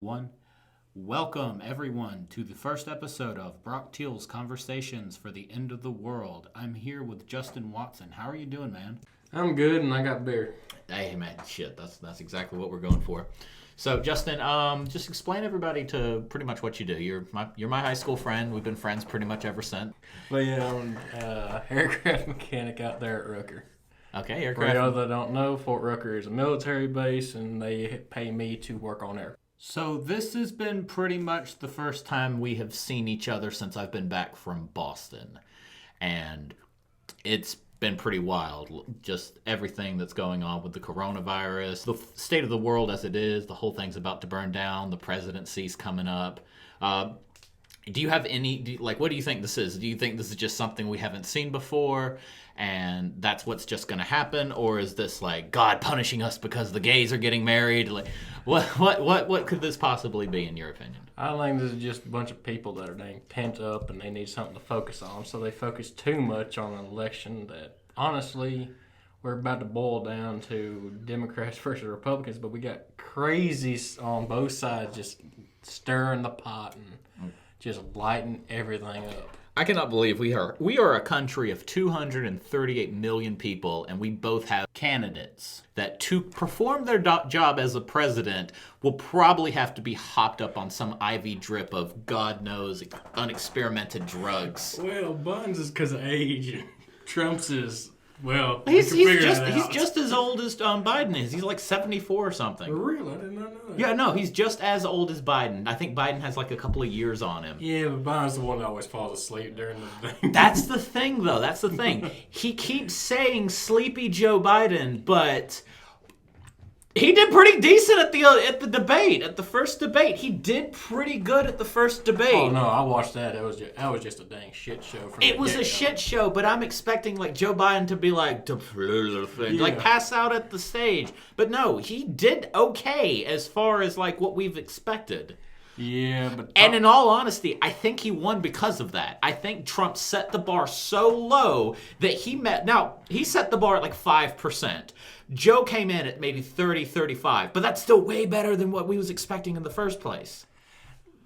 One. Welcome, everyone, to the first episode of Brock Teal's Conversations for the End of the World. I'm here with Justin Watson. How are you doing, man? I'm good, and I got beer. Hey, man, shit, that's exactly what we're going for. So, Justin, just explain everybody to pretty much what you do. You're my high school friend. We've been friends pretty much ever since. But yeah, I'm a aircraft mechanic out there at Rucker. Okay, For aircraft. those that don't know, Fort Rucker is a military base, and they pay me to work on air. So this has been pretty much the first time we have seen each other since I've been back from Boston. And it's been pretty wild. Just everything that's going on with the coronavirus, the state of the world as it is, the whole thing's about to burn down, the presidency's coming up. Do you have what do you think this is? Do you think this is just something we haven't seen before and that's what's just going to happen? Or is this like God punishing us because the gays are getting married? Like, what could this possibly be in your opinion? I think this is just a bunch of people that are dang pent up and they need something to focus on. So they focus too much on an election that, honestly, we're about to boil down to Democrats versus Republicans. But we got crazies on both sides just stirring the pot and just lighting everything up. I cannot believe we are a country of 238 million people, and we both have candidates that to perform their job as a president will probably have to be hopped up on some IV drip of God knows unexperimented drugs. Well, Biden's is because of age. Trump's is, well, He's just as old as Biden is. He's like 74 or something. For real? I did not know that. Yeah, no, he's just as old as Biden. I think Biden has like a couple of years on him. Yeah, but Biden's the one that always falls asleep during the day. That's the thing, though. That's the thing. He keeps saying sleepy Joe Biden, but he did pretty decent at the debate. At the first debate, he did pretty good at the first debate. Oh no, I watched that. That was just a dang shit show. It was a shit show, but I'm expecting like Joe Biden to be like pass out at the stage. But no, he did okay as far as like what we've expected. Yeah, but And in all honesty, I think he won because of that. I think Trump set the bar so low that he set the bar at like 5%. Joe came in at maybe 30, 35, but that's still way better than what we was expecting in the first place.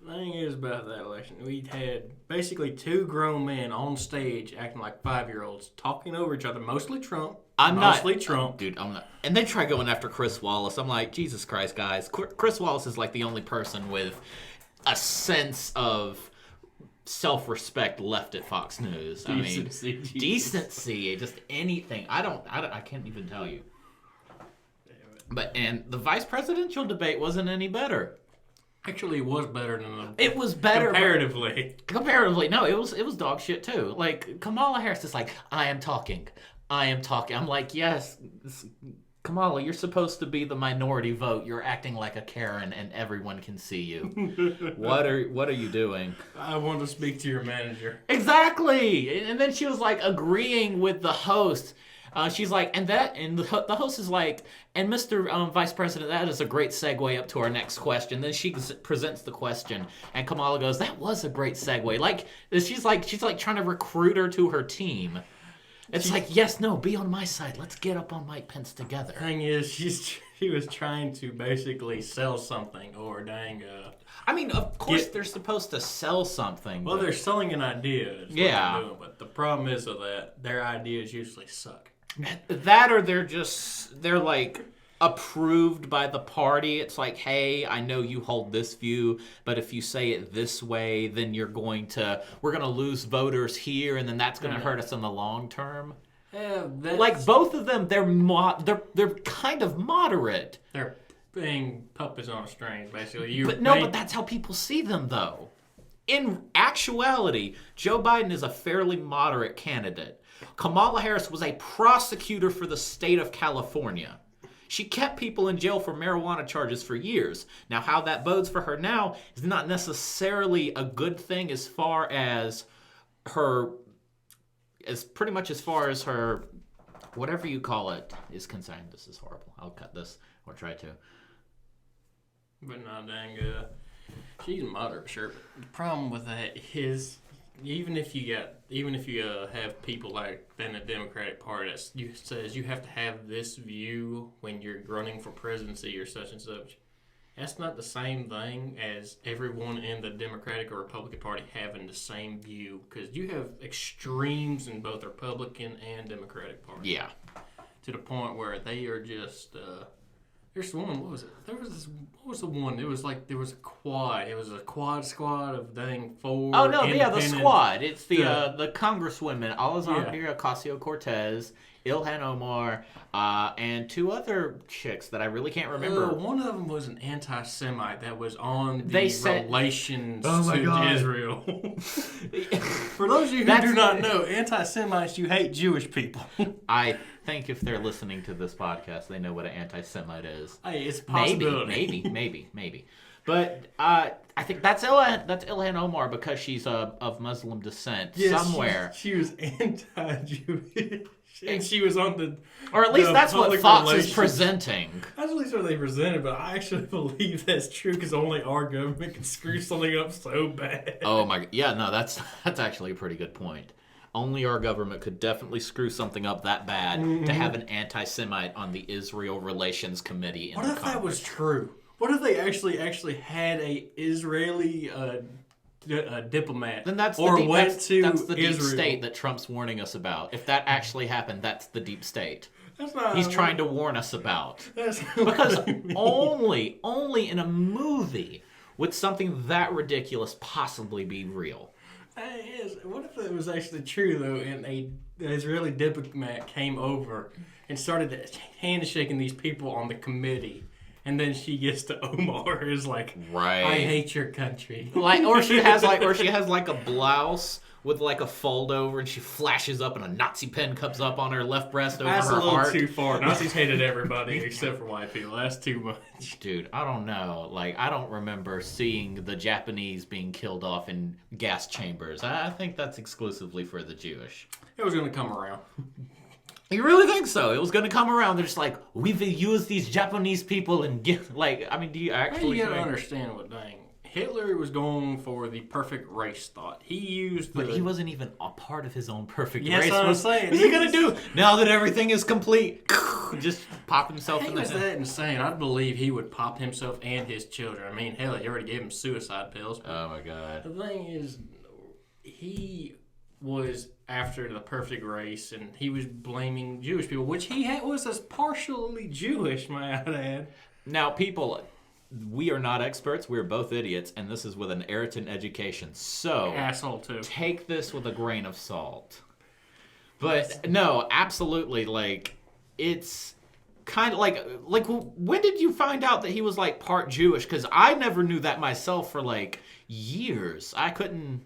the thing is about that election, we had basically two grown men on stage acting like 5-year-olds, talking over each other, mostly Trump. Dude, I'm not. And they try going after Chris Wallace. I'm like, Jesus Christ, guys. Chris Wallace is like the only person with a sense of self-respect left at Fox News. Decency, just anything. I can't even tell you. And the vice presidential debate wasn't any better. Actually, it was better than It was better comparatively. Comparatively, no, it was dog shit too. Like Kamala Harris is like, I am talking. I'm like, yes, Kamala, you're supposed to be the minority vote. You're acting like a Karen, and everyone can see you. What are you doing? I want to speak to your manager. Exactly. And then she was like agreeing with the host. She's like, and the host is like, and Mr. Vice President, that is a great segue up to our next question. Then she presents the question, and Kamala goes, that was a great segue. Like she's like trying to recruit her to her team. It's like, yes, no, be on my side. Let's get up on Mike Pence together. Thing is, she was trying to basically sell something, or dang. I mean, of course they're supposed to sell something. Well, they're selling an idea. Is Yeah. What they're doing, but the problem is that their ideas usually suck. That or they're like approved by the party. It's like, hey, I know you hold this view, but if you say it this way, then we're going to lose voters here, and then that's going to hurt us in the long term. Yeah, Like both of them, they're kind of moderate. They're being puppets on a string, basically. But that's how people see them, though. In actuality, Joe Biden is a fairly moderate candidate. Kamala Harris was a prosecutor for the state of California. She kept people in jail for marijuana charges for years. Now, how that bodes for her now is not necessarily a good thing as far as her, whatever you call it, is concerned. This is horrible. I'll cut this, or try to. But no, dang, she's moderate, sure. The problem with that is, even if you have people like in the Democratic Party that says you have to have this view when you're running for presidency or such and such, That's not the same thing as everyone in the Democratic or Republican Party having the same view, because you have extremes in both Republican and Democratic Party. Yeah. To the point where they are just. There's one. What was it? There was this. What was the one? It was like there was a quad. It was a quad squad of dang 4. Oh no, yeah, the independent- squad. It's the Congresswomen Alexandria Yeah. Ocasio-Cortez, Ilhan Omar, and 2 other chicks that I really can't remember. One of them was an anti-Semite that was on the They said- relations Oh my to God. Israel. For those of you who do not know, anti-Semites, you hate Jewish people. I think if they're listening to this podcast, they know what an anti-Semite is. Hey, it's a possibility. Maybe. But I think that's Ilhan Omar because she's of Muslim descent somewhere. She was anti-Jewish. And she was on the... Or at least the that's what public Fox is relations. presenting. That's at least what they presented, but I actually believe that's true because only our government can screw something up so bad. Oh my, yeah, no, that's actually a pretty good point. Only our government could definitely screw something up that bad to have an anti-Semite on the Israel Relations Committee in What the if Congress. that was true? What if they actually had a Israeli diplomat? Then that's or the deep, went that's, to that's the deep Israel? state that Trump's warning us about. If that actually happened, that's the deep state. That's not. He's trying to warn us about. That's Because what I mean. only in a movie would something that ridiculous possibly be real. What if it was actually true though, and an Israeli diplomat came over and started handshaking these people on the committee, and then she gets to Omar is like, Right. I hate your country. Or she has like a blouse with like a fold over, and she flashes up, and a Nazi pen comes up on her left breast over That's her a little heart. too far. Nazis hated everybody except for white people. That's too much. Dude, I don't know. Like, I don't remember seeing the Japanese being killed off in gas chambers. I think that's exclusively for the Jewish. It was gonna come around. You really think so? It was going to come around. They're just like, we've used these Japanese people and get like. I mean, do you actually? You gotta think- understand what dang. Hitler was going for the perfect race thought. He used the... But he wasn't even a part of his own perfect Yes, race. that's what I'm saying. What's he gonna do now that everything is complete? Just pop himself He in the was head. that insane. I believe he would pop himself and his children. I mean, hell, he already gave him suicide pills. Oh my god. The thing is, he was after the perfect race, and he was blaming Jewish people, which was as partially Jewish, may I add. Now, people, we are not experts. We're both idiots, and this is with an Eriton education. So Asshole, too. take this with a grain of salt. But no, absolutely, like it's kind of like when did you find out that he was like part Jewish? Because I never knew that myself for like years. I couldn't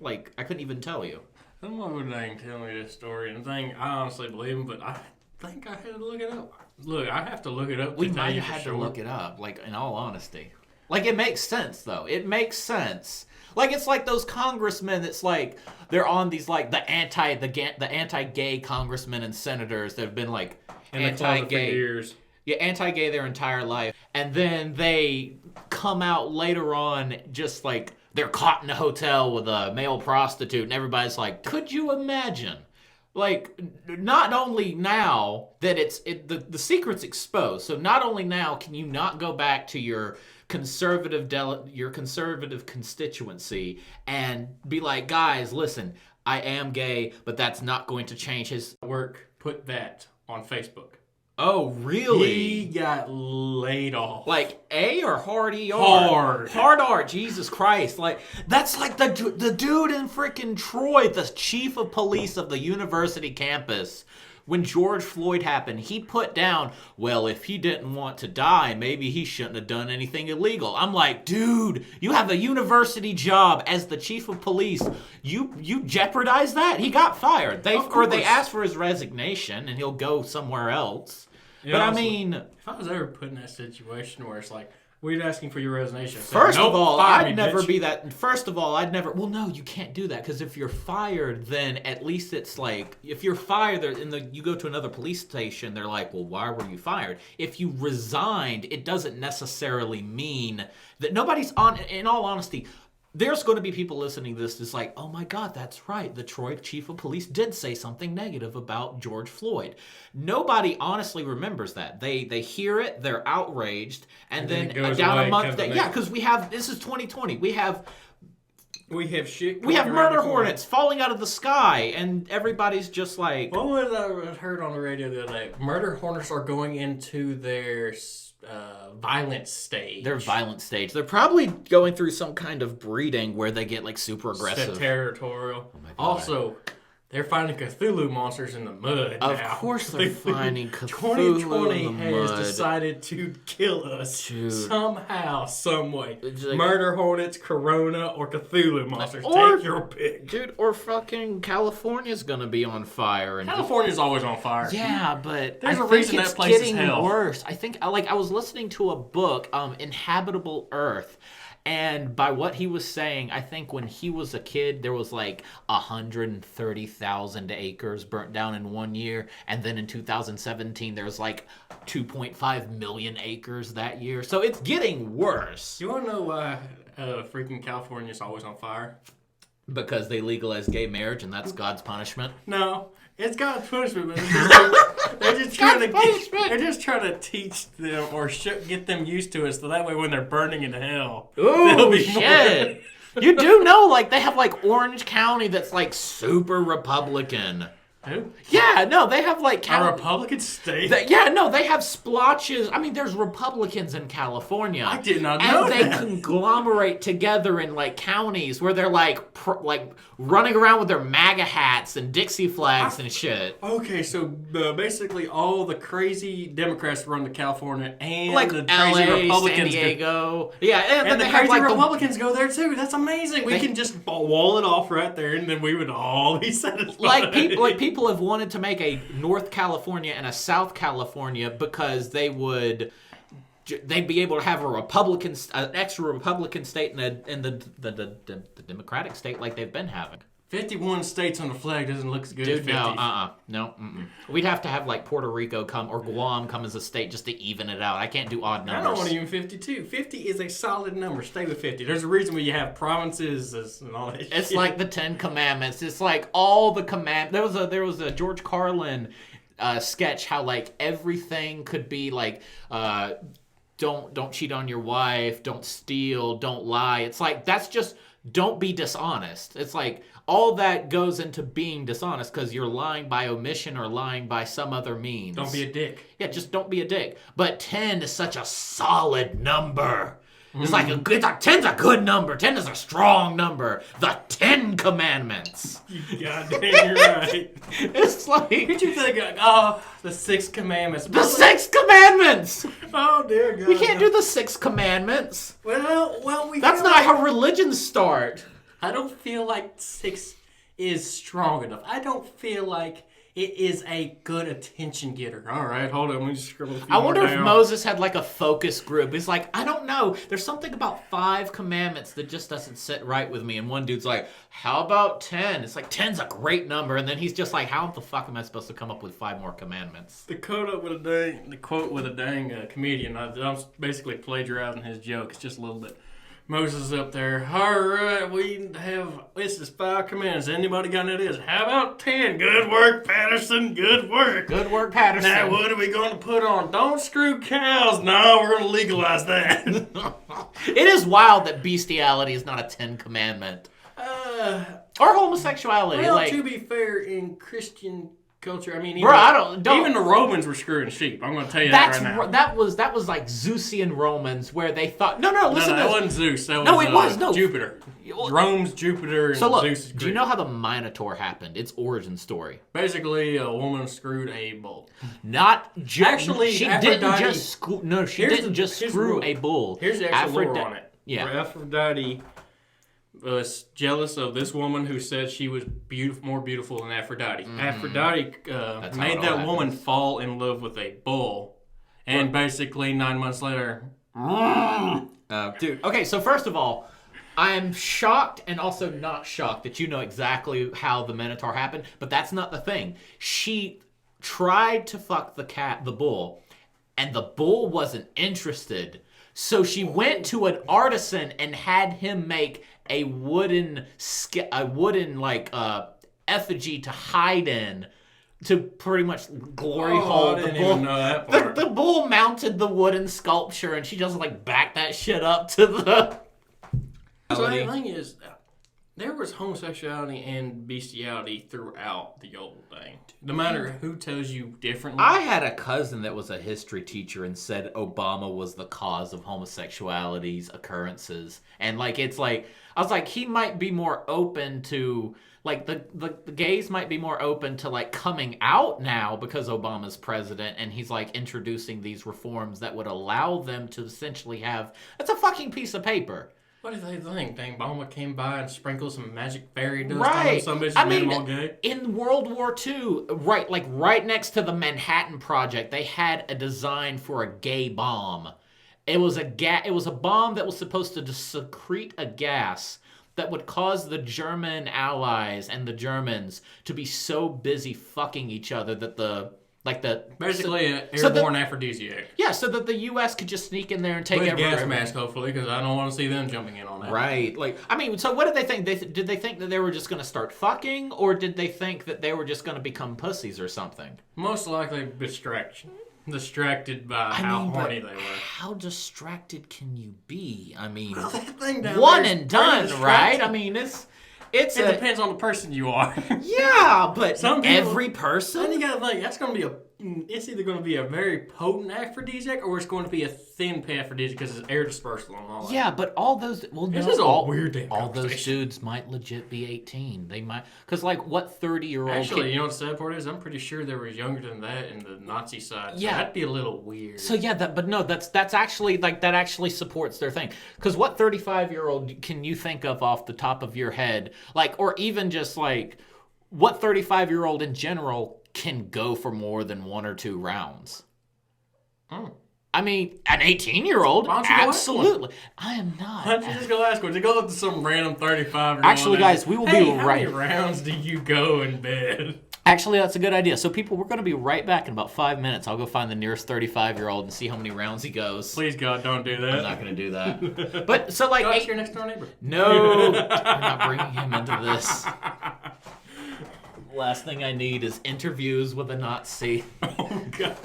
even tell you. Someone would dang tell me this story, and the thing, I honestly believe him, but I think I had to look it up. Look, I have to look it up. We might have had to look it up, like, in all honesty. Like, it makes sense, though. It makes sense. Like, it's like those congressmen that's like, they're on these, like, the anti-gay congressmen and senators that have been, like, in the closet for years. Yeah, anti-gay their entire life. And then they come out later on just, like, they're caught in a hotel with a male prostitute, and everybody's like, could you imagine? Like, not only now that the secret's exposed, so not only now can you not go back to your conservative constituency and be like, guys, listen, I am gay, but that's not going to change his Work put that on Facebook. Oh, really? He got laid off. Like A or hard ER? Hard. Hard R, Jesus Christ. Like, that's like the dude in freaking Troy, the chief of police of the university campus. When George Floyd happened, he put down, well, if he didn't want to die, maybe he shouldn't have done anything illegal. I'm like, dude, you have a university job as the chief of police. You jeopardize that? He got fired. They asked for his resignation, and he'll go somewhere else. But I mean, if I was ever put in that situation where it's like, we're asking for your resignation. First of all, I'd never bitch. be that. First of all, well, no, you can't do that because if you're fired, then at least it's like, if you're fired, you go to another police station, they're like, well, why were you fired? If you resigned, it doesn't necessarily mean that in all honesty, there's going to be people listening to this that's like, oh my God, that's right. The Troy chief of police did say something negative about George Floyd. Nobody honestly remembers that. They hear it, they're outraged, and then down a month, because this is 2020. We have murder hornets falling out of the sky, and everybody's just like... What was I heard on the radio the other day? Murder hornets are going into their violent stage. Their violent stage. They're probably going through some kind of breeding where they get like super aggressive. Territorial. Oh my God. Also, they're finding Cthulhu monsters in the mud now. Of course they're finding Cthulhu 2020 in the has mud. decided to kill us somehow, some way. Like, murder hornets, corona, or Cthulhu monsters. Take your pick. Dude, or fucking California's gonna be on fire. And California's always on fire. Yeah, but there's I a think reason it's that place getting is hell. worse. I think, I was listening to a book, Inhabitable Earth. And by what he was saying, I think when he was a kid, there was like 130,000 acres burnt down in 1 year. And then in 2017, there was like 2.5 million acres that year. So it's getting worse. You want to know why freaking California's always on fire? Because they legalized gay marriage and that's God's punishment? No. It's God's punishment, but they're just trying to teach them or get them used to it, so that way when they're burning in hell, ooh, shit! You do know, like, they have, like, Orange County that's, like, super Republican. Who? Yeah, no, they have, like... A Republican state? They have splotches. I mean, there's Republicans in California. I did not know that. And they conglomerate together in, like, counties where they're, like, running around with their MAGA hats and Dixie flags and shit. Okay, so basically all the crazy Democrats run to California and like the LA, crazy Republicans San Diego. Yeah, and the crazy Republicans go there too. That's amazing. We can just wall it off right there and then we would all be satisfied. Like people have wanted to make a North California and a South California because they'd be able to have an extra Republican state and the Democratic state like they've been having. 51 states on the flag doesn't look as good as 50. No. We'd have to have like Puerto Rico come or Guam come as a state just to even it out. I can't do odd numbers. I don't want even 52. 50 is a solid number. Stay with 50. There's a reason why you have provinces and all that shit. It's like the 10 Commandments. It's like all the there was a George Carlin sketch how like everything could be like don't cheat on your wife, don't steal, don't lie. It's like that's just don't be dishonest. It's like all that goes into being dishonest because you're lying by omission or lying by some other means. Don't be a dick. Yeah, just don't be a dick. But 10 is such a solid number. It's like 10's a good number. 10 is a strong number. The 10 Commandments. Goddamn, you're right. It's like... Did you think, the 6 Commandments? The 6 Commandments! Oh, dear God. We can't do the 6 Commandments. Well, That's not how religions start. I don't feel like 6 is strong enough. I don't feel like it is a good attention getter. All right, hold on. Let me just scribble a few I wonder more if down. Moses had like a focus group. He's like, I don't know. There's something about 5 commandments that just doesn't sit right with me. And one dude's like, how about 10? It's like, 10's a great number. And then he's just like, how the fuck am I supposed to come up with 5 more commandments? The quote with a dang comedian. I'm basically plagiarizing his joke. It's just a little bit. Moses is up there. All right, this is 5 commandments. Anybody got any ideas? How about 10? Good work, Patterson. Good work. Good work, Patterson. Now, what are we going to put on? Don't screw cows. No, we're going to legalize that. It is wild that bestiality is not a 10 commandment. Or homosexuality. Well, to be fair, in Christian culture, I mean, even the Romans were screwing sheep. I'm going to tell you that right now. That was like Zeusian Romans where they thought listen. That wasn't Zeus. That was Jupiter. Rome's Jupiter and Zeus is Greek. Do you know how the Minotaur happened? Its origin story. Basically, a woman screwed a bull. Actually, she didn't just screw a bull. Here's the actual lore on it. Yeah. Aphrodite was jealous of this woman who said she was more beautiful than Aphrodite. Mm-hmm. Aphrodite made that woman fall in love with a bull. And basically 9 months later... dude, okay, so first of all, I'm shocked and also not shocked that you know exactly how the Minotaur happened, but that's not the thing. She tried to fuck the bull, and the bull wasn't interested. So she went to an artisan and had him make a wooden like effigy to hide in, to pretty much glory hole I the didn't bull. even know that part. The bull mounted the wooden sculpture, and she just like backed that shit up to the. So the thing is, there was homosexuality and bestiality throughout the old thing. No matter who tells you differently. I had a cousin that was a history teacher and said Obama was the cause of homosexuality's occurrences. And like, it's like, I was like, he might be more open to, like, the gays might be more open to like coming out now because Obama's president, and he's like introducing these reforms that would allow them to essentially have, it's a fucking piece of paper. What do they think? Dang, Obama came by and sprinkled some magic fairy dust Right. on them. Some bitches made them all gay. In World War II, right next to the Manhattan Project, they had a design for a gay bomb. It was a bomb that was supposed to secrete a gas that would cause the German allies and the Germans to be so busy fucking each other that Basically, an airborne aphrodisiac. Yeah, so that the U.S. could just sneak in there and take With a gas everything. mask, hopefully, because I don't want to see them jumping in on that. Right. Like, I mean, so what did they think? Did they think that they were just going to start fucking, or did they think that they were just going to become pussies or something? Most likely distracted by how horny they were. How distracted can you be? I mean, Well, that thing down one there is and pretty done, distracting. right? I mean, it depends on the person you are. Yeah, but Some people- every Then person. you gotta think, that's gonna be it's either gonna be a very potent aphrodisiac or it's going to be a thin aphrodisiac because it's air dispersal and all that. Yeah, but all those. Well, This no, is a all, weird damn all those conversation. dudes might legit be 18. They might, because like, what 30-year-old? Actually, you know what the sad part is? I'm pretty sure there was younger than that in the Nazi side. So Yeah. that'd be a little weird. So yeah, that's actually like that actually supports their thing. Because what 35-year-old can you think of off the top of your head, like, or even just like, what 35-year-old in general can go for more than 1 or 2 rounds? I mean, an 18-year-old, Why don't you go ask absolutely. I am not. Why don't you just go ask one? Just go up to some random 35-year-old. Actually, guys, we will be how right. many rounds do you go in bed? Actually, that's a good idea. So, people, we're going to be right back in about 5 minutes. I'll go find the nearest 35-year-old and see how many rounds he goes. Please, God, don't do that. I'm not going to do that. But, so, like... Go ask your next door neighbor. No, we're not bringing him into this. Last thing I need is interviews with a Nazi. Oh, God.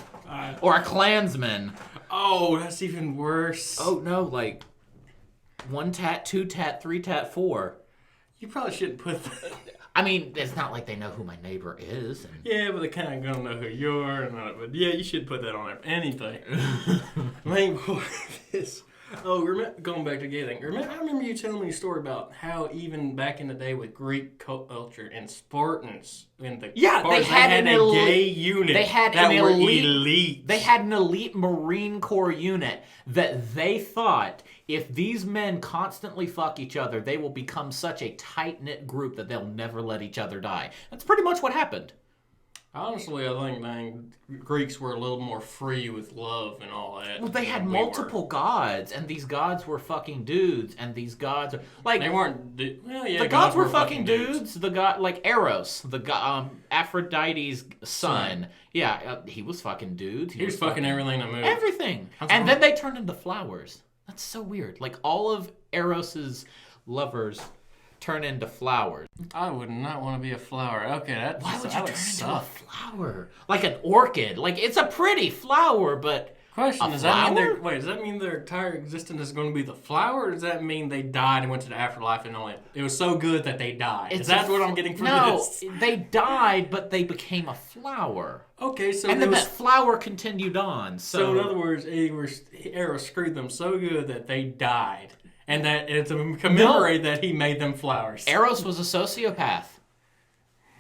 Or a Klansman. Oh, that's even worse. Oh, no, like... 1 tat, 2 tat, 3 tat, 4. You probably shouldn't put that. I mean, it's not like they know who my neighbor is. And... Yeah, but they kind of gonna know who you are. And all, but yeah, you should put that on there. Anything. Main point is... Oh, going back to gay thing. I remember you telling me a story about how even back in the day with Greek culture and Spartans in the Yeah, they had a gay unit. They had that an were elite. They had an elite Marine Corps unit that they thought if these men constantly fuck each other, they will become such a tight knit group that they'll never let each other die. That's pretty much what happened. Honestly, I think Greeks were a little more free with love and all that. Well, they had than we multiple gods, and these gods were fucking dudes, and these gods are like They weren't. Well, yeah, the gods were fucking dudes. The god, like Eros, the god, Aphrodite's son. Yeah, he was fucking dudes. He was fucking everything that moved. Everything. And then they turned into flowers. That's so weird. Like all of Eros's lovers turn into flowers. I would not want to be a flower. Okay, Why would you turn into a suck. flower? Like an orchid. Like it's a pretty flower, but Question: a Does that mean flower? does that mean their entire existence is going to be the flower, or does that mean they died and went to the afterlife and only it was so good that they died? Is that what I'm getting from this? No, they died, but they became a flower. Okay, so And there then was, that flower continued on. so in other words, Eros screwed them so good that they died, and that it's to commemorate that he made them flowers. Eros was a sociopath.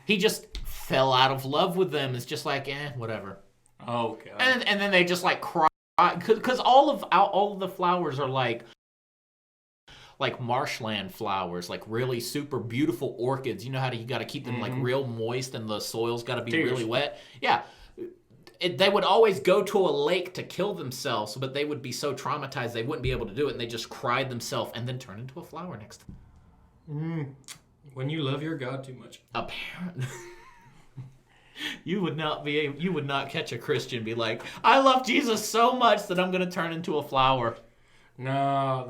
He just fell out of love with them. It's just like, whatever. Oh god. And then they just like cry because all of the flowers are like marshland flowers, like really super beautiful orchids. You know how you got to keep them like real moist and the soil's got to be really wet. Yeah. They would always go to a lake to kill themselves, but they would be so traumatized they wouldn't be able to do it, and they just cried themselves and then turn into a flower next time. When you love your God too much. Apparently. You would not catch a Christian and be like, I love Jesus so much that I'm going to turn into a flower. No,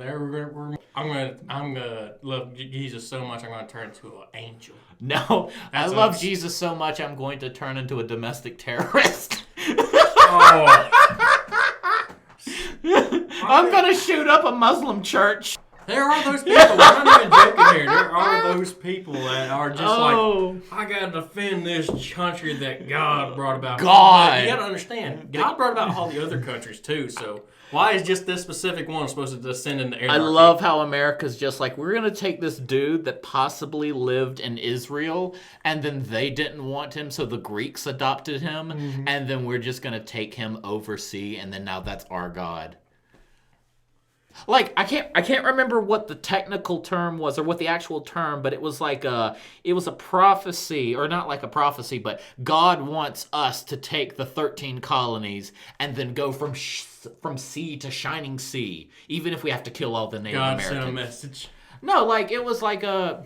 I'm gonna love Jesus so much I'm gonna turn into an angel. No, I That's love us. Jesus so much I'm going to turn into a domestic terrorist. Oh, I'm going to shoot up a Muslim church. there are those people. I'm not even joking here. There are those people that are just Oh. like, I gotta defend this country that God brought about. God. But you gotta understand, God brought about all the other countries too. So why is just this specific one supposed to descend into anarchy? I love how America's just like, we're going to take this dude that possibly lived in Israel, and then they didn't want him, so the Greeks adopted him, and then we're just going to take him overseas, and then now that's our God. Like, I can't remember what the technical term was or what the actual term, but it was like it was a prophecy, or not like a prophecy, but God wants us to take the 13 colonies and then go from sea to shining sea, even if we have to kill all the Native God Americans. sent a message. No, like it was like I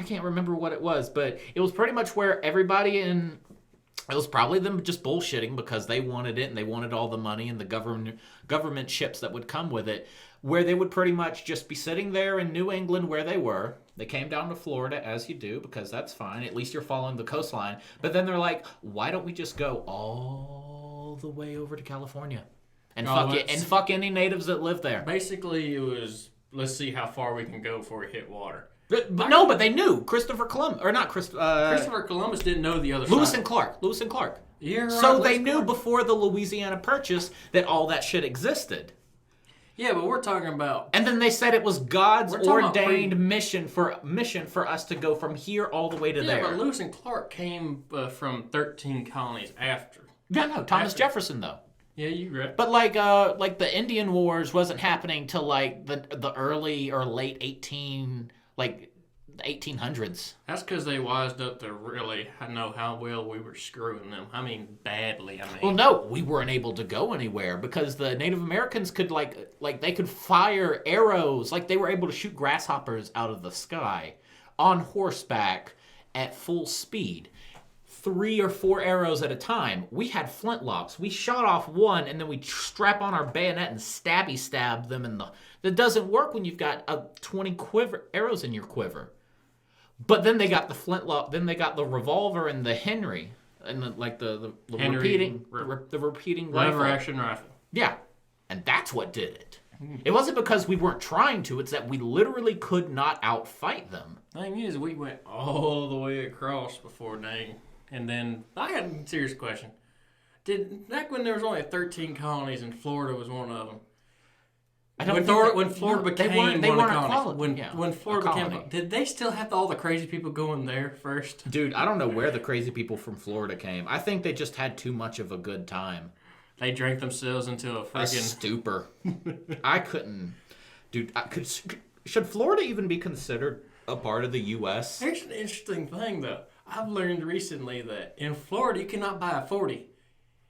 can't remember what it was, but it was pretty much where everybody in. It was probably them just bullshitting because they wanted it and they wanted all the money and the government ships that would come with it, where they would pretty much just be sitting there in New England where they were. They came down to Florida, as you do, because that's fine. At least you're following the coastline. But then they're like, why don't we just go all the way over to California and fuck any natives that live there? Basically, it was, let's see how far we can go before we hit water. But they knew Christopher Columbus, or not Christopher Columbus didn't know the other Lewis side. and Clark. You're right, So they Lewis knew Clark. before the Louisiana Purchase that all that shit existed. Yeah, but we're talking about. And then they said it was God's We're talking about ordained mission for us to go from here all the way to Yeah, there. but Lewis and Clark came from 13 colonies after. No, Thomas Jefferson though. Yeah, you right. But like the Indian Wars wasn't happening till like the early or late 1800s. That's because they wised up to really know how well we were screwing them. I mean, badly. Well, no, we weren't able to go anywhere because the Native Americans could like they could fire arrows, like they were able to shoot grasshoppers out of the sky on horseback at full speed. 3 or 4 arrows at a time. We had flintlocks. We shot off one and then we strap on our bayonet and stab them in the. That doesn't work when you've got 20 arrows in your quiver. But then they got the flintlock. Then they got the revolver and the Henry and the repeating rifle. Lever action rifle. Yeah, and that's what did it. It wasn't because we weren't trying to. It's that we literally could not outfight them. Thing is, we went all the way across before dang. And then I got a serious question. Back when there was only 13 colonies and Florida was one of them. When Florida became one of the colonies. When Florida became, did they still have all the crazy people going there first? Dude, I don't know where the crazy people from Florida came. I think they just had too much of a good time. They drank themselves into a freaking stupor. I couldn't. Dude, should Florida even be considered a part of the U.S.? Here's an interesting thing, though. I've learned recently that in Florida, you cannot buy a 40.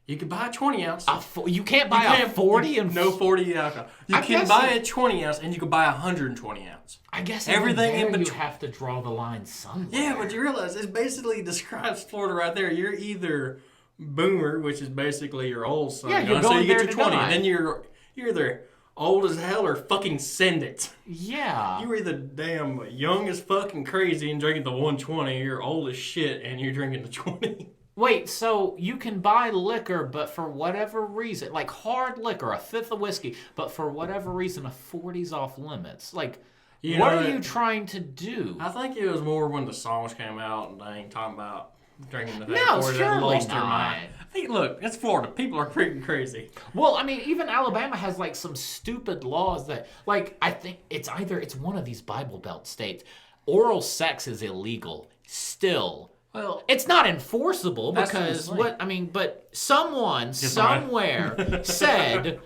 You can buy a 20 ounce. You can't buy a 40 and no 40 alcohol. You can buy a 20 ounce and you can buy a 120 ounce. I guess everything in between. You have to draw the line somewhere. Yeah, but you realize it basically describes Florida right there. You're either boomer, which is basically your old son. Yeah, you're going so you there get your to 20, die. and then you're either old as hell or fucking send it. Yeah. You're either damn young as fucking crazy and drinking the 120, or you're old as shit and you're drinking the 20. Wait, so you can buy liquor, but for whatever reason, like hard liquor, a fifth of whiskey, but for whatever reason, a 40's off limits. Like, what are you trying to do? I think it was more when the songs came out and they ain't talking about drinking the thing. No, Florida surely lost their not. mind. Hey, look, it's Florida. People are freaking crazy. Well, I mean, even Alabama has like some stupid laws that, like, I think it's one of these Bible Belt states. Oral sex is illegal still. Well, it's not enforceable because but someone somewhere said,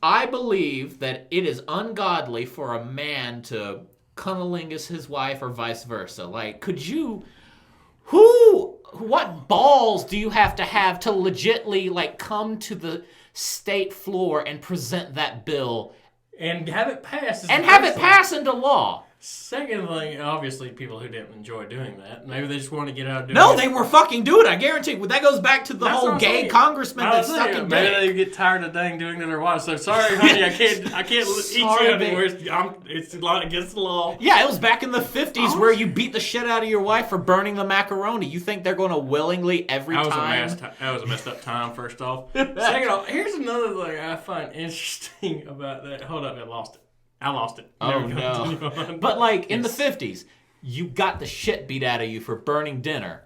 I believe that it is ungodly for a man to cunnilingus his wife or vice versa. Like, what balls do you have to legitly like come to the state floor and present that bill and have it pass pass into law? Second thing, obviously, people who didn't enjoy doing that, maybe they just want to get out of doing No, it. they were fucking doing it. I guarantee. That goes back to the That's what whole I'm gay saying. congressman I that's was saying, sucking maybe dick. they get tired of dang doing it to their wives. So sorry, honey, I can't eat Sorry, you anymore. It's against the law. Yeah, it was back in the 50s where you beat the shit out of your wife for burning the macaroni. You think they're going to willingly every time? That was a messed up time, first off. Second off, here's another thing I find interesting about that. Hold up, I lost it. Oh, Never no. continue on. But, like, in the 50s, you got the shit beat out of you for burning dinner.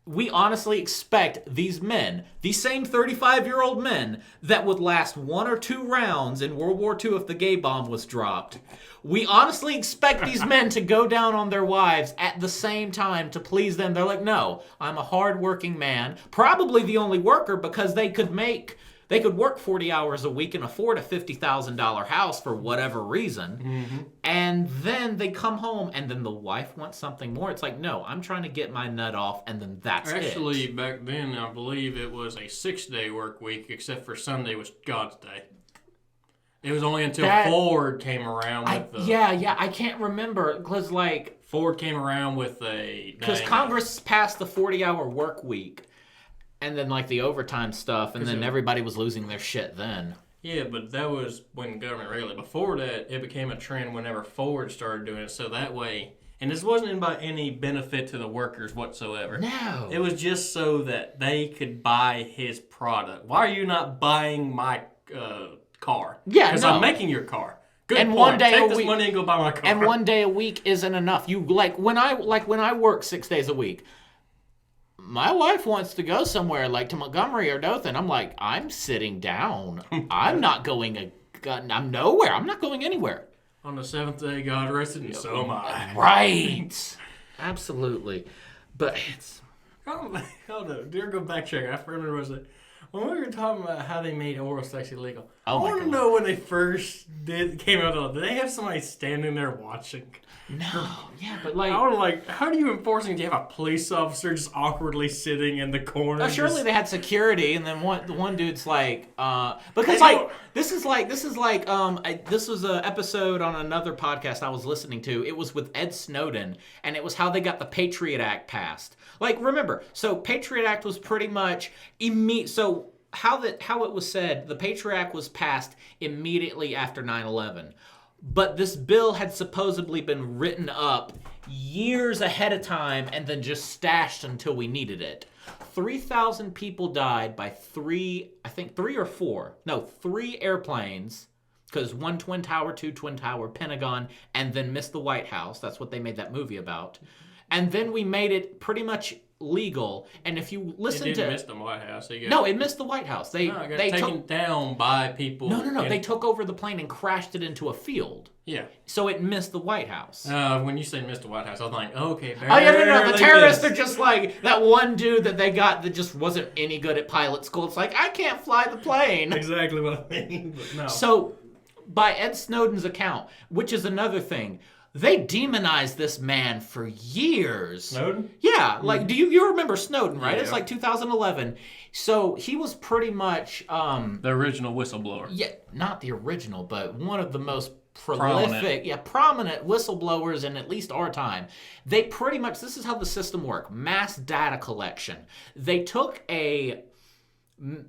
We honestly expect these men, these same 35-year-old men that would last 1 or 2 rounds in World War II if the gay bomb was dropped, we honestly expect these men to go down on their wives at the same time to please them. They're like, no, I'm a hard-working man, probably the only worker because they could work 40 hours a week and afford a $50,000 house for whatever reason. Mm-hmm. And then they come home and then the wife wants something more. It's like, no, I'm trying to get my nut off and then that's Actually, it. back then, I believe it was a 6-day work week, except for Sunday was God's Day. It was only until Ford came around with the... Yeah, I can't remember because like... Ford came around with a... Because Congress passed the 40-hour work week. And then, like, the overtime stuff, and then everybody was losing their shit then. Yeah, but that was when government regulated. Before that, it became a trend whenever Ford started doing it. So that way, and this wasn't by any benefit to the workers whatsoever. No. It was just so that they could buy his product. Why are you not buying my car? Yeah, Because I'm making your car. Good and point. One day Take this money and go buy my car. And one day a week isn't enough. You when I work 6 days a week, my wife wants to go somewhere like to Montgomery or Dothan. I'm like, I'm sitting down. I'm not going. I'm nowhere. I'm not going anywhere. On the 7th day, God rested, and so am I. Right. Absolutely. But it's... Hold on. Dear, go back check. I remember was it when we were talking about how they made oral sex illegal. I want to know when they first came out. Did they have somebody standing there watching? No. Yeah, but like... I was like, how do you enforcing? Do you have a police officer just awkwardly sitting in the corner? Surely they had security, and then one dude's like, because like this was an episode on another podcast I was listening to. It was with Ed Snowden, and it was how they got the Patriot Act passed. Like, remember, so Patriot Act was pretty much so how it was said, the Patriot Act was passed immediately after 9/11. But this bill had supposedly been written up years ahead of time and then just stashed until we needed it. 3,000 people died by three airplanes, because 1 Twin Tower, 2 Twin Tower, Pentagon, and then missed the White House. That's what they made that movie about. And then we made it pretty much legal. And if you listen to... It didn't miss the White House. No, it missed the White House. They got taken down by people. No. They took over the plane and crashed it into a field. Yeah. So it missed the White House. When you say missed the White House, I was like, okay. Oh, yeah, no. The terrorists are just like that one dude that they got that just wasn't any good at pilot school. It's like, I can't fly the plane. Exactly what I mean, but no. So, by Ed Snowden's account, which is another thing, they demonized this man for years. Snowden? Yeah, like, do you remember Snowden, right? Yeah. It's like 2011. So he was pretty much... the original whistleblower. Yeah, not the original, but one of the most prominent whistleblowers in at least our time. They pretty much... This is how the system worked. Mass data collection. They took a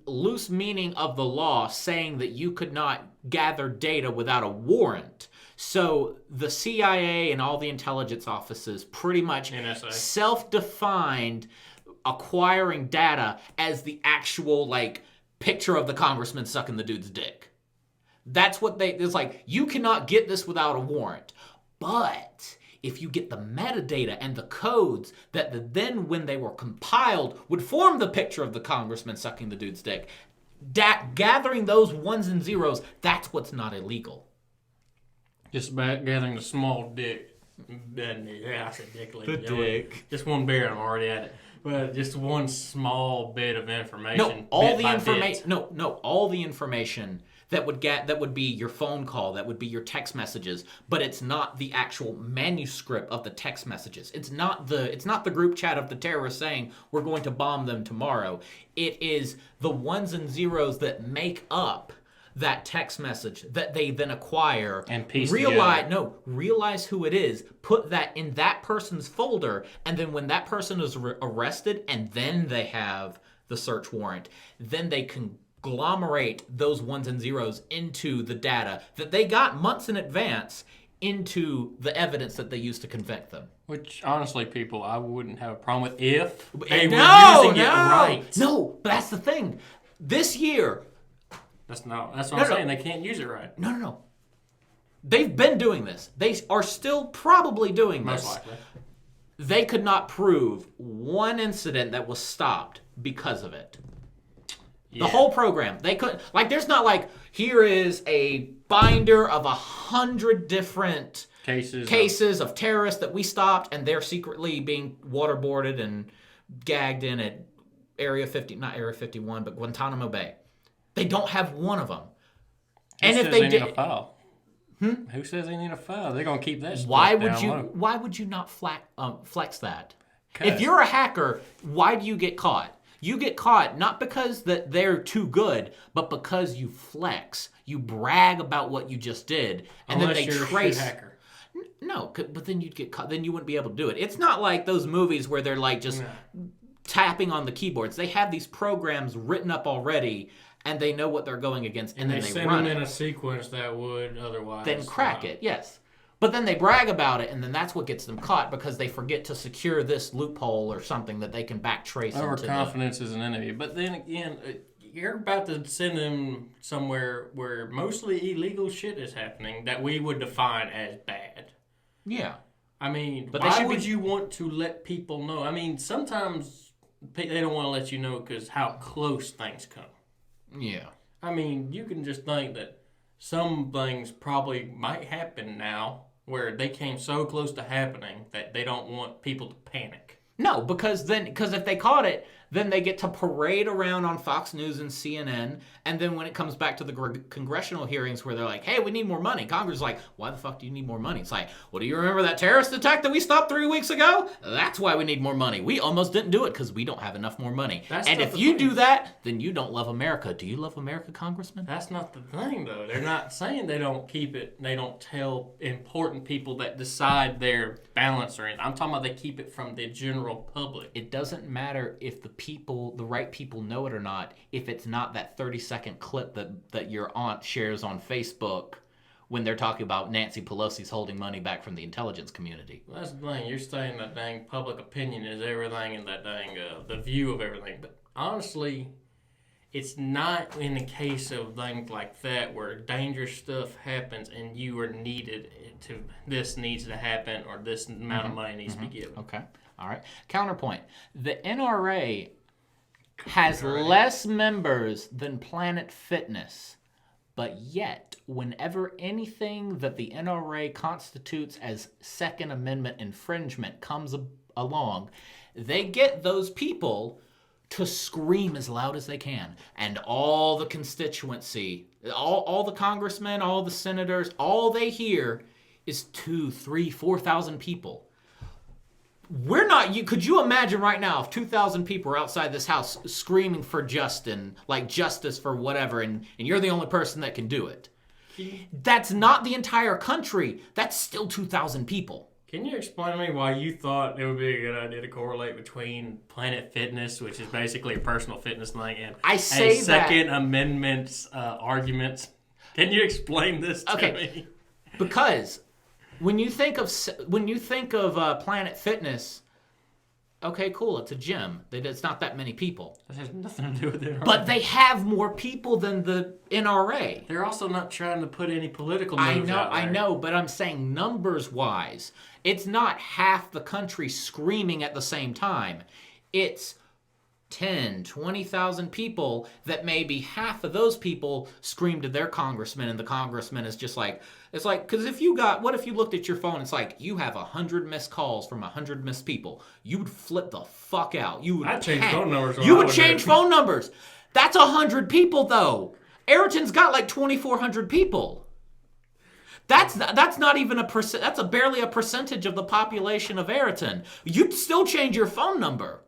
loose meaning of the law saying that you could not gather data without a warrant. So the CIA and all the intelligence offices pretty much self-defined acquiring data as the actual, like, picture of the congressman sucking the dude's dick. That's what it's like, you cannot get this without a warrant. But if you get the metadata and the codes that then when they were compiled would form the picture of the congressman sucking the dude's dick, gathering those ones and zeros, that's what's not illegal. Just about gathering the small dick. Yeah, I said dick. The dick. Just one beer, I'm already at it. But just one small bit of information. No, all the information. No, all the information that would be your phone call, that would be your text messages, but it's not the actual manuscript of the text messages. It's not the group chat of the terrorists saying we're going to bomb them tomorrow. It is the ones and zeros that make up that text message that they then acquire And piece realize who it is, put that in that person's folder, and then when that person is arrested and then they have the search warrant, then they conglomerate those ones and zeros into the data that they got months in advance into the evidence that they used to convict them. Which, honestly, people, I wouldn't have a problem with if they were No, using it right. No, but that's the thing. This year, That's what I'm saying. They can't use it right. No. They've been doing this. They are still probably doing this. Most likely. They could not prove one incident that was stopped because of it. Yeah. The whole program. They couldn't. Like, there's not like, here is a binder of 100 different cases of terrorists that we stopped, and they're secretly being waterboarded and gagged in at not Area 51, but Guantanamo Bay. They don't have one of them. And if they did, need a file? Who says they need a file? They're gonna keep that. Why would you not flex that? If you're a hacker, why do you get caught? You get caught not because that they're too good, but because you flex. You brag about what you just did, and Unless then they you're trace. A hacker. No, but then you'd get caught. Then you wouldn't be able to do it. It's not like those movies where they're like just tapping on the keyboards. They have these programs written up already, and they know what they're going against, and then they send run them it. in a sequence that would otherwise Then crack it, yes. But then they brag about it, and then that's what gets them caught because they forget to secure this loophole or something that they can backtrace. Overconfidence is an enemy. But then again, you're about to send them somewhere where mostly illegal shit is happening that we would define as bad. Yeah. I mean, but why would you want to let people know? I mean, sometimes they don't want to let you know because how close things come. Yeah. I mean, you can just think that some things probably might happen now where they came so close to happening that they don't want people to panic. No, because if they caught it, then they get to parade around on Fox News and CNN, and then when it comes back to the congressional hearings where they're like, hey, we need more money, Congress is like, why the fuck do you need more money? It's like, well, do you remember that terrorist attack that we stopped 3 weeks ago? That's why we need more money. We almost didn't do it because we don't have enough more money. And if you do that, then you don't love America. Do you love America, Congressman? That's not the thing, though. They're not saying they don't keep it, they don't tell important people that decide their balance or anything. I'm talking about they keep it from the general public. It doesn't matter if the right people know it or not, if it's not that 30-second clip that your aunt shares on Facebook when they're talking about Nancy Pelosi's holding money back from the intelligence community. Well, that's the thing. You're saying that dang public opinion is everything and that dang the view of everything. But honestly, it's not in the case of things like that where dangerous stuff happens and you are needed to, this needs to happen or this amount of money needs to be given. Okay. All right. Counterpoint. The NRA has less members than Planet Fitness, but yet, whenever anything that the NRA constitutes as Second Amendment infringement comes along, they get those people to scream as loud as they can. And all the constituency, all the congressmen, all the senators, all they hear is 2,000, 3,000, 4,000 people. We're not. Could you imagine right now if 2,000 people are outside this house screaming for justice for whatever, and you're the only person that can do it? That's not the entire country. That's still 2,000 people. Can you explain to me why you thought it would be a good idea to correlate between Planet Fitness, which is basically a personal fitness thing, and Second Amendment arguments? Can you explain this to me? Because when you think of Planet Fitness, okay, cool, it's a gym. It's not that many people. That has nothing to do with it. But they have more people than the NRA. They're also not trying to put any political moves out there. I know, but I'm saying numbers-wise, it's not half the country screaming at the same time. It's 10, 20,000 people that maybe half of those people scream to their congressman, and the congressman is just like, it's like, because what if you looked at your phone, it's like, you have 100 missed calls from 100 missed people. You would flip the fuck out. I'd change phone numbers. You would change phone numbers. That's 100 people, though. Ayrton's got like 2,400 people. That's not even a percent. That's barely a percentage of the population of Ayrton. You'd still change your phone number.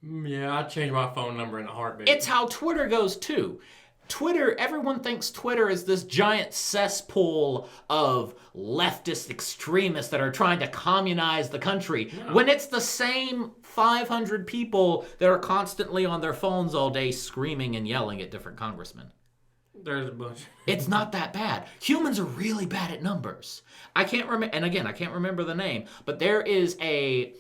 Yeah, I'd change my phone number in a heartbeat. It's how Twitter goes, too. Twitter, everyone thinks Twitter is this giant cesspool of leftist extremists that are trying to communize the country, when it's the same 500 people that are constantly on their phones all day screaming and yelling at different congressmen. There's a bunch. It's not that bad. Humans are really bad at numbers. I can't remember, and again, I can't remember the name, but there is I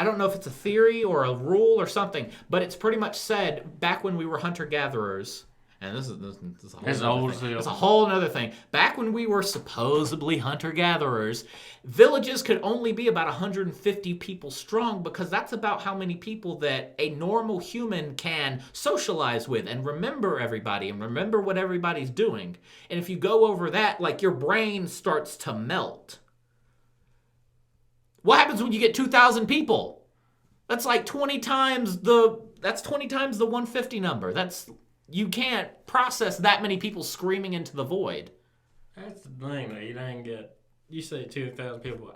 don't know if it's a theory or a rule or something, but it's pretty much said back when we were hunter-gatherers, and this is a whole other thing. It's a whole other thing. Back when we were supposedly hunter-gatherers, villages could only be about 150 people strong because that's about how many people that a normal human can socialize with and remember everybody and remember what everybody's doing. And if you go over that, like, your brain starts to melt. What happens when you get 2,000 people? That's like 20 times the 150 number. You can't process that many people screaming into the void. That's the thing, though. You say 2,000 people.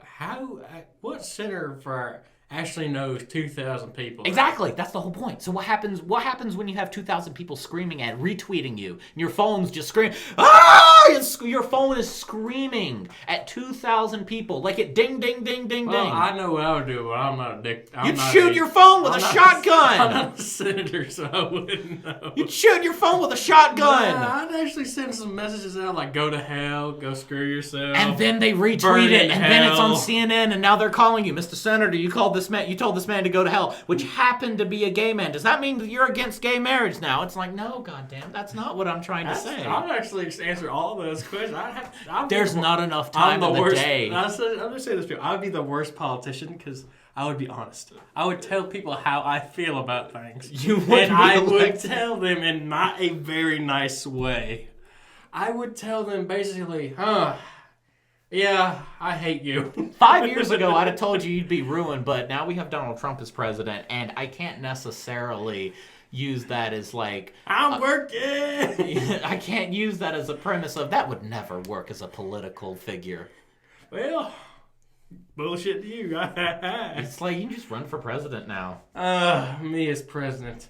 What senator actually knows 2,000 people? Exactly. That's the whole point. So what happens when you have 2,000 people screaming and retweeting you, and your phone's just screaming, ah! Your phone is screaming at 2,000 people, like it ding, ding, ding, ding, well, ding. I know what I would do, but I'm not a dick. You'd shoot your phone with a shotgun. I'm not a senator, so I wouldn't know. You'd shoot your phone with a shotgun. Nah, I'd actually send some messages out like, go to hell, go screw yourself. And then they retweet it, and then it's on CNN, and now they're calling you, Mr. Senator, you told this man to go to hell, which happened to be a gay man. Does that mean that you're against gay marriage now? It's like, no, goddamn, that's not what I'm trying to say. I'll actually answer all those questions. There's not enough time in the day. I'm going to say this, I would be the worst politician because I would be honest. I would tell people how I feel about things. I would tell them in not a very nice way. I would tell them basically, yeah, I hate you. 5 years ago, I'd have told you you'd be ruined, but now we have Donald Trump as president, and I can't necessarily use that as like... I'm working! I can't use that as a premise of that would never work as a political figure. Well, bullshit to you. It's like, you can just run for president now. Me as president.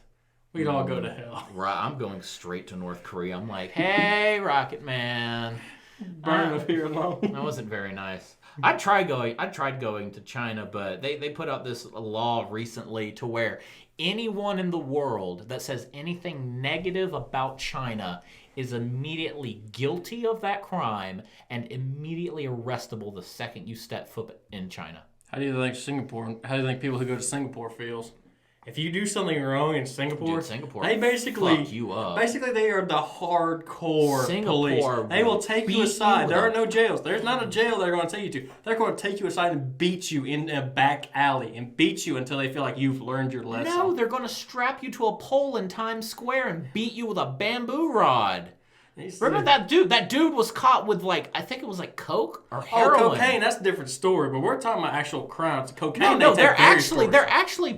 We'd all go to hell. Right, I'm going straight to North Korea. I'm like, hey, Rocket Man. Burn up here alone. That wasn't very nice. I tried going to China, but they put out this law recently to where anyone in the world that says anything negative about China is immediately guilty of that crime and immediately arrestable the second you step foot in China. How do you think people who go to Singapore feels? If you do something wrong in Singapore, they basically fuck you up. Basically, they are the hardcore police. They will take you aside. There are no jails. There's not a jail they're going to take you to. They're going to take you aside and beat you in a back alley and beat you until they feel like you've learned your lesson. No, they're going to strap you to a pole in Times Square and beat you with a bamboo rod. Remember that dude? That dude was caught with I think it was coke or heroin. Oh, cocaine. That's a different story. But we're talking about actual crimes. Cocaine. No, they're actually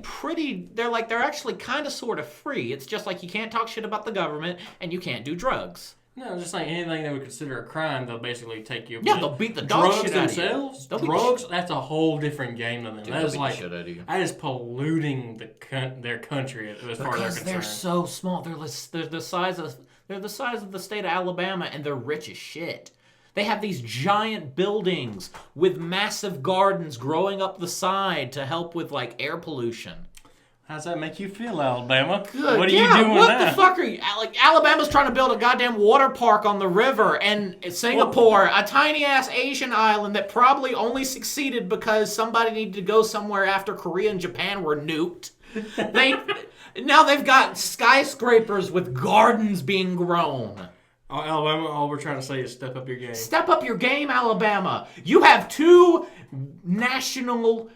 pretty. They're actually kind of sort of free. It's just like you can't talk shit about the government and you can't do drugs. No, just like anything they would consider a crime, they'll basically take you. Yeah, they'll beat the dog drugs shit out themselves. of you. Drugs. That's a whole different game than them. That is like shit out of you. That is polluting their country as far as they're concerned. They're so small. They're the size of the state of Alabama, and they're rich as shit. They have these giant buildings with massive gardens growing up the side to help with air pollution. How does that make you feel, Alabama? Good. What are you doing what now? The fuck are you... Alabama's trying to build a goddamn water park on the river, and Singapore, a tiny-ass Asian island that probably only succeeded because somebody needed to go somewhere after Korea and Japan were nuked. Now they've got skyscrapers with gardens being grown. Alabama, all we're trying to say is step up your game. Step up your game, Alabama. You have two national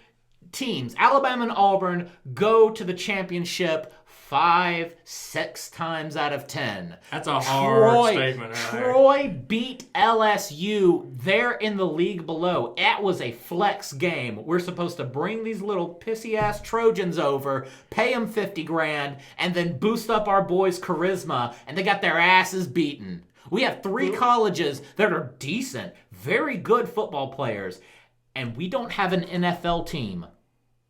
teams, Alabama and Auburn, go to the championship 5-6 times out of 10. That's a hard statement. Troy beat LSU. They're in the league below. It was a flex game. We're supposed to bring these little pissy-ass Trojans over, pay them $50,000, and then boost up our boys' charisma, and they got their asses beaten. We have 3 colleges that are decent, very good football players, and we don't have an NFL team.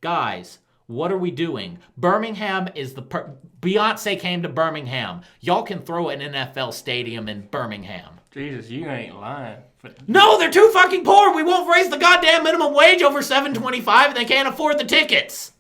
Guys, What are we doing? Birmingham is Beyonce came to Birmingham. Y'all can throw an NFL stadium in Birmingham. Jesus, you ain't lying. No, they're too fucking poor. We won't raise the goddamn minimum wage over $7.25 and they can't afford the tickets.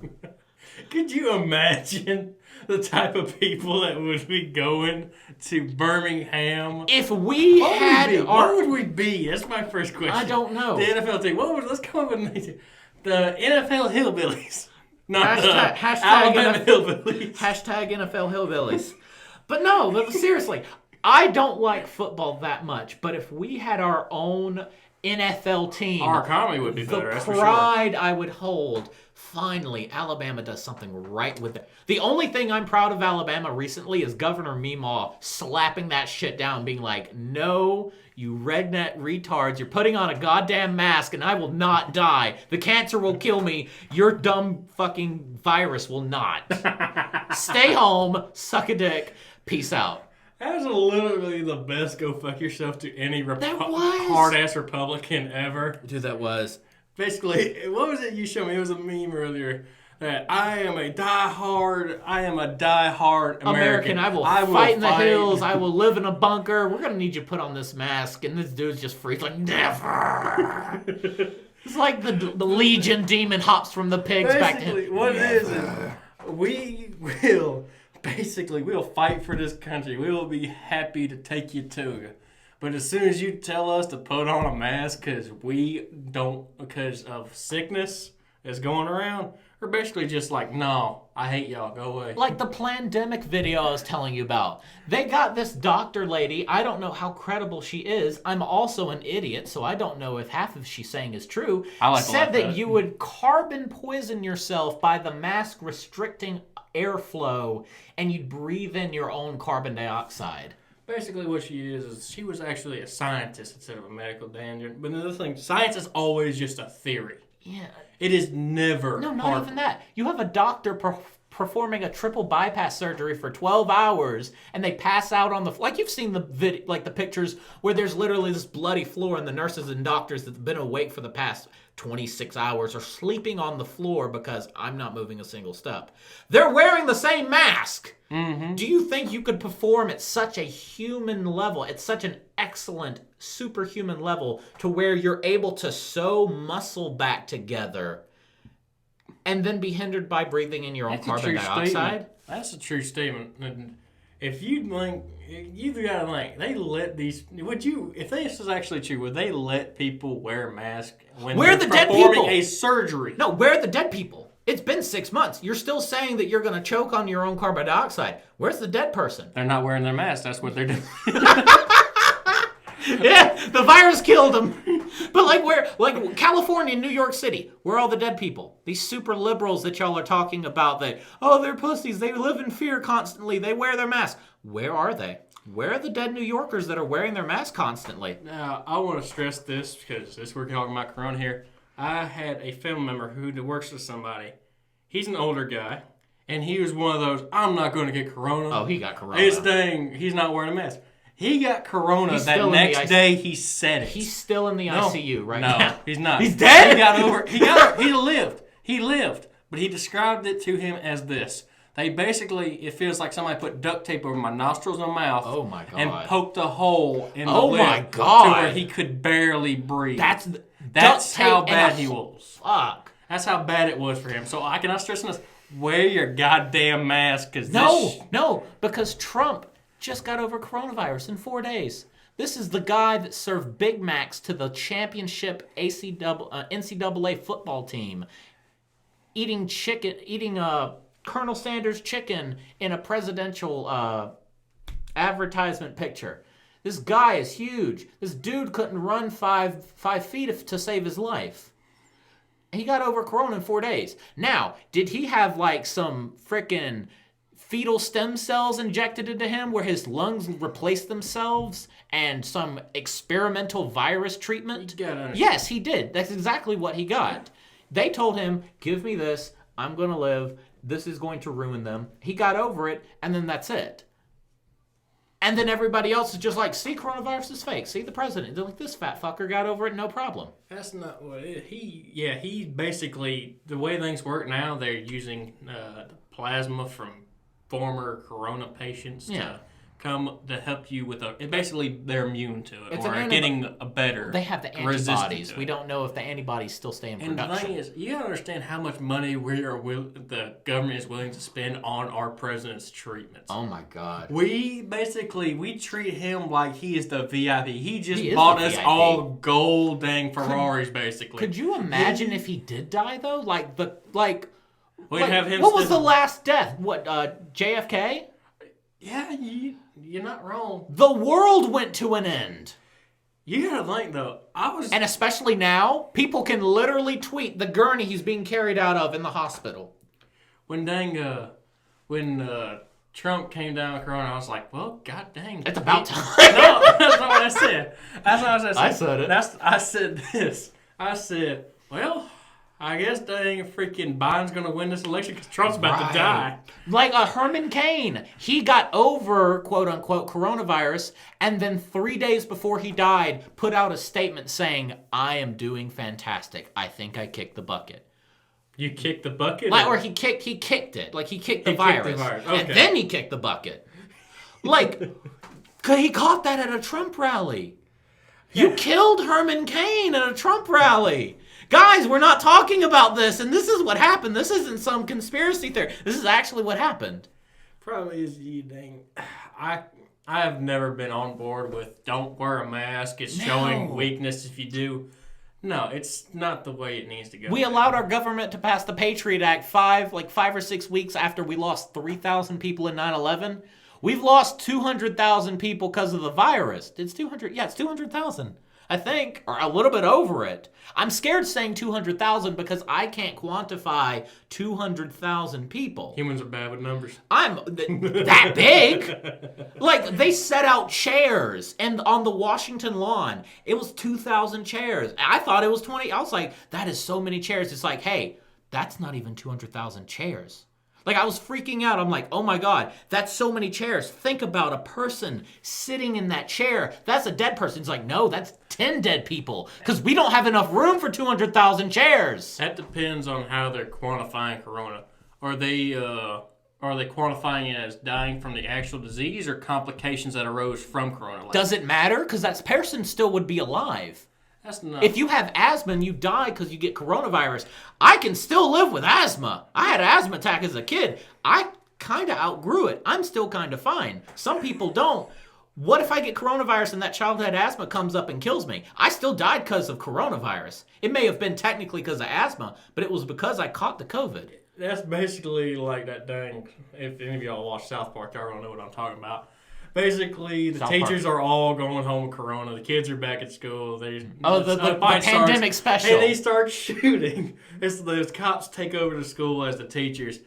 Could you imagine the type of people that would be going to Birmingham? If we what would we be? That's my first question. I don't know. The NFL team. Let's come up with an idea. The NFL hillbillies. Not hashtag Alabama hillbillies. Hashtag NFL hillbillies. But no, seriously, I don't like football that much. But if we had our own NFL team, our economy would be better. The pride I would hold. Finally, Alabama does something right with it. The only thing I'm proud of Alabama recently is Governor Meemaw slapping that shit down, being like, no, you redneck retards, you're putting on a goddamn mask and I will not die. The cancer will kill me. Your dumb fucking virus will not. Stay home, suck a dick, peace out. That was literally the best go fuck yourself to any was hard-ass Republican ever. Dude, that was. Basically, what was it you showed me? It was a meme earlier. That I am a diehard American. I will fight in the hills. I will live in a bunker. We're going to need you to put on this mask. And this dude's just freaked like, never. It's like the Legion demon hops from the pigs back to him. What it is we'll fight for this country. We will be happy to take you to. But as soon as you tell us to put on a mask because of sickness that's going around, we're basically just like, no, I hate y'all, go away. Like the pandemic video I was telling you about. They got this doctor lady, I don't know how credible she is. I'm also an idiot, so I don't know if half of she's saying is true. Said that you would carbon poison yourself by the mask restricting airflow and you'd breathe in your own carbon dioxide. Basically what she is she was actually a scientist instead of a medical danger. But another thing, science is always just a theory. Yeah. It is never No, not even that. You have a doctor performing a triple bypass surgery for 12 hours and they pass out on the like you've seen the the pictures where there's literally this bloody floor and the nurses and doctors that have been awake for the past 26 hours are sleeping on the floor because I'm not moving a single step. They're wearing the same mask. Mm-hmm. Do you think you could perform at such a human level, at such an excellent superhuman level to where you're able to sew muscle back together and then be hindered by breathing in your own carbon dioxide? That's a true statement. And if you gotta think, they let these. If this is actually true, would they let people wear masks when they're performing a surgery? No, where are the dead people? It's been 6 months. You're still saying that you're going to choke on your own carbon dioxide. Where's the dead person? They're not wearing their masks. That's what they're doing. Yeah, the virus killed them. But like California, New York City, where are all the dead people? These super liberals that y'all are talking about that, oh, they're pussies. They live in fear constantly. They wear their masks. Where are they? Where are the dead New Yorkers that are wearing their masks constantly? Now, I want to stress this because we're talking about Corona here. I had a family member who works with somebody. He's an older guy, and he was one of those, I'm not going to get Corona. Oh, he got Corona. He's not wearing a mask. He got Corona that next day he said it. He's still in the ICU right now. No, he's not. He's dead? He lived. But he described it to him as this. It feels like somebody put duct tape over my nostrils and mouth. Oh my God. And poked a hole in the lip. Oh my God. To where he could barely breathe. That's how bad he was. Fuck. That's how bad it was for him. So I cannot stress this. Wear your goddamn mask. No, because Trump just got over coronavirus in 4 days. This is the guy that served Big Macs to the championship NCAA football team, eating Colonel Sanders chicken in a presidential advertisement picture. This guy is huge. This dude couldn't run 5 feet to save his life. He got over corona in 4 days. Now, did he have like some frickin' fetal stem cells injected into him where his lungs replaced themselves and some experimental virus treatment? Yes, he did. That's exactly what he got. They told him, give me this. I'm going to live. This is going to ruin them. He got over it, and then that's it. And then everybody else is just like, see, coronavirus is fake. See, the president. They're like, this fat fucker got over it, no problem. That's not what he basically, the way things work now, they're using plasma from former corona patients to come to help you with basically they're immune to it, or getting a better. They have the antibodies. We don't know if the antibodies still stay in production. And the thing is, you gotta understand how much money the government is willing to spend on our president's treatments. Oh my God. We treat him like he is the VIP. He just bought us all gold dang Ferraris, basically. Could you imagine if he did die though? We'd have him. What was the last death? What, JFK? Yeah, you're not wrong. The world went to an end. You gotta think though, and especially now, people can literally tweet the gurney he's being carried out of in the hospital. When Trump came down with Corona, I was like, well, god dang. It's about time. No, that's not what I said. That's not what I said. I said it. I said this. I said, well, I guess dang freaking Biden's going to win this election because Trump's about to die. Like Herman Cain. He got over, quote unquote, coronavirus, and then 3 days before he died, put out a statement saying, I am doing fantastic. I think I kicked the bucket. You kicked the bucket? Or he kicked it. Like he kicked the virus. Okay. And then he kicked the bucket. Like, he caught that at a Trump rally. You killed Herman Cain at a Trump rally. Guys, we're not talking about this, and this is what happened. This isn't some conspiracy theory. This is actually what happened. Probably is you dang. I have never been on board with don't wear a mask. It's showing weakness if you do. No, it's not the way it needs to go. We allowed our government to pass the Patriot Act 5 or 6 weeks after we lost 3,000 people in 9/11. We've lost 200,000 people because of the virus. It's 200. Yeah, it's 200,000. I think, or a little bit over it. I'm scared saying 200,000 because I can't quantify 200,000 people. Humans are bad with numbers. I'm that big. Like, they set out chairs and on the Washington lawn. It was 2,000 chairs. I thought it was 20. I was like, that is so many chairs. It's like, hey, that's not even 200,000 chairs. Like, I was freaking out. I'm like, oh my God, that's so many chairs. Think about a person sitting in that chair. That's a dead person. It's like, no, that's 10 dead people because we don't have enough room for 200,000 chairs. That depends on how they're quantifying corona. Are they quantifying it as dying from the actual disease or complications that arose from corona? Like, does it matter? Because that person still would be alive. That's not... If you have asthma and you die because you get coronavirus, I can still live with asthma. I had an asthma attack as a kid. I kind of outgrew it. I'm still kind of fine. Some people don't. What if I get coronavirus and that childhood asthma comes up and kills me? I still died because of coronavirus. It may have been technically because of asthma, but it was because I caught the COVID. That's basically like that dang... If any of y'all watch South Park, y'all don't know what I'm talking about. Basically, the teachers are all going home with corona. The kids are back at school. The pandemic special. And they start shooting. The cops take over the school as the teachers.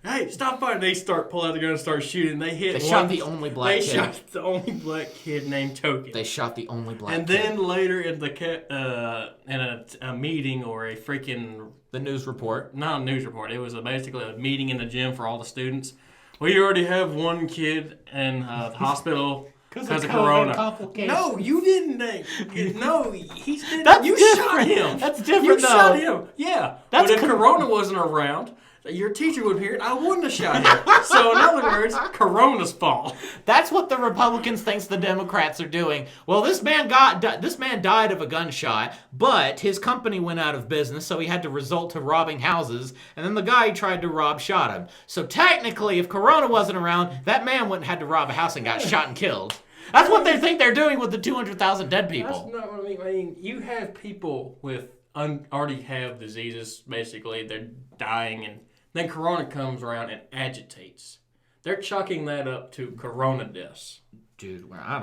Hey, stop fighting. They start pulling out the gun and start shooting. They shot the only black kid. They shot the only black kid named Token. They shot the only black kid. And then later in a meeting or a freaking... The news report. Not a news report. It was basically a meeting in the gym for all the students. We already have one kid in the hospital because of corona. No, you didn't. No, he didn't. That's you different. Shot him. That's different. You shot him. Yeah. But if corona wasn't around, your teacher would hear it. I wouldn't have shot him. So in other words, corona's fault. That's what the Republicans think the Democrats are doing. Well, this man died of a gunshot, but his company went out of business, so he had to resort to robbing houses, and then the guy he tried to rob shot him. So technically, if corona wasn't around, that man wouldn't have had to rob a house and got shot and killed. That's what they think they're doing with the 200,000 dead people. That's not what I mean. I mean, you have people with already have diseases, basically. They're dying, and then corona comes around and agitates. They're chalking that up to corona deaths. Dude, I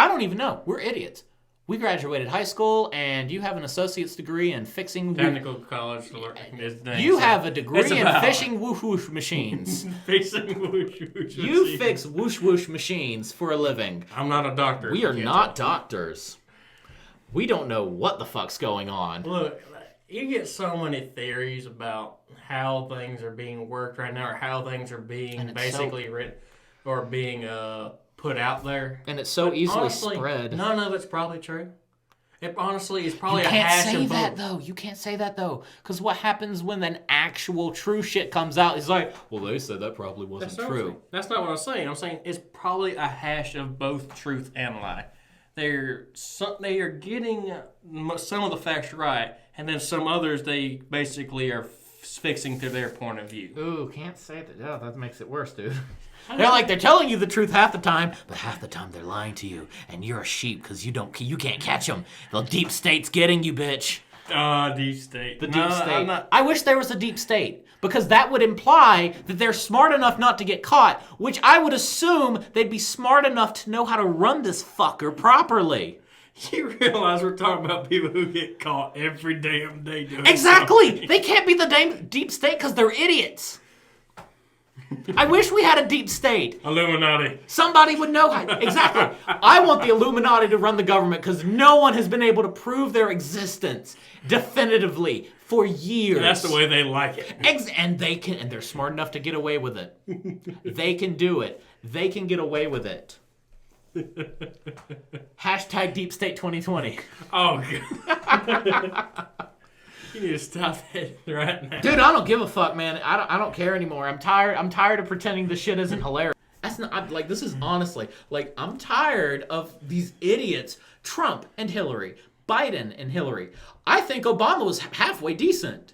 don't even know. We're idiots. We graduated high school, and you have an associate's degree in fixing... Technical college. You have a degree in fixing whoosh-whoosh machines. Fixing whoosh-whoosh You fix whoosh-whoosh machines for a living. I'm not a doctor. We are not doctors. We don't know what the fuck's going on. Look, you get so many theories about how things are being worked right now, or how things are being basically written, or being put out there. And it's so easily Honestly, spread. none of it's probably true. It honestly is probably You a can't hash say of that, both. though. You can't say that, though. Because what happens when an actual true shit comes out is like, well, they said that probably wasn't true. That's not what I'm saying. I'm saying it's probably a hash of both truth and lie. They are getting some of the facts right, and then some others they basically are fixing to their point of view. Ooh, can't say that. Yeah, that makes it worse, dude. They're telling you the truth half the time, but half the time they're lying to you, and you're a sheep because you can't catch them. The deep state's getting you, bitch. Deep state. The deep state. I wish there was a deep state, because that would imply that they're smart enough not to get caught, which I would assume they'd be smart enough to know how to run this fucker properly. You realize we're talking about people who get caught every damn day doing Exactly! something. They can't be the damn deep state because they're idiots. I wish we had a deep state. Illuminati. Somebody would know how. Exactly. I want the Illuminati to run the government because no one has been able to prove their existence definitively for years. That's the way they like it. And they're smart enough to get away with it. They can do it. They can get away with it. Hashtag Deep State 2020. Oh, God. You need to stop it right now. Dude, I don't give a fuck, man. I don't care anymore. I'm tired of pretending this shit isn't hilarious. That's not this is honestly I'm tired of these idiots. Trump and Hillary, Biden and Hillary. I think Obama was halfway decent.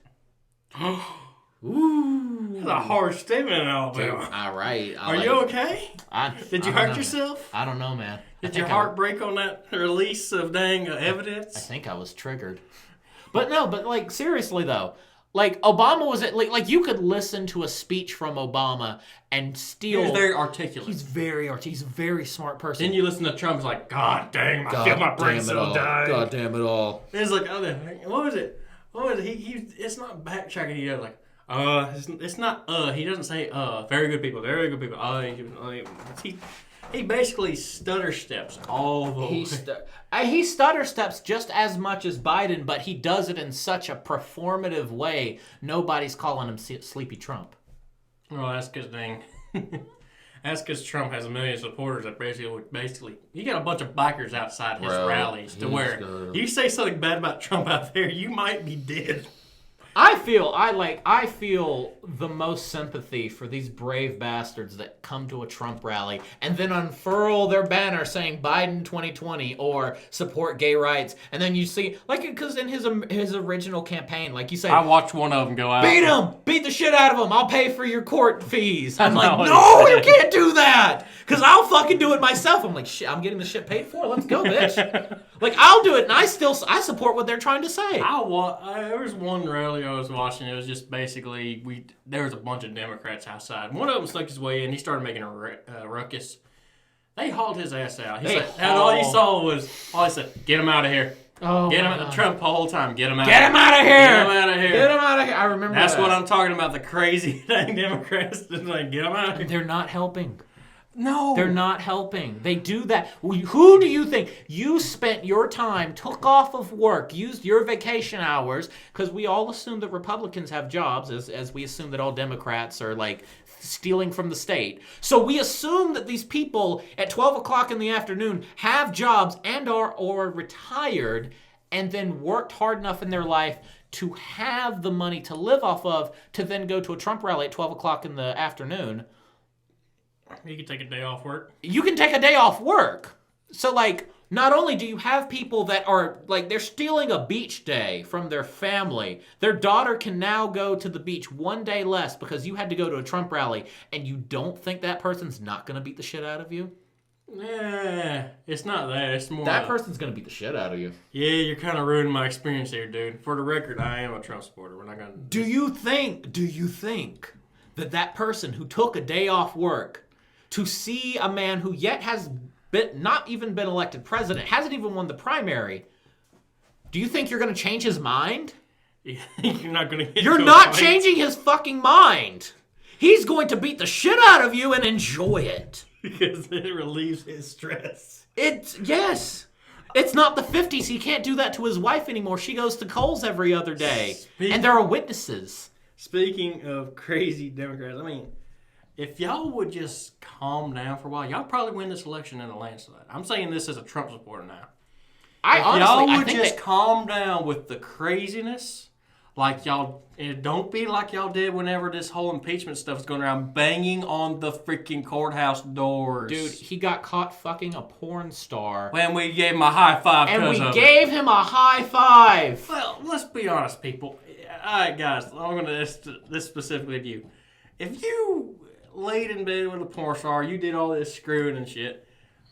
Ooh, that's a harsh statement in Alabama. Dude, all right. Are you okay? Did you hurt yourself? I don't know, man. Did your heart break on that release of dang evidence? I think I was triggered. But seriously though, Obama was you could listen to a speech from Obama and still. He's very articulate. He's a very smart person. Then you listen to Trump, it's like, God dang, I feel my brain so dying. God damn it all. It's like, what was it? It's not backtracking. He does it's not he doesn't say very good people. He basically stutter steps all the way. He stutter steps just as much as Biden, but he does it in such a performative way. Nobody's calling him Sleepy Trump. Well, that's because Trump has a million supporters that basically you got a bunch of bikers outside his rallies to where you say something bad about Trump out there, you might be dead. I feel the most sympathy for these brave bastards that come to a Trump rally and then unfurl their banner saying Biden 2020 or support gay rights, and then you see because in his original campaign, you say, I watched one of them go out. Beat the shit out of him. I'll pay for your court fees. I'm like, no, you can't do that, because I'll fucking do it myself. I'm like, shit, I'm getting the shit paid for. Let's go, bitch. I'll do it, and I support what they're trying to say. There was one rally I was watching. It was just basically there was a bunch of Democrats outside. One of them snuck his way in. He started making a ruckus. They hauled his ass out. And all he said, get him out of here. Oh, get him out. Trump the whole time. Get him out. Get him out of here. Get him out of here. Get him out of here. I remember That's what I'm talking about. The crazy dang Democrats. Get him out of here. They're not helping. No. They're not helping. They do that. Who do you think? You spent your time, took off of work, used your vacation hours, because we all assume that Republicans have jobs, as we assume that all Democrats are stealing from the state. So we assume that these people at 12 o'clock in the afternoon have jobs and are or retired, and then worked hard enough in their life to have the money to live off of to then go to a Trump rally at 12 o'clock in the afternoon. You can take a day off work. You can take a day off work. So, not only do you have people that are, they're stealing a beach day from their family. Their daughter can now go to the beach one day less because you had to go to a Trump rally, and you don't think that person's not going to beat the shit out of you? Yeah, it's not that. It's more that person's going to beat the shit out of you. Yeah, you're kind of ruining my experience here, dude. For the record, I am a Trump supporter. We're not going to... Do you think that person who took a day off work to see a man who yet has not even been elected president, hasn't even won the primary, do you think you're going to change his mind? You're not going to. You're not changing his fucking mind. He's going to beat the shit out of you and enjoy it. Because it relieves his stress. Yes. It's not the 50s. He can't do that to his wife anymore. She goes to Kohl's every other day. And there are witnesses. Speaking of crazy Democrats, if y'all would just calm down for a while, y'all probably win this election in a landslide. I'm saying this as a Trump supporter now. Y'all would just calm down with the craziness, like y'all, don't be like y'all did whenever this whole impeachment stuff was going around, banging on the freaking courthouse doors. Dude, he got caught fucking a porn star. When we gave him a high five, and we gave him a high five. Well, let's be honest, people. All right, guys, I'm going to this specifically to you. If you laid in bed with a porn star, you did all this screwing and shit,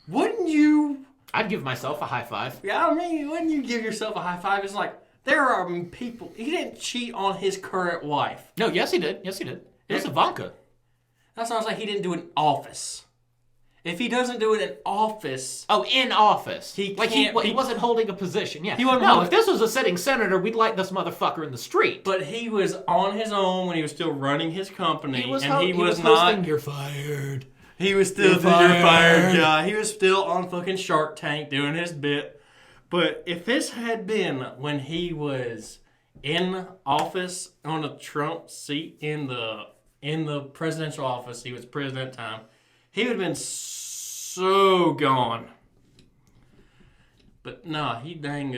wouldn't you? I'd give myself a high five. Yeah, I mean, wouldn't you give yourself a high five? It's like, there are people. He didn't cheat on his current wife. No, yes, he did. Yes, he did. It was Ivanka. That's what I was like. He didn't do it in office. If he doesn't do it in office. Oh, in office. He wasn't holding a position. Yeah. He wasn't if this was a sitting senator, we'd light this motherfucker in the street. But he was on his own when he was still running his company. He was not. You're fired. He was still you're fired guy. He was still on fucking Shark Tank doing his bit. But if this had been when he was in office on a Trump seat in the presidential office, he was president time, he would have been so gone. But nah, he dang.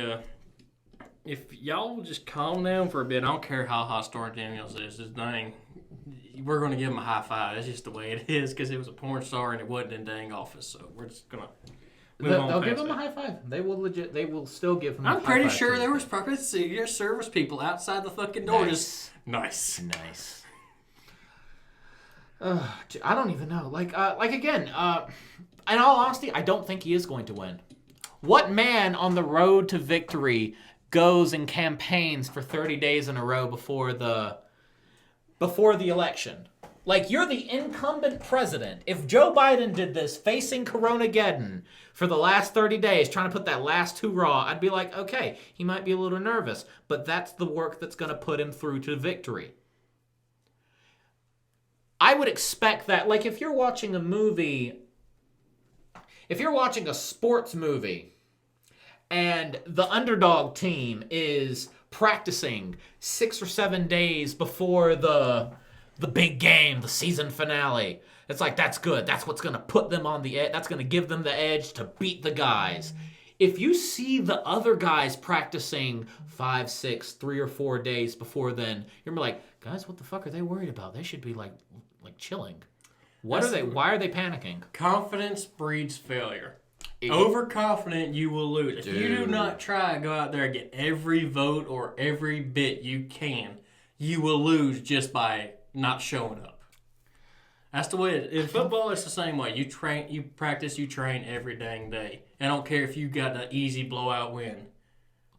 If y'all will just calm down for a bit, I don't care how hot Stormy Daniels is. Just dang, we're gonna give him a high five. That's just the way it is because it was a porn star and it wasn't in dang office. So we're just gonna. They'll give him a high five. They will still give him a high five. I'm pretty sure there was probably Secret Service people outside the fucking door. Nice. I don't even know. Again, in all honesty, I don't think he is going to win. What man on the road to victory goes and campaigns for 30 days in a row before the election? Like, you're the incumbent president. If Joe Biden did this facing Coronageddon for the last 30 days, trying to put that last hurrah, I'd be like, okay, he might be a little nervous, but that's the work that's going to put him through to victory. I would expect that, like, if you're watching a sports movie, and the underdog team is practicing 6 or 7 days before the big game, the season finale. It's like, that's good. That's what's going to put them on the edge. That's going to give them the edge to beat the guys. If you see the other guys practicing 5, 6, 3 or 4 days before then, you're like, guys, what the fuck are they worried about? They should be like chilling. Why are they panicking? Confidence breeds failure. Overconfident, you will lose. If you do not try to go out there and get every vote or every bit you can, you will lose just by not showing up. That's the way it is. In football, it's the same way. You train, you practice, you train every dang day. I don't care if you got an easy blowout win.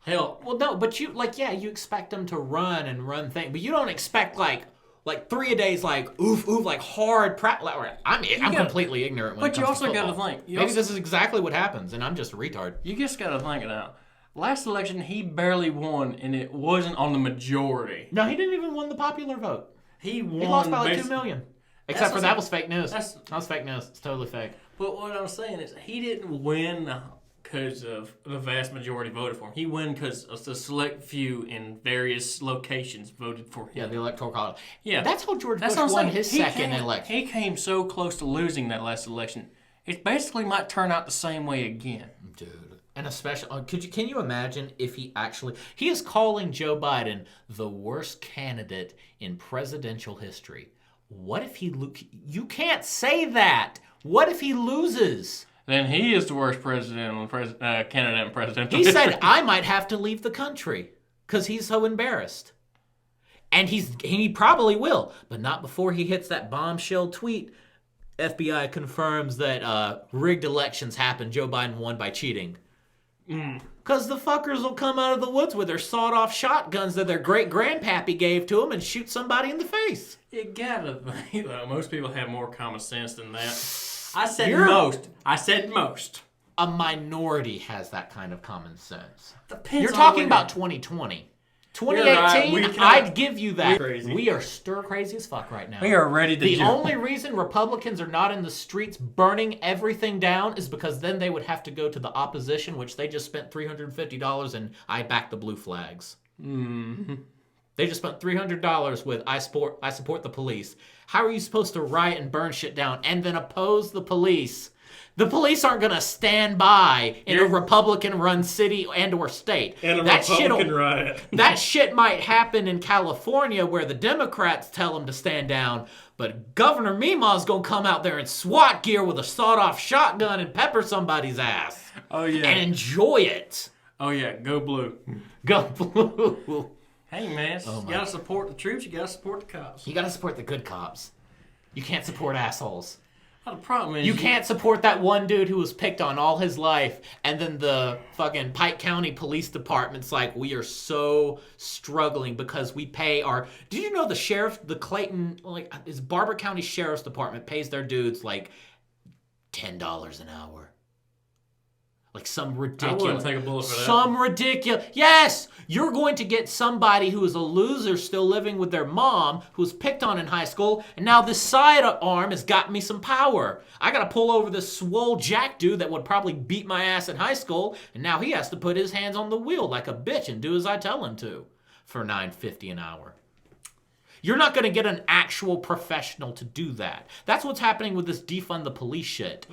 Hell. Well, no, but you expect them to run things, but you don't expect like 3 a days, like hard practice. I'm completely ignorant when it comes to football. But you also got to think. Maybe this is exactly what happens, and I'm just a retard. You just got to think it out. Last election, he barely won, and it wasn't on the majority. No, he didn't even win the popular vote. He lost by like 2 million. Except for that was fake news. That was fake news. It's totally fake. But what I'm saying is he didn't win because of the vast majority voted for him. He won because of the select few in various locations voted for him. Yeah, the Electoral College. Yeah. That's how George Bush won his second election. He came so close to losing that last election. It basically might turn out the same way again. Dude. And especially, can you imagine if he is calling Joe Biden the worst candidate in presidential history. What if you can't say that. What if he loses? Then he is the worst candidate in presidential history. He said, I might have to leave the country because he's so embarrassed. And he probably will, but not before he hits that bombshell tweet. FBI confirms that rigged elections happened. Joe Biden won by cheating. Because the fuckers will come out of the woods with their sawed-off shotguns that their great-grandpappy gave to them and shoot somebody in the face. You gotta think, though. Most people have more common sense than that. I said most. A minority has that kind of common sense. Depends. You're talking about 2020. 2018, right. I'd give you that. We are stir crazy as fuck right now. We are ready to The only reason Republicans are not in the streets burning everything down is because then they would have to go to the opposition, which they just spent $350, and I back the blue flags. Mm-hmm. They just spent $300 with I support the police. How are you supposed to riot and burn shit down and then oppose the police? The police aren't going to stand by in a Republican-run city and or state. And a Republican riot. That shit might happen in California where the Democrats tell them to stand down, but Governor Meemaw's going to come out there in SWAT gear with a sawed-off shotgun and pepper somebody's ass. Oh, yeah. And enjoy it. Oh, yeah. Go blue. Go blue. Hey, man. You got to support the troops. You got to support the cops. You got to support the good cops. You can't support assholes. Well, the problem is you can't support that one dude who was picked on all his life, and then the fucking Pike County Police Department's like, we are so struggling because we pay our... Did you know the sheriff, the Clayton, like, his Barber County Sheriff's Department pays their dudes like $10 an hour? Like some ridiculous... I wouldn't take a bullet for that. Some ridiculous... Yes! You're going to get somebody who is a loser still living with their mom who was picked on in high school, and now this sidearm has got me some power. I got to pull over this swole jack dude that would probably beat my ass in high school, and now he has to put his hands on the wheel like a bitch and do as I tell him to for $9.50 an hour. You're not going to get an actual professional to do that. That's what's happening with this defund the police shit.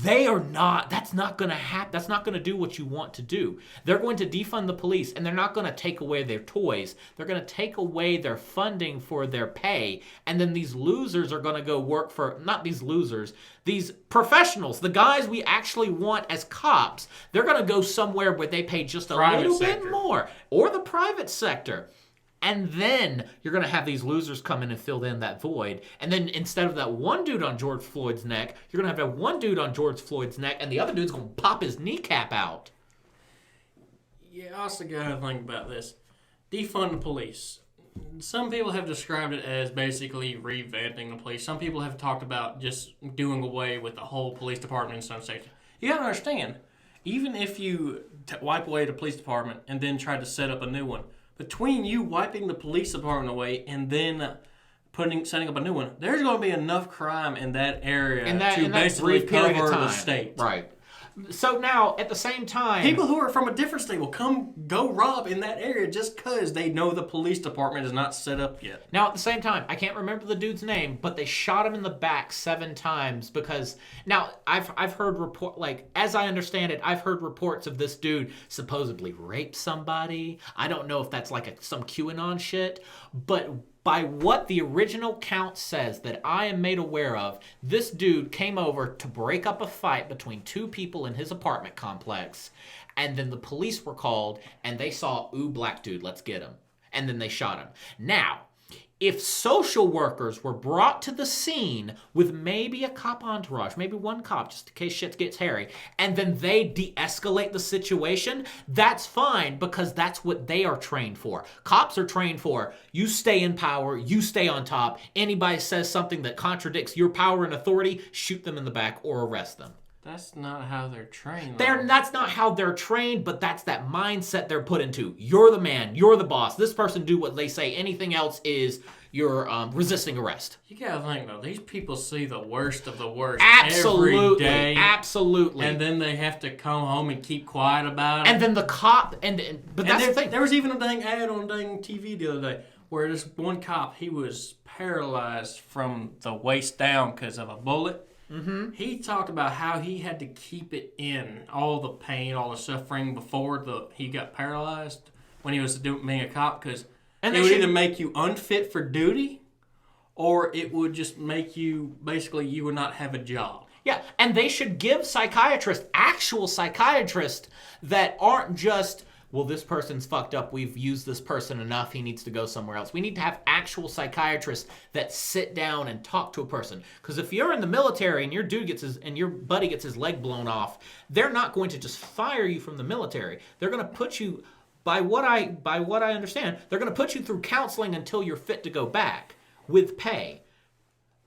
They are not, that's not going to happen. That's not going to do what you want to do. They're going to defund the police, and they're not going to take away their toys. They're going to take away their funding for their pay, and then these losers are going to go work for, not these losers, these professionals, the guys we actually want as cops, they're going to go somewhere where they pay just a little bit more, or the private sector. And then you're going to have these losers come in and fill in that void. And then instead of that one dude on George Floyd's neck, you're going to have that one dude on George Floyd's neck, and the other dude's going to pop his kneecap out. Yeah, I also got to think about this. Defund the police. Some people have described it as basically revamping the police. Some people have talked about just doing away with the whole police department in some states. You got to understand, even if you wipe away the police department and then try to set up a new one, between you wiping the police department away and then setting up a new one, there's going to be enough crime in that area to basically cover the state. Right. So now, at the same time... People who are from a different state will go rob in that area just because they know the police department is not set up yet. Now, at the same time, I can't remember the dude's name, but they shot him in the back 7 times because... Now, I've heard as I understand it, I've heard reports of this dude supposedly raped somebody. I don't know if that's like some QAnon shit, but... By what the original count says that I am made aware of, this dude came over to break up a fight between 2 people in his apartment complex, and then the police were called, and they saw, ooh, black dude, let's get him. And then they shot him. Now, if social workers were brought to the scene with maybe a cop entourage, maybe one cop just in case shit gets hairy, and then they de-escalate the situation, that's fine because that's what they are trained for. Cops are trained for, you stay in power, you stay on top. Anybody says something that contradicts your power and authority, shoot them in the back or arrest them. That's not how they're trained. That's not how they're trained, but that's that mindset they're put into. You're the man. You're the boss. This person do what they say. Anything else is you're resisting arrest. You gotta think, though. These people see the worst of the worst every day. Absolutely. And then they have to come home and keep quiet about it. And then the cop... But that's the thing. There was even a dang ad on dang TV the other day where this one cop, he was paralyzed from the waist down because of a bullet. Mm-hmm. He talked about how he had to keep it in, all the pain, all the suffering before he got paralyzed when he was being a cop, because it would either make you unfit for duty or it would just make you, basically, you would not have a job. Yeah, and they should give actual psychiatrists that aren't just... Well, this person's fucked up. We've used this person enough. He needs to go somewhere else. We need to have actual psychiatrists that sit down and talk to a person. Because if you're in the military and your buddy gets his leg blown off, they're not going to just fire you from the military. They're going to put you, by what I understand, they're going to put you through counseling until you're fit to go back with pay.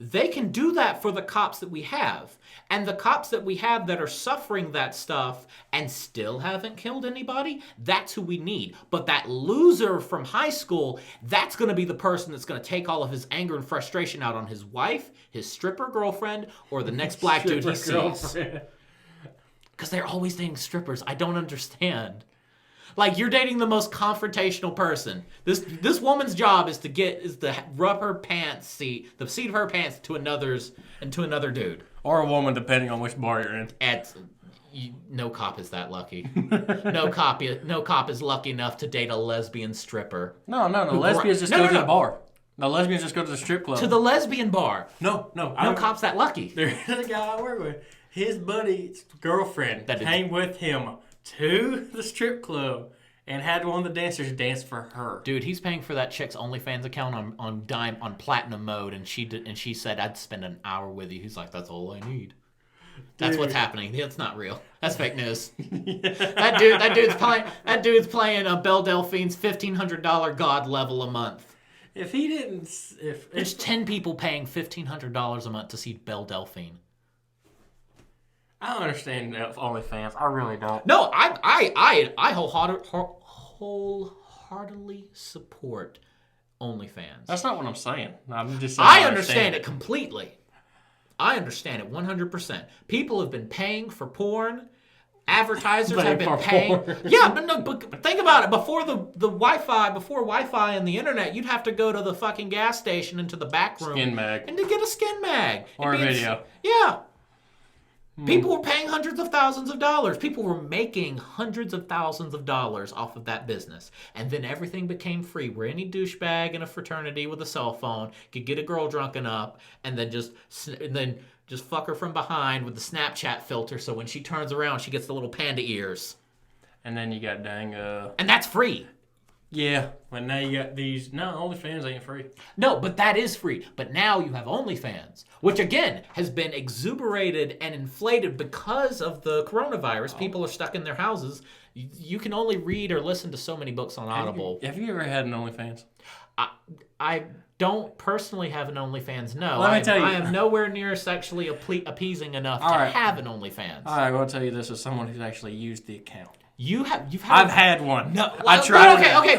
They can do that for the cops that we have. And the cops that we have that are suffering that stuff and still haven't killed anybody, that's who we need. But that loser from high school, that's going to be the person that's going to take all of his anger and frustration out on his wife, his stripper girlfriend, or the next black dude he sees. Because they're always dating strippers. I don't understand. Like, you're dating the most confrontational person. This woman's job is to rub her the seat of her pants to another dude. Or a woman, depending on which bar you're in. No cop is that lucky. No cop is lucky enough to date a lesbian stripper. No. Lesbians just go to the bar. No, lesbians just go to the strip club. To the lesbian bar. No. No cop's that lucky. There's a guy I work with. His buddy's girlfriend came with him to the strip club and had one of the dancers dance for her. Dude, he's paying for that chick's OnlyFans account on platinum mode, and she said, I'd spend an hour with you. He's like, that's all I need. That's what's happening. That's not real. That's fake news. That dude's playing a Belle Delphine's $1,500 God level a month. If he didn't, there's 10 people paying $1,500 a month to see Belle Delphine. I don't understand OnlyFans. I really don't. No, I wholeheartedly support OnlyFans. That's not what I'm saying. I'm just saying I understand it completely. I understand it 100%. People have been paying for porn. Advertisers have been paying. Yeah, but think about it. Before the Wi-Fi and the internet, you'd have to go to the fucking gas station into the back room Skin mag. and to get a skin mag or a video. Yeah. People were paying hundreds of thousands of dollars. People were making hundreds of thousands of dollars off of that business. And then everything became free, where any douchebag in a fraternity with a cell phone could get a girl drunken up and then just fuck her from behind with the Snapchat filter, so when she turns around, she gets the little panda ears. And then you got And that's free. Yeah, but now you got these. No, OnlyFans ain't free. No, but that is free. But now you have OnlyFans, which again has been exuberated and inflated because of the coronavirus. People are stuck in their houses. You can only read or listen to so many books on Audible. Have you ever had an OnlyFans? I don't personally have an OnFans. No, Let me tell you. I am nowhere near sexually appeasing enough to have an OnlyFans. All right, I'm going to tell you this as someone who's actually used the account. You've had. I've had one. No, I tried. Okay,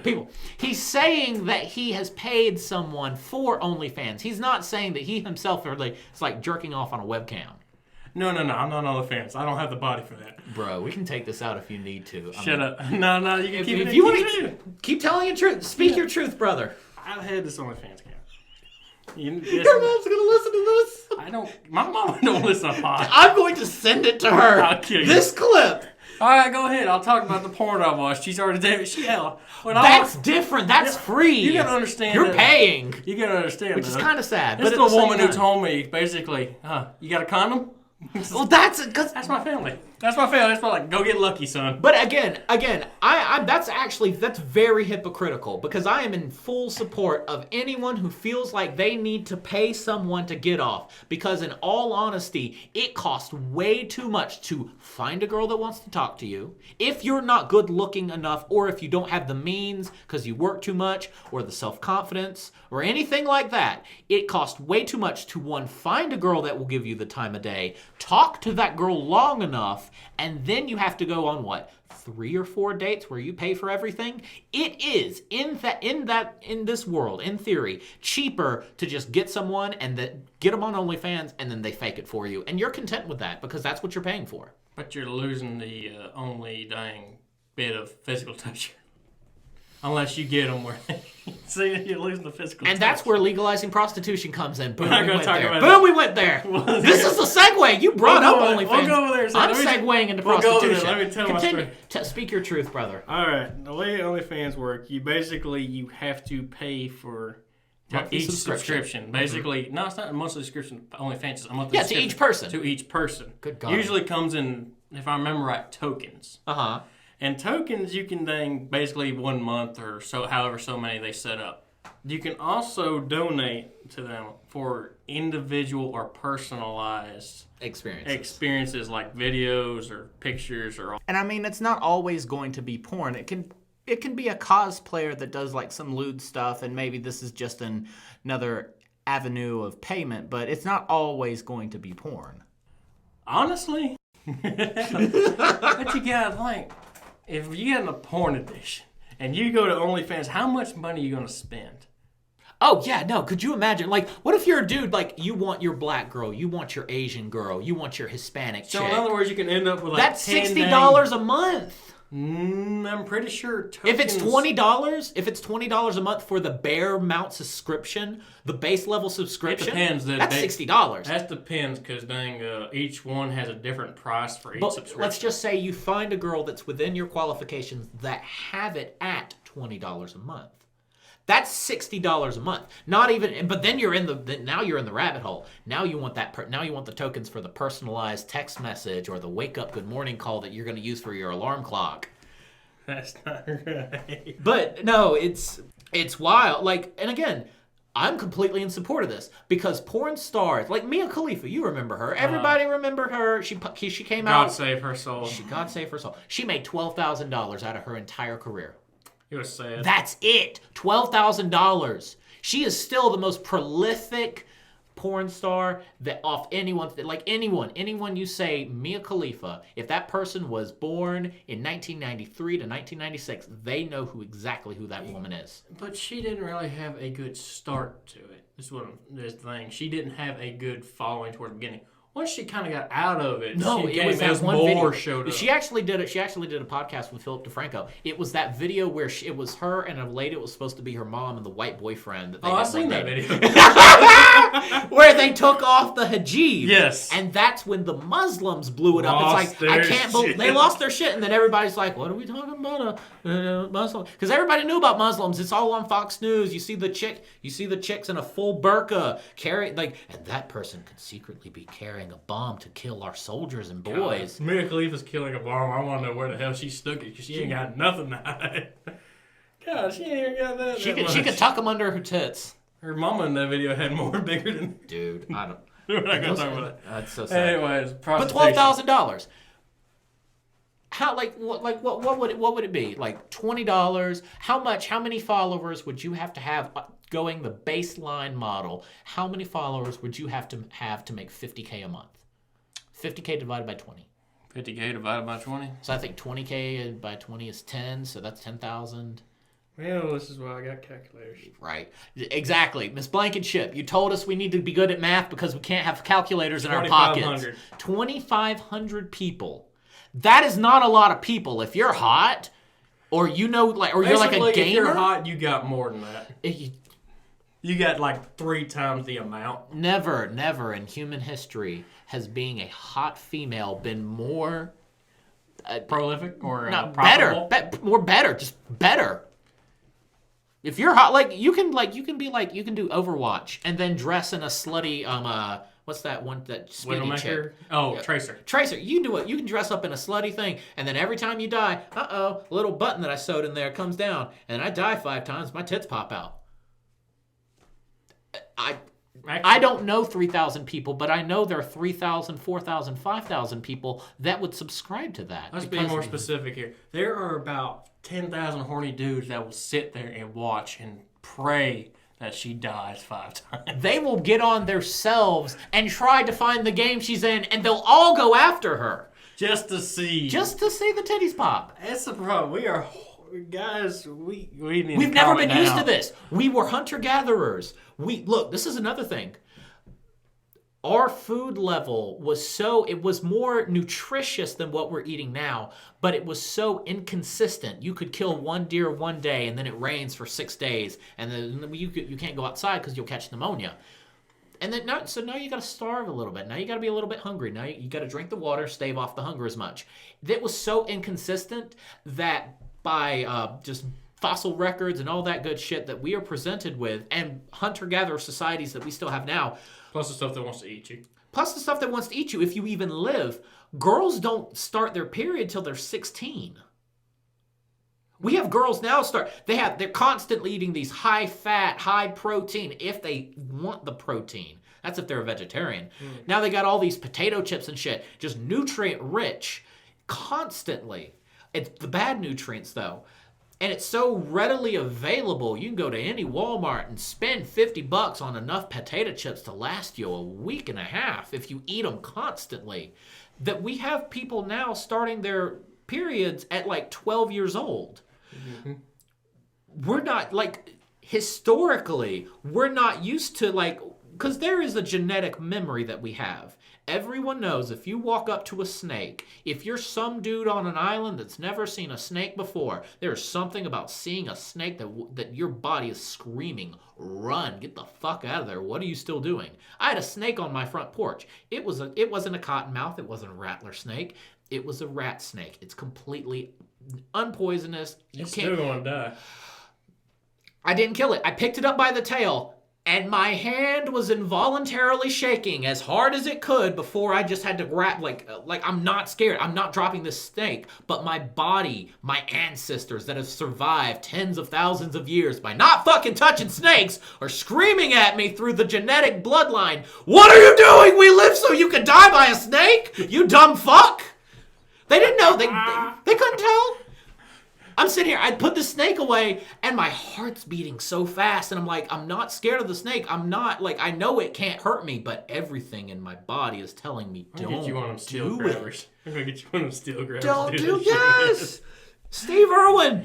people. He's saying that he has paid someone for OnlyFans. He's not saying that he himself is like jerking off on a webcam. No, I'm not on OnlyFans. I don't have the body for that. Bro, we can take this out if you need to. Shut up. No, you can keep it. If you want to keep telling your truth, speak your truth, brother. I've had this OnlyFans account. Your mom's gonna listen to this. My mom don't listen to podcasts. I'm going to send it to her. I'll kill you. This clip. All right, go ahead. I'll talk about the porn I watched. She's already dated. That's different. That's free. You gotta understand. You're paying. You gotta understand. Which is kind of sad. This is the woman who told me basically, you got a condom? Well, that's my family. That's my family. That's like, go get lucky, son. But again, that's very hypocritical, because I am in full support of anyone who feels like they need to pay someone to get off. Because in all honesty, it costs way too much to find a girl that wants to talk to you. If you're not good looking enough, or if you don't have the means because you work too much, or the self-confidence, or anything like that, it costs way too much to find a girl that will give you the time of day, talk to that girl long enough, and then you have to go on 3 or 4 dates where you pay for everything. It is in this world, in theory, cheaper to just get someone and get them on OnlyFans, and then they fake it for you, and you're content with that because that's what you're paying for. But you're losing the only dang bit of physical touch. Unless you get them where see, you're losing the physical and touch. That's where legalizing prostitution comes in. Boom, we went there. This is the segue. You brought up OnlyFans. We'll go over there. I'm segueing into prostitution. Let me tell my story. Speak your truth, brother. All right. The way OnlyFans work, you have to pay for each subscription. Basically, no, it's not a monthly subscription. OnlyFans is a monthly subscription. To each person. To each person. Good God. Usually comes in, if I remember right, tokens. Uh-huh. And tokens, you can basically 1 month or so, however so many they set up. You can also donate to them for individual or personalized experiences like videos or pictures or. And I mean, it's not always going to be porn. It can be a cosplayer that does like some lewd stuff, and maybe this is just another avenue of payment, but it's not always going to be porn. Honestly, but you gotta think. If you get a porn edition and you go to OnlyFans, how much money are you going to spend? Oh, yeah, no. Could you imagine? Like, what if you're a dude, like, you want your black girl, you want your Asian girl, you want your Hispanic chick. So, in other words, you can end up with like that's $60 a month. I'm pretty sure tokens... If it's $20 a month for the bare mount subscription, the base level subscription, depends. That's $60. That depends, because each one has a different price for each subscription. Let's just say you find a girl that's within your qualifications that have it at $20 a month. That's $60 a month. Not even, but then now you're in the rabbit hole. Now you want now you want the tokens for the personalized text message or the wake up good morning call that you're going to use for your alarm clock. That's not right. But no, it's wild. Like, and again, I'm completely in support of this because porn stars like Mia Khalifa, you remember her. Everybody remembered her. She came out. God save her soul. God save her soul. She made $12,000 out of her entire career. It was sad. That's it. $12,000. She is still the most prolific porn star that off anyone, like anyone you say Mia Khalifa, if that person was born in 1993 to 1996, they know exactly who that woman is. But she didn't really have a good start to it. This thing. She didn't have a good following toward the beginning. Once she kind of got out of it, it was that one more video. Showed up. She actually did it. She actually did a podcast with Philip DeFranco. It was that video where it was her and a lady that was supposed to be her mom and the white boyfriend. I've seen that video. Where they took off the hijab. Yes. And that's when the Muslims blew it up. It's like, I can't believe they lost their shit. And then everybody's like, what are we talking about? Muslim? Because everybody knew about Muslims. It's all on Fox News. You see the chicks in a full burqa and that person could secretly be carrying a bomb to kill our soldiers and boys. God, Mia Khalifa's killing a bomb. I want to know where the hell she stuck it because she ain't got nothing to hide. God, she ain't even got that. She could tuck them under her tits. Her mama in that video had more bigger than. Dude, I don't. We're not gonna talk about that. That's so sad. Anyways, but $12,000. How what would it be? Like $20? How many followers would you have going the baseline model? How many followers would you have to make $50K a month? $50K divided by 20. 50K divided by 20. So I think 20K by 20 is 10, so that's 10,000. Well, this is why I got calculators. Right. Exactly. Miss Blankenship, you told us we need to be good at math because we can't have calculators in our pockets. 2,500 people. That is not a lot of people. If you're hot, or you're like a gamer. If you're hot, you got more than that. You got like 3 times the amount. Never in human history has being a hot female been more prolific or better, just better. If you're hot, you can do Overwatch and then dress in a slutty what's that one that speedy chick? Oh, Tracer. Tracer, you can do it. You can dress up in a slutty thing, and then every time you die, a little button that I sewed in there comes down, and I die 5 times, my tits pop out. I don't know 3,000 people, but I know there are 3,000, 4,000, 5,000 people that would subscribe to that. Let's be more specific here. There are about 10,000 horny dudes that will sit there and watch and pray that she dies 5 times. They will get on themselves and try to find the game she's in, and they'll all go after her. Just to see the titties pop. That's the problem. We are... Guys, we need We've never been used to this. We were hunter-gatherers. Look, this is another thing. Our food level was more nutritious than what we're eating now, but it was so inconsistent. You could kill one deer one day, and then it rains for 6 days, and then you can't go outside because you'll catch pneumonia. And then now you got to starve a little bit. Now you got to be a little bit hungry. Now you got to drink the water, stave off the hunger as much. That was so inconsistent that by just fossil records and all that good shit that we are presented with, and hunter-gatherer societies that we still have now. Plus the stuff that wants to eat you. If you even live. Girls don't start their period till they're 16. We have girls now they're constantly eating these high-fat, high-protein, if they want the protein. That's if they're a vegetarian. Now they got all these potato chips and shit, just nutrient-rich, constantly. It's the bad nutrients, though. And it's so readily available. You can go to any Walmart and spend $50 on enough potato chips to last you a week and a half if you eat them constantly. That we have people now starting their periods at like 12 years old. Mm-hmm. We're not, historically, we're not used to, because there is a genetic memory that we have. Everyone knows if you walk up to a snake, if you're some dude on an island that's never seen a snake before, there's something about seeing a snake that your body is screaming, run, get the fuck out of there. What are you still doing? I had a snake on my front porch. It wasn't a cottonmouth. It wasn't a rattler snake. It was a rat snake. It's completely unpoisonous. It's still going to die. I didn't kill it. I picked it up by the tail. And my hand was involuntarily shaking as hard as it could before I just had to grab, like I'm not scared. I'm not dropping this snake. But my body, my ancestors that have survived tens of thousands of years by not fucking touching snakes are screaming at me through the genetic bloodline. What are you doing? We live so you could die by a snake? You dumb fuck. They didn't know. They couldn't tell. I'm sitting here, I put the snake away, and my heart's beating so fast, and I'm like, I'm not scared of the snake. I'm not, like, I know it can't hurt me, but everything in my body is telling me, don't do it. I'm going to get you one of them steel grabbers. Don't do yes! Steve Irwin!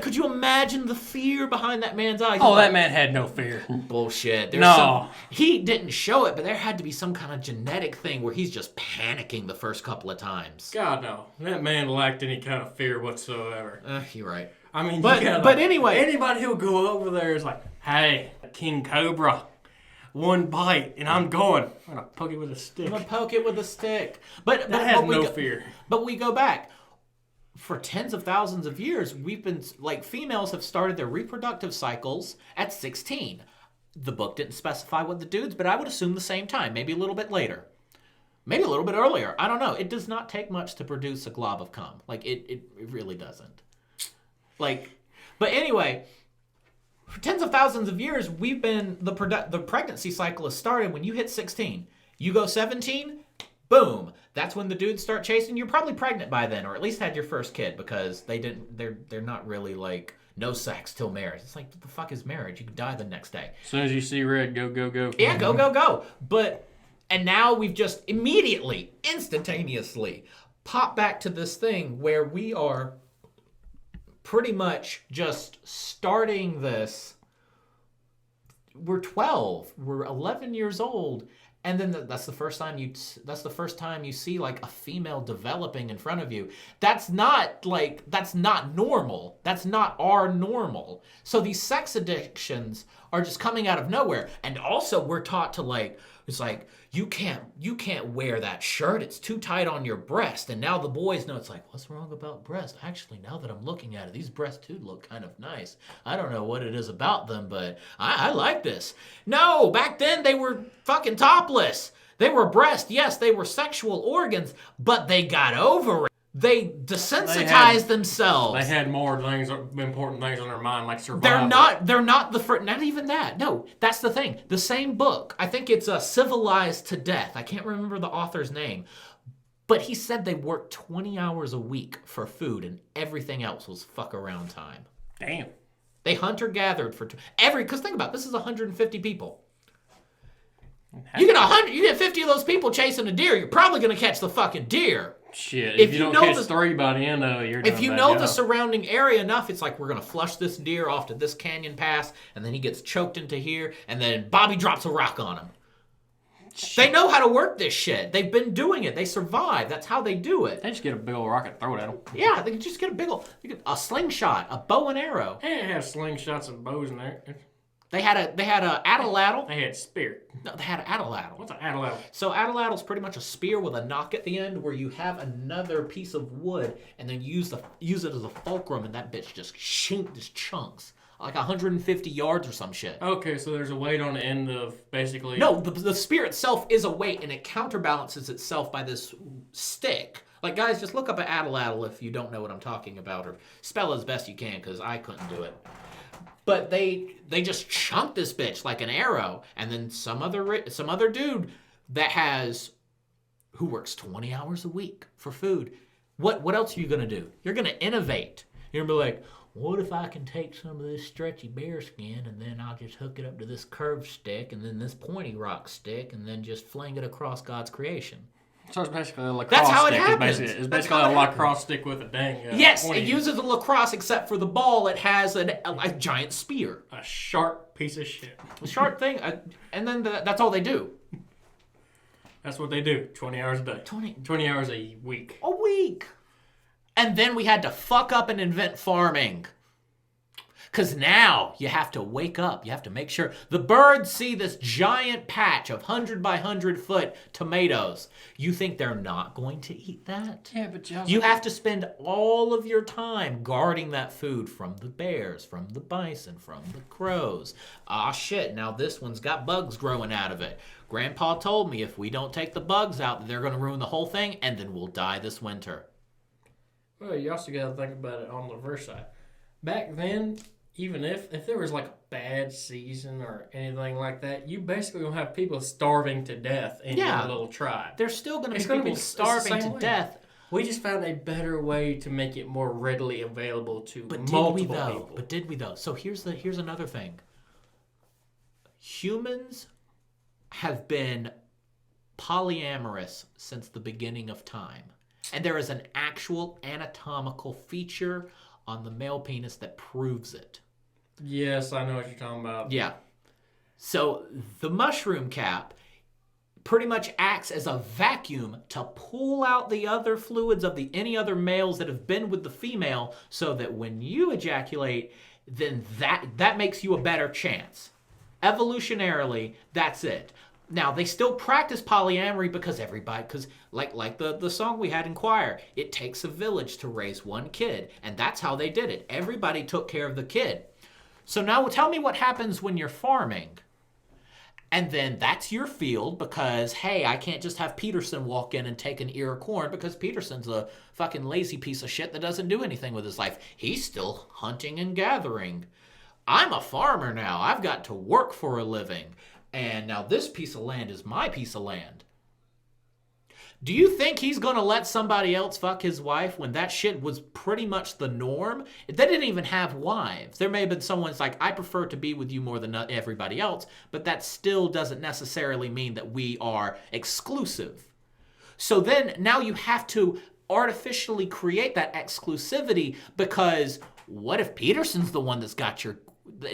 Could you imagine the fear behind that man's eyes? Oh, that man had no fear. Bullshit. No. He didn't show it, but there had to be some kind of genetic thing where he's just panicking the first couple of times. God, no. That man lacked any kind of fear whatsoever. You're right. I mean, but anyway. Anybody who'll go over there is like, hey, King Cobra, one bite, and I'm going to poke it with a stick. I'm going to poke it with a stick. But has no fear. But we go back. For tens of thousands of years, we've been, like, females have started their reproductive cycles at 16. The book didn't specify what the dudes, but I would assume the same time, maybe a little bit later. Maybe a little bit earlier. I don't know. It does not take much to produce a glob of cum. Like, it really doesn't. Like, but anyway, for tens of thousands of years, we've been, the pregnancy cycle has started when you hit 16. You go 17, boom. That's when the dudes start chasing. You're probably pregnant by then, or at least had your first kid, because they're not really like no sex till marriage. It's like, what the fuck is marriage? You could die the next day. As soon as you see red, go, go, go. Yeah, go, go, go. And now we've just immediately, instantaneously popped back to this thing where we are pretty much just starting this. We're 12. We're 11 years old. And then that's the first time you see like a female developing in front of you. That's not normal. That's not our normal. So these sex addictions are just coming out of nowhere. And also we're taught to like, it's like, you can't wear that shirt. It's too tight on your breast. And now the boys know, it's like, what's wrong about breast? Actually, now that I'm looking at it, these breasts too look kind of nice. I don't know what it is about them, but I like this. No, back then they were fucking topless. They were breasts. Yes, they were sexual organs, but they got over it. They desensitized themselves. They had more important things on their mind, like survival. They're not the first, not even that. No, that's the thing. The same book, I think it's Civilized to Death. I can't remember the author's name. But he said they worked 20 hours a week for food and everything else was fuck around time. Damn. They hunter-gathered for because think about it, this is 150 people. You get 50 of those people chasing a deer, you're probably going to catch the fucking deer. Shit, if you don't catch 3 by the end of it, you're done. If you know the surrounding area enough, it's like, we're going to flush this deer off to this canyon pass, and then he gets choked into here, and then Bobby drops a rock on him. Shit. They know how to work this shit. They've been doing it. They survive. That's how they do it. They just get a big old rock and throw it at them. Yeah, they just get a slingshot, a bow and arrow. They didn't have slingshots and bows in there. They had a atlatl. They had spear. No, they had an atlatl. What's an atlatl? So atlatl is pretty much a spear with a knock at the end where you have another piece of wood and then use it as a fulcrum, and that bitch just chunks. Like 150 yards or some shit. Okay, so there's a weight on the end of basically... No, the spear itself is a weight, and it counterbalances itself by this stick. Like, guys, just look up an atlatl if you don't know what I'm talking about, or spell as best you can, because I couldn't do it. But they just chunk this bitch like an arrow, and then some other dude who works 20 hours a week for food. What else are you gonna do? You're gonna innovate. You're gonna be like, what if I can take some of this stretchy bear skin and then I'll just hook it up to this curved stick and then this pointy rock stick and then just fling it across God's creation? So it's basically a lacrosse That's how it stick. happens. It's basically a lacrosse stick with a dang... yes, pointy. It uses a lacrosse except for the ball. It has a giant spear. A sharp piece of shit. A sharp thing. And then that's all they do. That's what they do. 20 hours a day. 20 hours a week. A week. And then we had to fuck up and invent farming. Because now you have to wake up. You have to make sure the birds see this giant patch of 100 by 100 foot tomatoes. You think they're not going to eat that? Yeah, but you have to spend all of your time guarding that food from the bears, from the bison, from the crows. Ah, shit, now this one's got bugs growing out of it. Grandpa told me if we don't take the bugs out, they're going to ruin the whole thing, and then we'll die this winter. Well, you also got to think about it on the reverse side. Back then, even if there was like a bad season or anything like that, you basically gonna have people starving to death in your little tribe. There's still gonna be people starving to death. We just found a better way to make it more readily available to multiple people. But did we though? So here's another thing. Humans have been polyamorous since the beginning of time. And there is an actual anatomical feature on the male penis that proves it. Yes, I know what you're talking about. Yeah. So the mushroom cap pretty much acts as a vacuum to pull out the other fluids of any other males that have been with the female, so that when you ejaculate, then that makes you a better chance. Evolutionarily, that's it. Now, they still practice polyamory because like the song we had in choir, it takes a village to raise one kid, and that's how they did it. Everybody took care of the kid. So now tell me what happens when you're farming. And then that's your field because, hey, I can't just have Peterson walk in and take an ear of corn because Peterson's a fucking lazy piece of shit that doesn't do anything with his life. He's still hunting and gathering. I'm a farmer now. I've got to work for a living. And now this piece of land is my piece of land. Do you think he's going to let somebody else fuck his wife when that shit was pretty much the norm? They didn't even have wives. There may have been someone that's like, I prefer to be with you more than everybody else, but that still doesn't necessarily mean that we are exclusive. So then now you have to artificially create that exclusivity because what if Peterson's the one that's got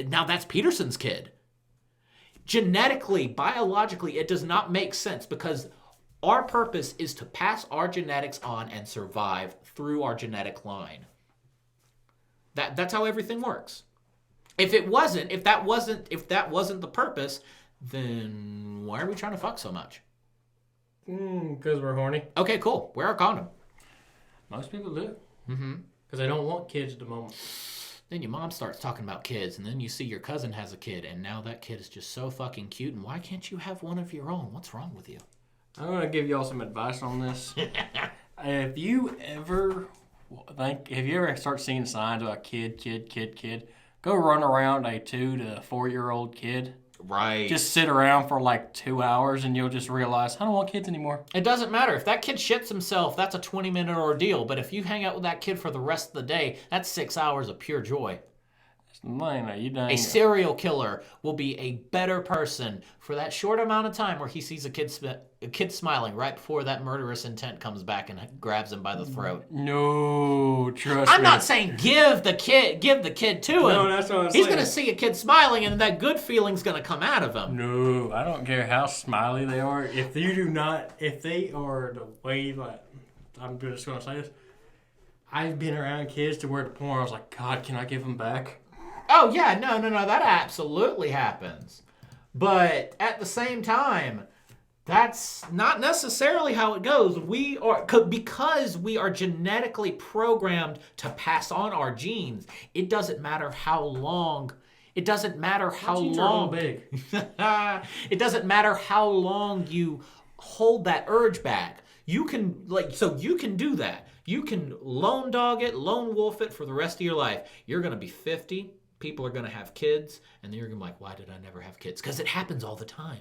now that's Peterson's kid. Genetically, biologically, it does not make sense because our purpose is to pass our genetics on and survive through our genetic line. That's how everything works. If that wasn't the purpose, then why are we trying to fuck so much? Because we're horny. Okay, cool. Wear a condom. Most people do. Mm-hmm. Because they don't want kids at the moment. Then your mom starts talking about kids, and then you see your cousin has a kid, and now that kid is just so fucking cute, and why can't you have one of your own? What's wrong with you? I'm going to give y'all some advice on this. If you ever start seeing signs about kid, go run around a 2 to 4 year old kid. Right. Just sit around for like 2 hours and you'll just realize, I don't want kids anymore. It doesn't matter. If that kid shits himself, that's a 20-minute ordeal. But if you hang out with that kid for the rest of the day, that's 6 hours of pure joy. A serial killer will be a better person for that short amount of time where he sees a kid smiling right before that murderous intent comes back and grabs him by the throat. No, trust me. I'm not saying give the kid to him. No, that's what I'm saying. He's going to see a kid smiling and that good feeling's going to come out of him. No, I don't care how smiley they are. If they are the way that, I'm just going to say this, I've been around kids to where the point I was like, God, can I give them back? Oh, yeah, no, that absolutely happens. But at the same time, that's not necessarily how it goes. Because we are genetically programmed to pass on our genes, it doesn't matter how long. It doesn't matter how long. Big. It doesn't matter how long you hold that urge back. You can do that. You can lone dog it, lone wolf it for the rest of your life. You're going to be 50. People are going to have kids, and then you're going to be like, why did I never have kids? Because it happens all the time.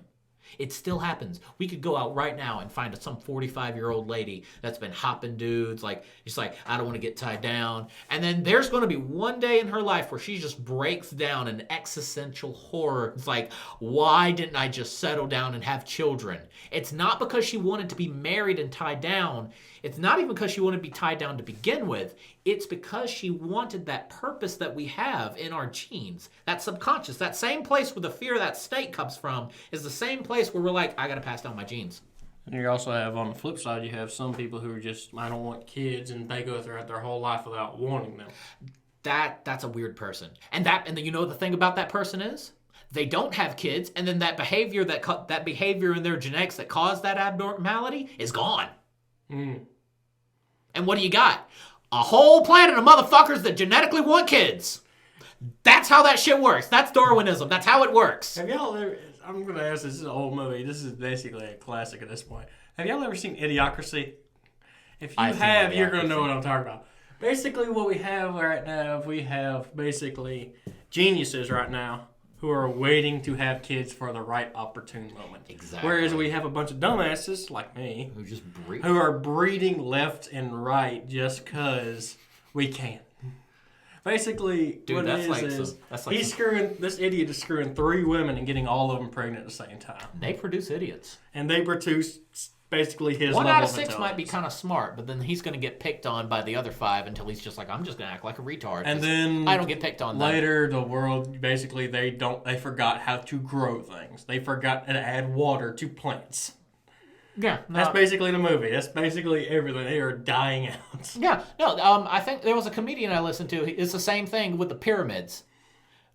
It still happens. We could go out right now and find some 45-year-old lady that's been hopping dudes. She's like, I don't want to get tied down. And then there's going to be one day in her life where she just breaks down in existential horror. It's like, why didn't I just settle down and have children? It's not because she wanted to be married and tied down. It's not even because she wanted to be tied down to begin with. It's because she wanted that purpose that we have in our genes. That subconscious, that same place where the fear of that snake comes from is the same place where we're like, I got to pass down my genes. And you also have, on the flip side, you have some people who are just, I don't want kids, and they go throughout their whole life without wanting them. That's a weird person. And then you know the thing about that person is? They don't have kids, and then that behavior that behavior in their genetics that caused that abnormality is gone. Mm. And what do you got? A whole planet of motherfuckers that genetically want kids. That's how that shit works. That's Darwinism. That's how it works. Have y'all ever, I'm going to ask this is an old movie. This is basically a classic at this point. Have y'all ever seen Idiocracy? If you have, you're going to know what I'm talking about. Basically, what we have right now, we have basically geniuses right now who are waiting to have kids for the right opportune moment. Exactly. Whereas we have a bunch of dumbasses like me Who just breed. who are breeding left and right just because we can. Basically, Dude, what that's it like is, some- that's like he's some- screwing, this idiot is screwing 3 women and getting all of them pregnant at the same time. They produce idiots. And they produce basically his One level out of of 6 might be intelligence. kind of smart, but then he's going to get picked on by the other 5 until he's just like, I'm just going to act like a retard. And then I don't get picked on. later, the world, basically, they forgot how to grow things. They forgot to add water to plants. Yeah, That's basically the movie. That's basically everything. They are dying out. Yeah, no. I think there was a comedian I listened to. It's the same thing with the pyramids.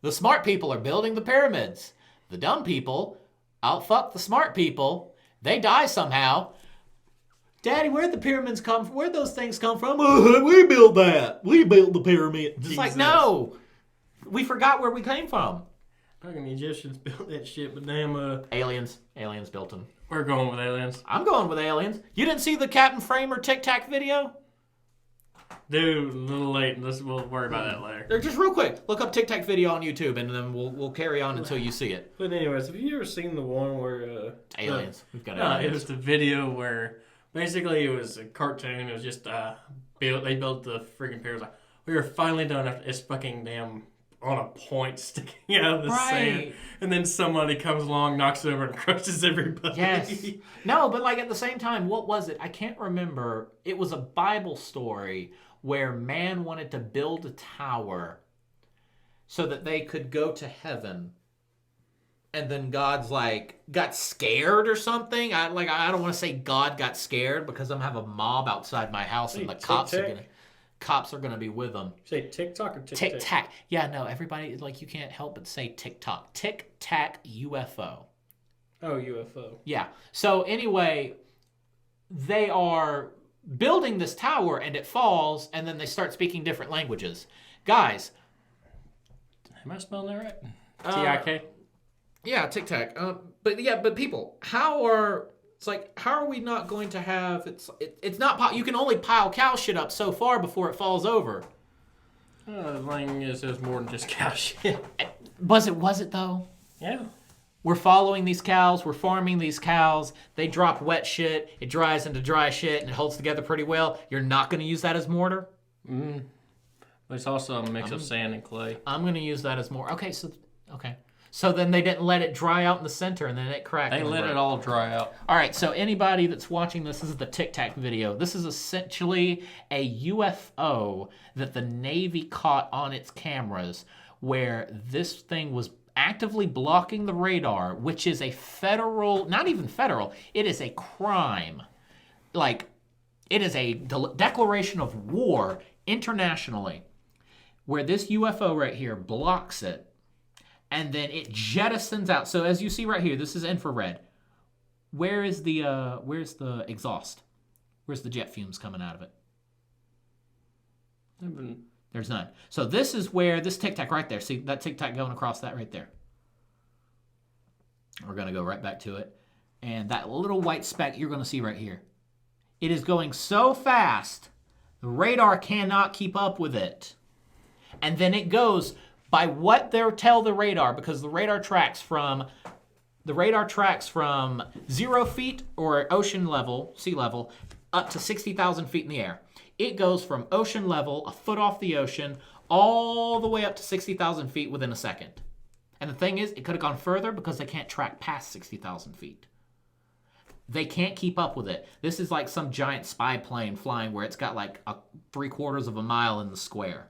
The smart people are building the pyramids. The dumb people outfuck the smart people. They die somehow. Daddy, where'd the pyramids come from? Where'd those things come from? We built that. We built the pyramid. It's like, no. We forgot where we came from. Fucking the Egyptians built that shit, but damn, Aliens. Aliens built them. we're going with aliens. I'm going with aliens. You didn't see the Captain Framer Tic Tac video? Dude, a little late. We'll worry about that later. Just real quick, look up Tic Tac video on YouTube, and then we'll carry on until you see it. But anyways, have you ever seen the one where Aliens. We've got No, aliens. it was the video where basically it was a cartoon. It was just they built the freaking pyramids. Like, we were finally done after it's fucking damn on a point sticking out of the sand, and then somebody comes along, knocks it over, and crushes everybody. Yes. No, but like at the same time, what was it? I can't remember. It was a Bible story where man wanted to build a tower so that they could go to heaven. And then God's like got scared or something. I don't want to say God got scared because I'm gonna have a mob outside my house and the cops are gonna be with them. Say TikTok or Tic Tic Tac. Yeah, no, everybody like you can't help but say TikTok. Tic Tac UFO. Oh, UFO. Yeah. So anyway, they are building this tower and it falls and then they start speaking different languages. Guys. Am I spelling that right? T-I-K? Yeah, Tic Tac. But people, how are we not going to have it's not you can only pile cow shit up so far before it falls over. The thing is, there's more than just cow shit. Was it though? Yeah. We're following these cows. We're farming these cows. They drop wet shit. It dries into dry shit, and it holds together pretty well. You're not going to use that as mortar? But it's also a mix of sand and clay. I'm going to use that as mortar. Okay. So then they didn't let it dry out in the center, and then it cracked. They let it all dry out. All right, so anybody that's watching this is the Tic Tac video. This is essentially a UFO that the Navy caught on its cameras where this thing was actively blocking the radar, which is a federal, not even federal, it is a crime. Like, it is a declaration of war internationally where this UFO right here blocks it and then it jettisons out. So as you see right here, this is infrared. Where's the exhaust? Where's the jet fumes coming out of it? There's none. So this is where this Tic Tac right there. See that Tic Tac going across that right there. We're going to go right back to it. And that little white speck you're going to see right here. It is going so fast, the radar cannot keep up with it. And then it goes by what they tell the radar, because the radar tracks from 0 feet or ocean level, sea level, up to 60,000 feet in the air. It goes from ocean level, a foot off the ocean, all the way up to 60,000 feet within a second. And the thing is, it could have gone further because they can't track past 60,000 feet. They can't keep up with it. This is like some giant spy plane flying where it's got like 3/4 of a mile in the square.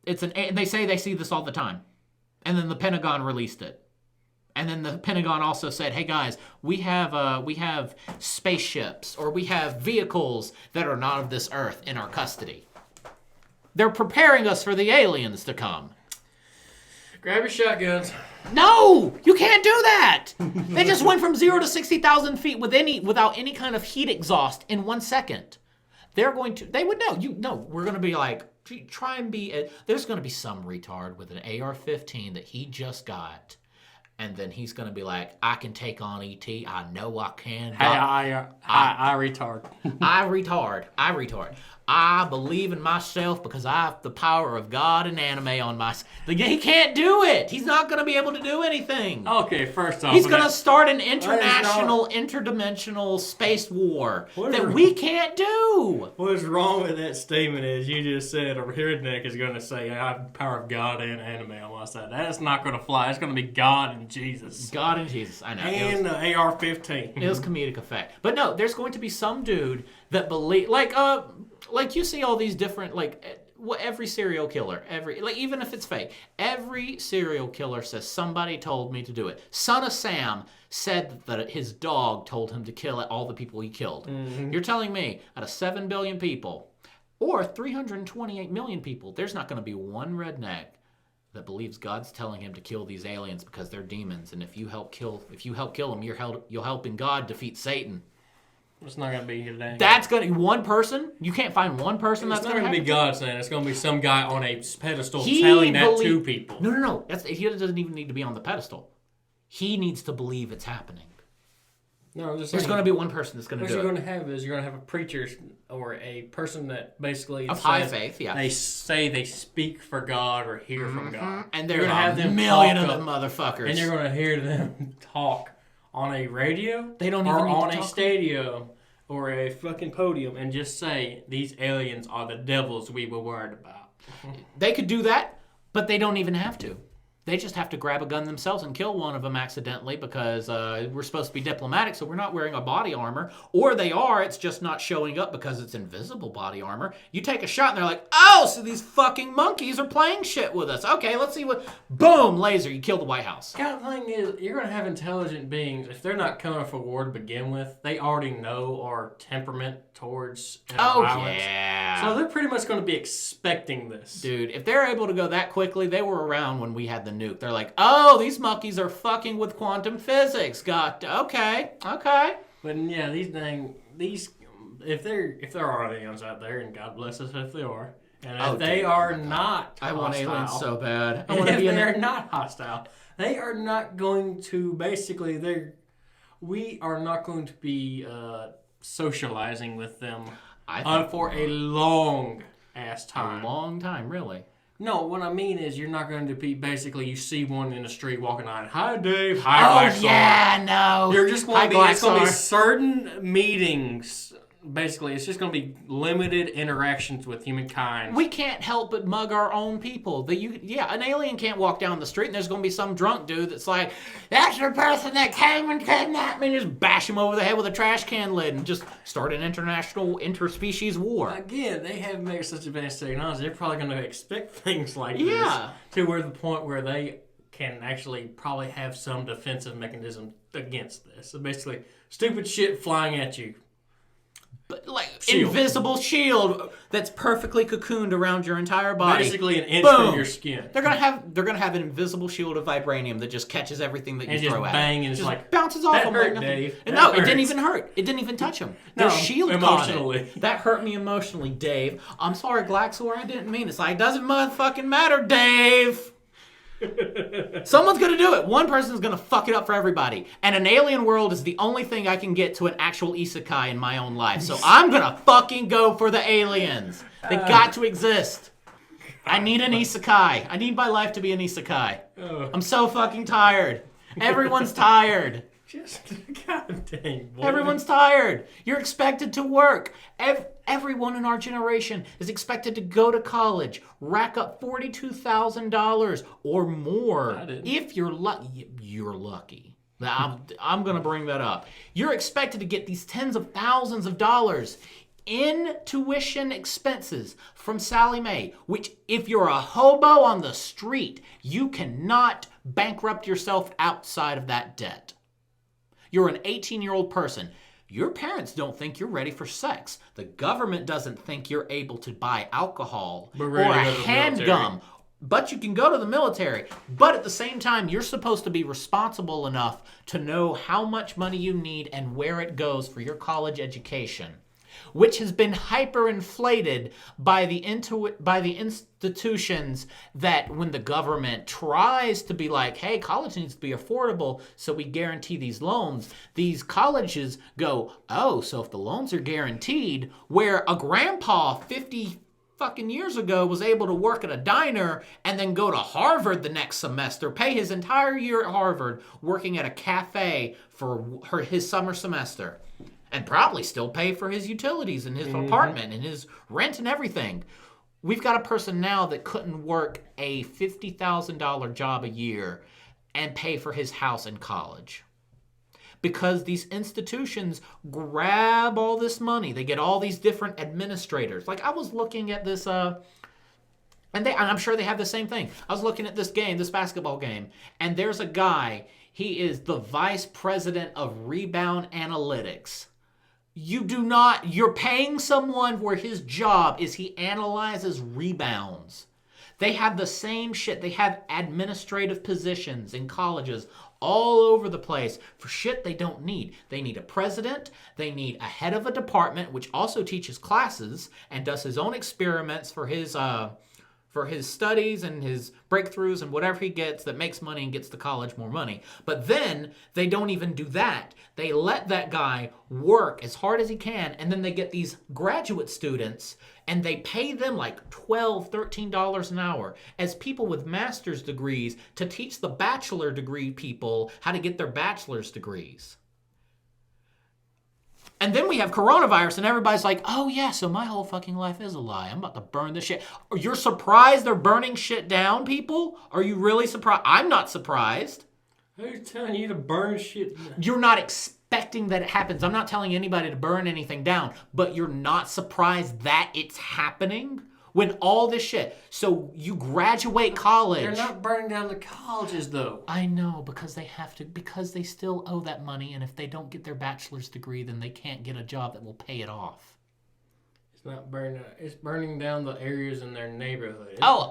And they say they see this all the time. And then the Pentagon released it. And then the Pentagon also said, "Hey guys, we have spaceships or we have vehicles that are not of this Earth in our custody. They're preparing us for the aliens to come." Grab your shotguns. No, you can't do that. They just went from 0 to 60,000 feet without any kind of heat exhaust in 1 second. They would know. We're going to be like, try and be, there's going to be some retard with an AR-15 that he just got. And then he's going to be like, "I can take on E.T. I know I can." Hey, I retard. I retard. I believe in myself because I have the power of God and anime on my... He can't do it. He's not going to be able to do anything. Okay, first off... He's going to start an international, interdimensional space war that we can't do. What's wrong with that statement is you just said a redneck is going to say, "I have the power of God and anime on my side." That's not going to fly. It's going to be God and Jesus. God and Jesus, I know. And the AR-15. It was comedic effect. But no, there's going to be some dude that believe... Like you see all these different, every serial killer, even if it's fake, every serial killer says, "Somebody told me to do it." Son of Sam said that his dog told him to kill all the people he killed. Mm-hmm. You're telling me out of 7 billion people or 328 million people, there's not going to be one redneck that believes God's telling him to kill these aliens because they're demons, and if you help kill them, you're helping God defeat Satan. It's not going to be today. That's going to be one person. You can't find one person that's going to be God saying. It's going to be some guy on a pedestal telling that to people. No. He doesn't even need to be on the pedestal. He needs to believe it's happening. No, there's going to be one person that's going to do it. What you're going to have a preacher or a person that basically of high faith. Yeah, they say they speak for God or hear from God, and they're going to have them million of them motherfuckers, and you're going to hear them talk on a radio. They don't even or need on to a talk stadium. Or a fucking podium and just say, "These aliens are the devils we were worried about." They could do that, but they don't even have to. They just have to grab a gun themselves and kill one of them accidentally because we're supposed to be diplomatic, so we're not wearing a body armor. Or they are, it's just not showing up because it's invisible body armor. You take a shot and they're like, "Oh, so these fucking monkeys are playing shit with us. Okay, let's see what..." Boom, laser, you kill the White House. The kind of thing is, you're going to have intelligent beings. If they're not coming for war to begin with, they already know our temperament towards violence. Yeah. So they're pretty much going to be expecting this. Dude, if they're able to go that quickly, they were around when we had the nuke. They're like, "Oh, these monkeys are fucking with quantum physics." Okay. But yeah, these if there are aliens out there, and God bless us if they are, and if they are not hostile, I want aliens so bad. They're not hostile, they are not going to we are not going to be socializing with them for a long ass time. A long time, really. No, what I mean is you're not going to be you see one in the street walking on. "Hi, Dave." "Hi, Glaxar." Oh, yeah, no. You're just going to be certain meetings. Basically, it's just going to be limited interactions with humankind. We can't help but mug our own people. An alien can't walk down the street and there's going to be some drunk dude that's like, "That's the person that came and kidnapped me," and just bash him over the head with a trash can lid and just start an international interspecies war. Again, they have made such advanced technology, they're probably going to expect things like this to the point where they can actually probably have some defensive mechanism against this. So basically, stupid shit flying at you. But invisible shield that's perfectly cocooned around your entire body. Basically an inch from your skin. They're gonna have an invisible shield of vibranium that just catches everything that you throw at it. Bang, and just bounces off them. Hurt, Dave. And no, it didn't even hurt. It didn't even touch him. Their shield emotionally. Caught it. That hurt me emotionally, Dave. I'm sorry, Glaxor. I didn't mean it. It's like, doesn't motherfucking matter, Dave. Someone's gonna do it. One person's gonna fuck it up for everybody. And an alien world is the only thing I can get to an actual isekai in my own life. So I'm gonna fucking go for the aliens. They got to exist. I need an isekai. I need my life to be an isekai. I'm so fucking tired. Everyone's tired. God dang. Boy. Everyone's tired. You're expected to work. Everyone in our generation is expected to go to college, rack up $42,000 or more. If you're lucky. You're lucky. I'm going to bring that up. You're expected to get these tens of thousands of dollars in tuition expenses from Sally Mae, which if you're a hobo on the street, you cannot bankrupt yourself outside of that debt. You're an 18-year-old person. Your parents don't think you're ready for sex. The government doesn't think you're able to buy alcohol or a handgun. But you can go to the military. But at the same time, you're supposed to be responsible enough to know how much money you need and where it goes for your college education, which has been hyperinflated by the institutions that when the government tries to be like, hey, college needs to be affordable, so we guarantee these loans, these colleges go, oh, so if the loans are guaranteed, where a grandpa 50 fucking years ago was able to work at a diner and then go to Harvard the next semester, pay his entire year at Harvard working at a cafe for his summer semester, and probably still pay for his utilities and his apartment and his rent and everything. We've got a person now that couldn't work a $50,000 job a year and pay for his house in college. Because these institutions grab all this money. They get all these different administrators. Like I was looking at this, and I'm sure they have the same thing. I was looking at this basketball game, and there's a guy, he is the vice president of rebound analytics. You're paying someone where his job is he analyzes rebounds. They have the same shit. They have administrative positions in colleges all over the place for shit they don't need. They need a president. They need a head of a department, which also teaches classes and does his own experiments for his studies and his breakthroughs and whatever he gets that makes money and gets the college more money. But then they don't even do that. They let that guy work as hard as he can, and then they get these graduate students and they pay them like $12, $13 an hour as people with master's degrees to teach the bachelor degree people how to get their bachelor's degrees. And then we have coronavirus and everybody's like, oh yeah, so my whole fucking life is a lie. I'm about to burn this shit. You're surprised they're burning shit down, people? Are you really surprised? I'm not surprised. Who's telling you to burn shit down? You're not expecting that it happens. I'm not telling anybody to burn anything down, but you're not surprised that it's happening when all this shit. So you graduate college. They're not burning down the colleges, though. I know, because they have to, because they still owe that money, and if they don't get their bachelor's degree, then they can't get a job that will pay it off. It's not burning. It's burning down the areas in their neighborhood. Oh,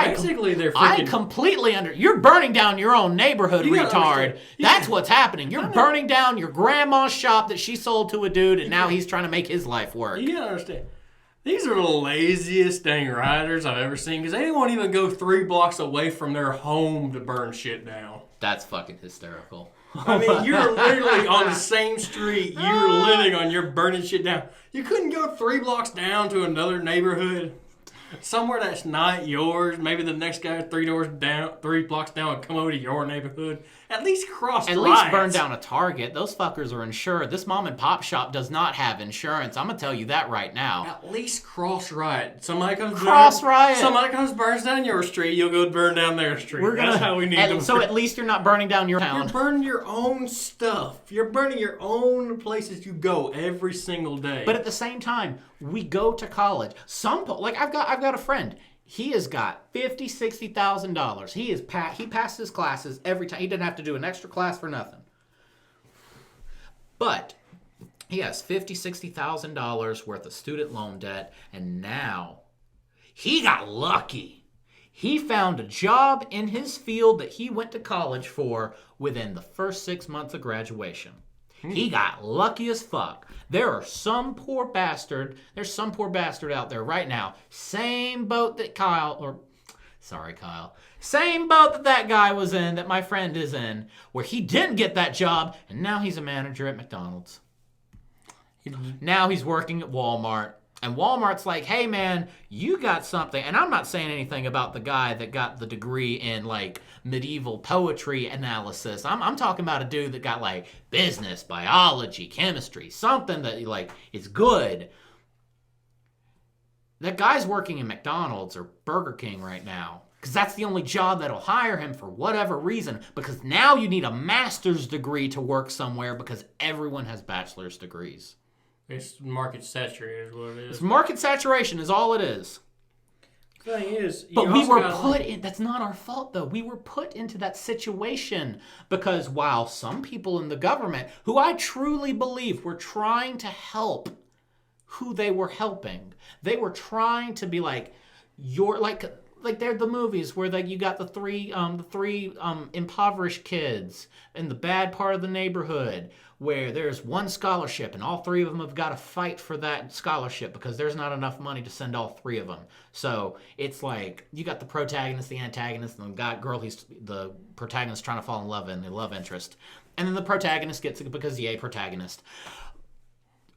basically they're freaking. I completely You're burning down your own neighborhood, retard. That's what's happening. You're burning down your grandma's shop that she sold to a dude, and now he's trying to make his life work. You gotta understand. These are the laziest dang riders I've ever seen, because they won't even go 3 blocks away from their home to burn shit down. That's fucking hysterical. I mean, you're literally on the same street. You're living on, you're burning shit down. You couldn't go 3 blocks down to another neighborhood, somewhere that's not yours. Maybe the next guy 3 blocks down will come over to your neighborhood. At least cross At least burn down a Target. Those fuckers are insured. This mom and pop shop does not have insurance. I'm gonna tell you that right now. At least cross riot. Somebody comes burns down your street. You'll go burn down their street. That's how we need to. So at least you're not burning down your town. You're burning your own stuff. You're burning your own places you go every single day. But at the same time, we go to college. I've got a friend. He has got $50,000, $60,000. He passes his classes every time. He didn't have to do an extra class for nothing. But he has $50,000, $60,000 worth of student loan debt, and now he got lucky. He found a job in his field that he went to college for within the first 6 months of graduation. He got lucky as fuck. There's some poor bastard out there right now. Same boat that Kyle. Same boat that guy was in, that my friend is in, where he didn't get that job, and now he's a manager at McDonald's. Now he's working at Walmart. And Walmart's like, hey man, you got something. And I'm not saying anything about the guy that got the degree in like medieval poetry analysis. I'm talking about a dude that got like business, biology, chemistry, something that like is good. That guy's working in McDonald's or Burger King right now. Because that's the only job that'll hire him for whatever reason. Because now you need a master's degree to work somewhere because everyone has bachelor's degrees. It's market saturated is what it It's is. market saturation is all it is. The thing is, But we were put in, that's not our fault though. We were put into that situation because while some people in the government, who I truly believe were trying to help who they were helping, they were trying to be like, you're like they're the movies where you got the three impoverished kids in the bad part of the neighborhood where there's one scholarship and all three of them have got to fight for that scholarship because there's not enough money to send all three of them. So it's like you got the protagonist, the antagonist, and the protagonist trying to fall in love and the love interest. And then the protagonist gets it because the protagonist.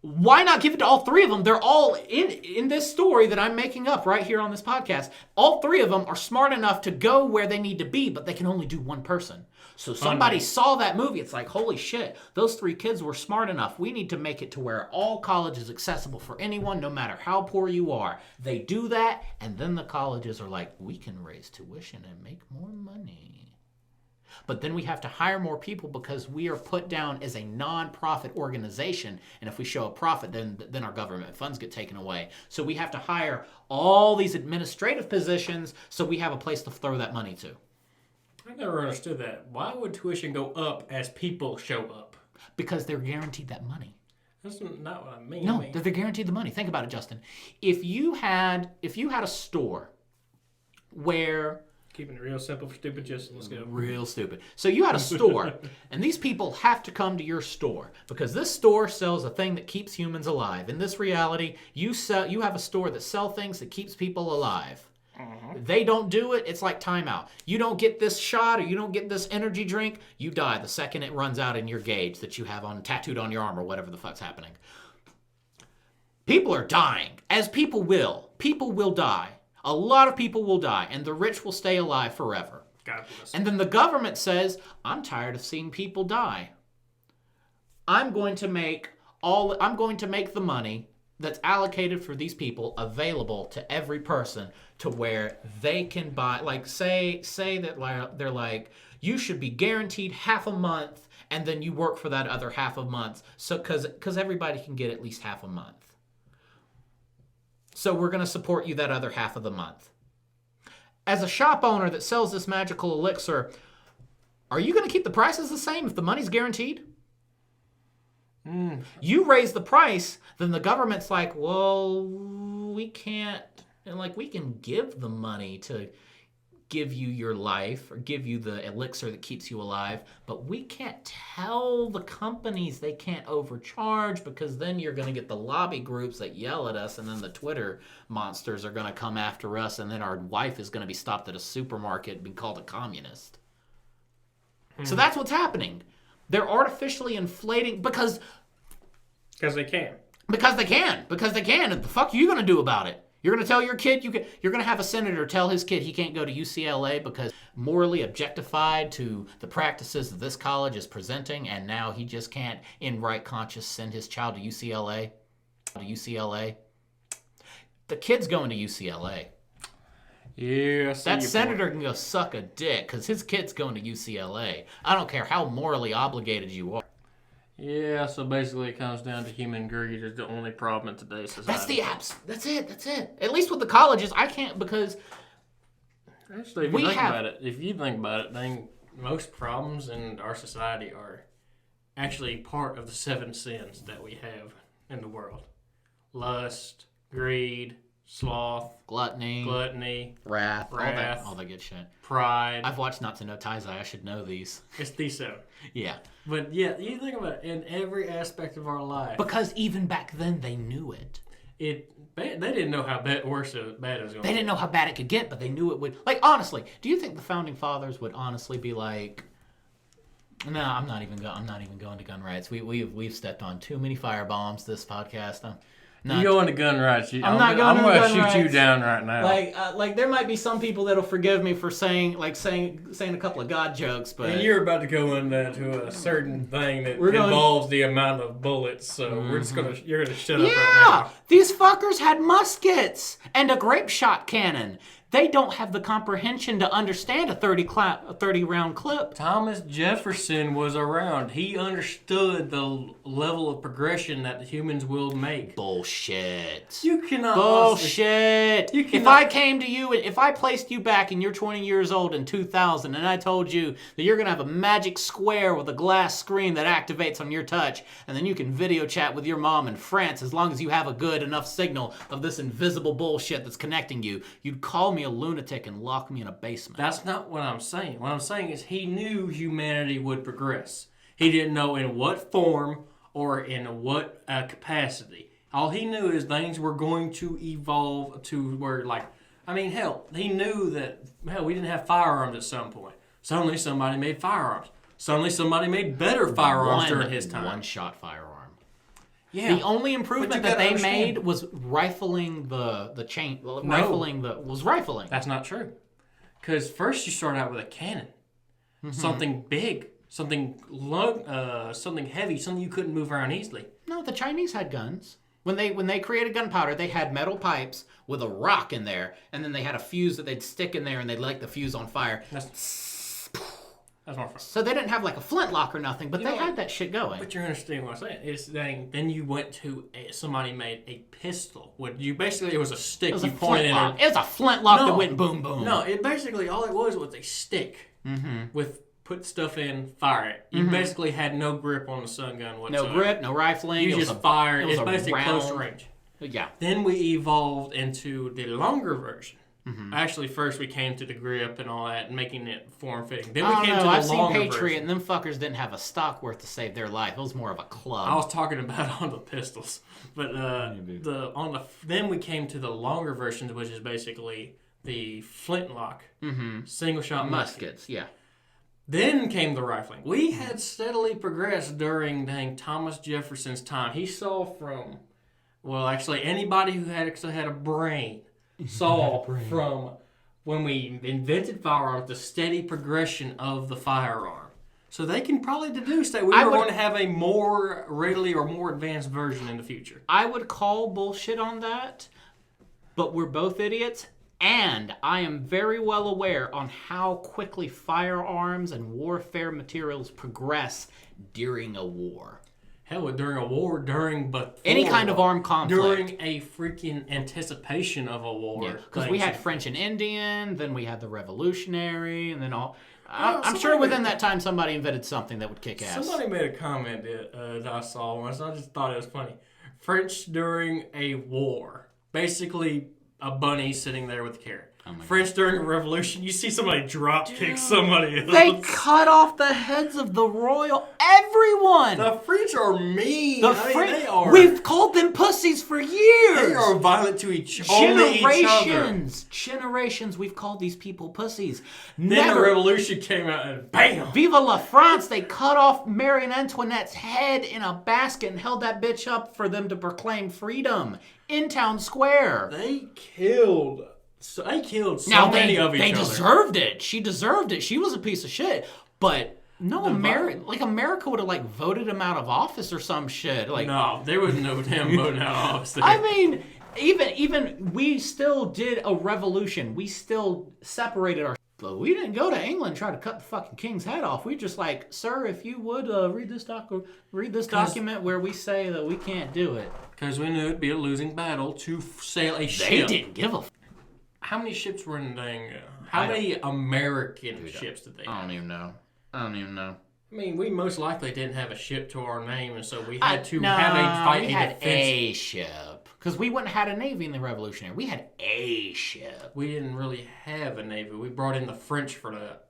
Why not give it to all three of them? They're all in this story that I'm making up right here on this podcast. All three of them are smart enough to go where they need to be, but they can only do one person. So somebody saw that movie. It's like, holy shit, those three kids were smart enough. We need to make it to where all college is accessible for anyone, no matter how poor you are. They do that, and then the colleges are like, we can raise tuition and make more money. But then we have to hire more people because we are put down as a non-profit organization. And if we show a profit, then our government funds get taken away. So we have to hire all these administrative positions so we have a place to throw that money to. I never understood that. Why would tuition go up as people show up? Because they're guaranteed that money. That's not what I mean. No, they're guaranteed the money. Think about it, Justin. If you had a store where... Keeping it real simple for stupid, just let's go. Real stupid. So you had a store, and these people have to come to your store because this store sells a thing that keeps humans alive. In this reality, you have a store that sells things that keeps people alive. They don't do it, it's like timeout. You don't get this shot or you don't get this energy drink, you die the second it runs out in your gauge that you have tattooed on your arm or whatever the fuck's happening. People are dying, as people will. People will die. A lot of people will die, and the rich will stay alive forever. And then the government says, I'm tired of seeing people die. I'm going to make the money that's allocated for these people available to every person to where they can buy, like say that they're like, you should be guaranteed half a month, and then you work for that other half a month, so because everybody can get at least half a month. So we're going to support you that other half of the month. As a shop owner that sells this magical elixir, are you going to keep the prices the same if the money's guaranteed? You raise the price, then the government's like, well, we can't, and like we can give the money to give you your life or give you the elixir that keeps you alive, but we can't tell the companies they can't overcharge because then you're going to get the lobby groups that yell at us, and then the Twitter monsters are going to come after us, and then our wife is going to be stopped at a supermarket and be called a communist. So that's what's happening. They're artificially inflating because they can. Because they can. And the fuck are you going to do about it? You're going to tell your kid, you're going to have a senator tell his kid he can't go to UCLA because morally objectified to the practices that this college is presenting, and now he just can't, in right conscience, send his child to UCLA. The kid's going to UCLA. Yeah, that senator can go suck a dick because his kid's going to UCLA. I don't care how morally obligated you are. Yeah, so basically it comes down to human greed is the only problem in today's society. That's it. At least with the colleges, I can't because... Actually, if you think about it, then most problems in our society are actually part of the 7 sins that we have in the world. Lust, greed, sloth, gluttony, wrath, all that good shit. Pride. I've watched Not to Know Taizai. I should know these. It's these 7. Yeah. But yeah, you think about it in every aspect of our life. Because even back then they knew it. They didn't know how bad it was going to be. They didn't know how bad it could get, but they knew it would. Like, honestly, do you think the founding fathers would honestly be like, no, I'm not even going to gun rights. We've stepped on too many firebombs this podcast. You go into gun rights. I'm going to shoot you down right now. Like there might be some people that'll forgive me for saying a couple of God jokes, but and you're about to go into a certain thing that involves the amount of bullets. So you're gonna shut up right now. These fuckers had muskets and a grape shot cannon. They don't have the comprehension to understand a 30 round clip. Thomas Jefferson was around. He understood the level of progression that the humans will make. Bullshit. You cannot. Bullshit. You cannot. If I came to you, if I placed you back and you're 20 years old in 2000 and I told you that you're going to have a magic square with a glass screen that activates on your touch and then you can video chat with your mom in France as long as you have a good enough signal of this invisible bullshit that's connecting you, you'd call me a lunatic and lock me in a basement. That's not what I'm saying. What I'm saying is he knew humanity would progress. He didn't know in what form or in what capacity. All he knew is things were going to evolve to where, hell, he knew that, we didn't have firearms at some point. Suddenly somebody made firearms. Suddenly somebody made better firearms during his time. One-shot firearm. Yeah. The only improvement that they made was rifling the chain. Rifling. That's not true. Because first you start out with a cannon. Mm-hmm. Something big. Something heavy. Something you couldn't move around easily. No, the Chinese had guns. When they created gunpowder, they had metal pipes with a rock in there, and then they had a fuse that they'd stick in there, and they'd light the fuse on fire. That's more fun. So they didn't have like a flintlock or nothing, but they had that shit going. But you understand what I'm saying? It's then you went to somebody made a pistol. It was a stick. It was a flintlock that went boom boom. No, all it was a stick with put stuff in, fire it. You basically had no grip on the stun gun whatsoever. No grip, no rifling. You just fire. It's basically round, close range. Yeah. Then we evolved into the longer version. Mm-hmm. Actually, first we came to the grip and all that, and making it form-fitting. Then we came to the I've longer seen Patriot, version. and them fuckers didn't have a stock worth to save their life. It was more of a club. I was talking about on the pistols, but then we came to the longer versions, which is basically the flintlock, single-shot muskets. Yeah. Then came the rifling. We had steadily progressed during Thomas Jefferson's time. He saw from, anybody who had a brain. Saw from when we invented firearms the steady progression of the firearm. So they can probably deduce that we were going to have a more readily or more advanced version in the future. I would call bullshit on that, but we're both idiots, and I am very well aware on how quickly firearms and warfare materials progress during a war. Hell, during a war, any kind of armed conflict. During a freaking anticipation of a war. Because we had French and Indian, then we had the Revolutionary, and then all... I'm sure within that time somebody invented something that would kick ass. Somebody made a comment that I saw once, and I just thought it was funny. French during a war. Basically, a bunny sitting there with a carrot. French during a revolution, you see somebody drop kick somebody else. They cut off the heads of the royal. Everyone. The French are mean. They are. We've called them pussies for years. They are violent to only each other. Generations. We've called these people pussies. Then the revolution came out and bam. Viva la France. They cut off Marie Antoinette's head in a basket and held that bitch up for them to proclaim freedom in town square. They killed so many of each other. They deserved it. She deserved it. She was a piece of shit. But no, America would have voted him out of office or some shit. No, there was no damn voting out of office. I mean, even we still did a revolution. We still separated our. But we didn't go to England and try to cut the fucking king's head off. We just sir, if you would read this document where we say that we can't do it. Because we knew it'd be a losing battle to sail a ship. They didn't give a. How many ships were in how many American ships did they have? I don't even know. I mean, we most likely didn't have a ship to our name, and so we had to have a fight. We had a ship. Because we wouldn't have had a navy in the Revolutionary. We had a ship. We didn't really have a navy. We brought in the French for that.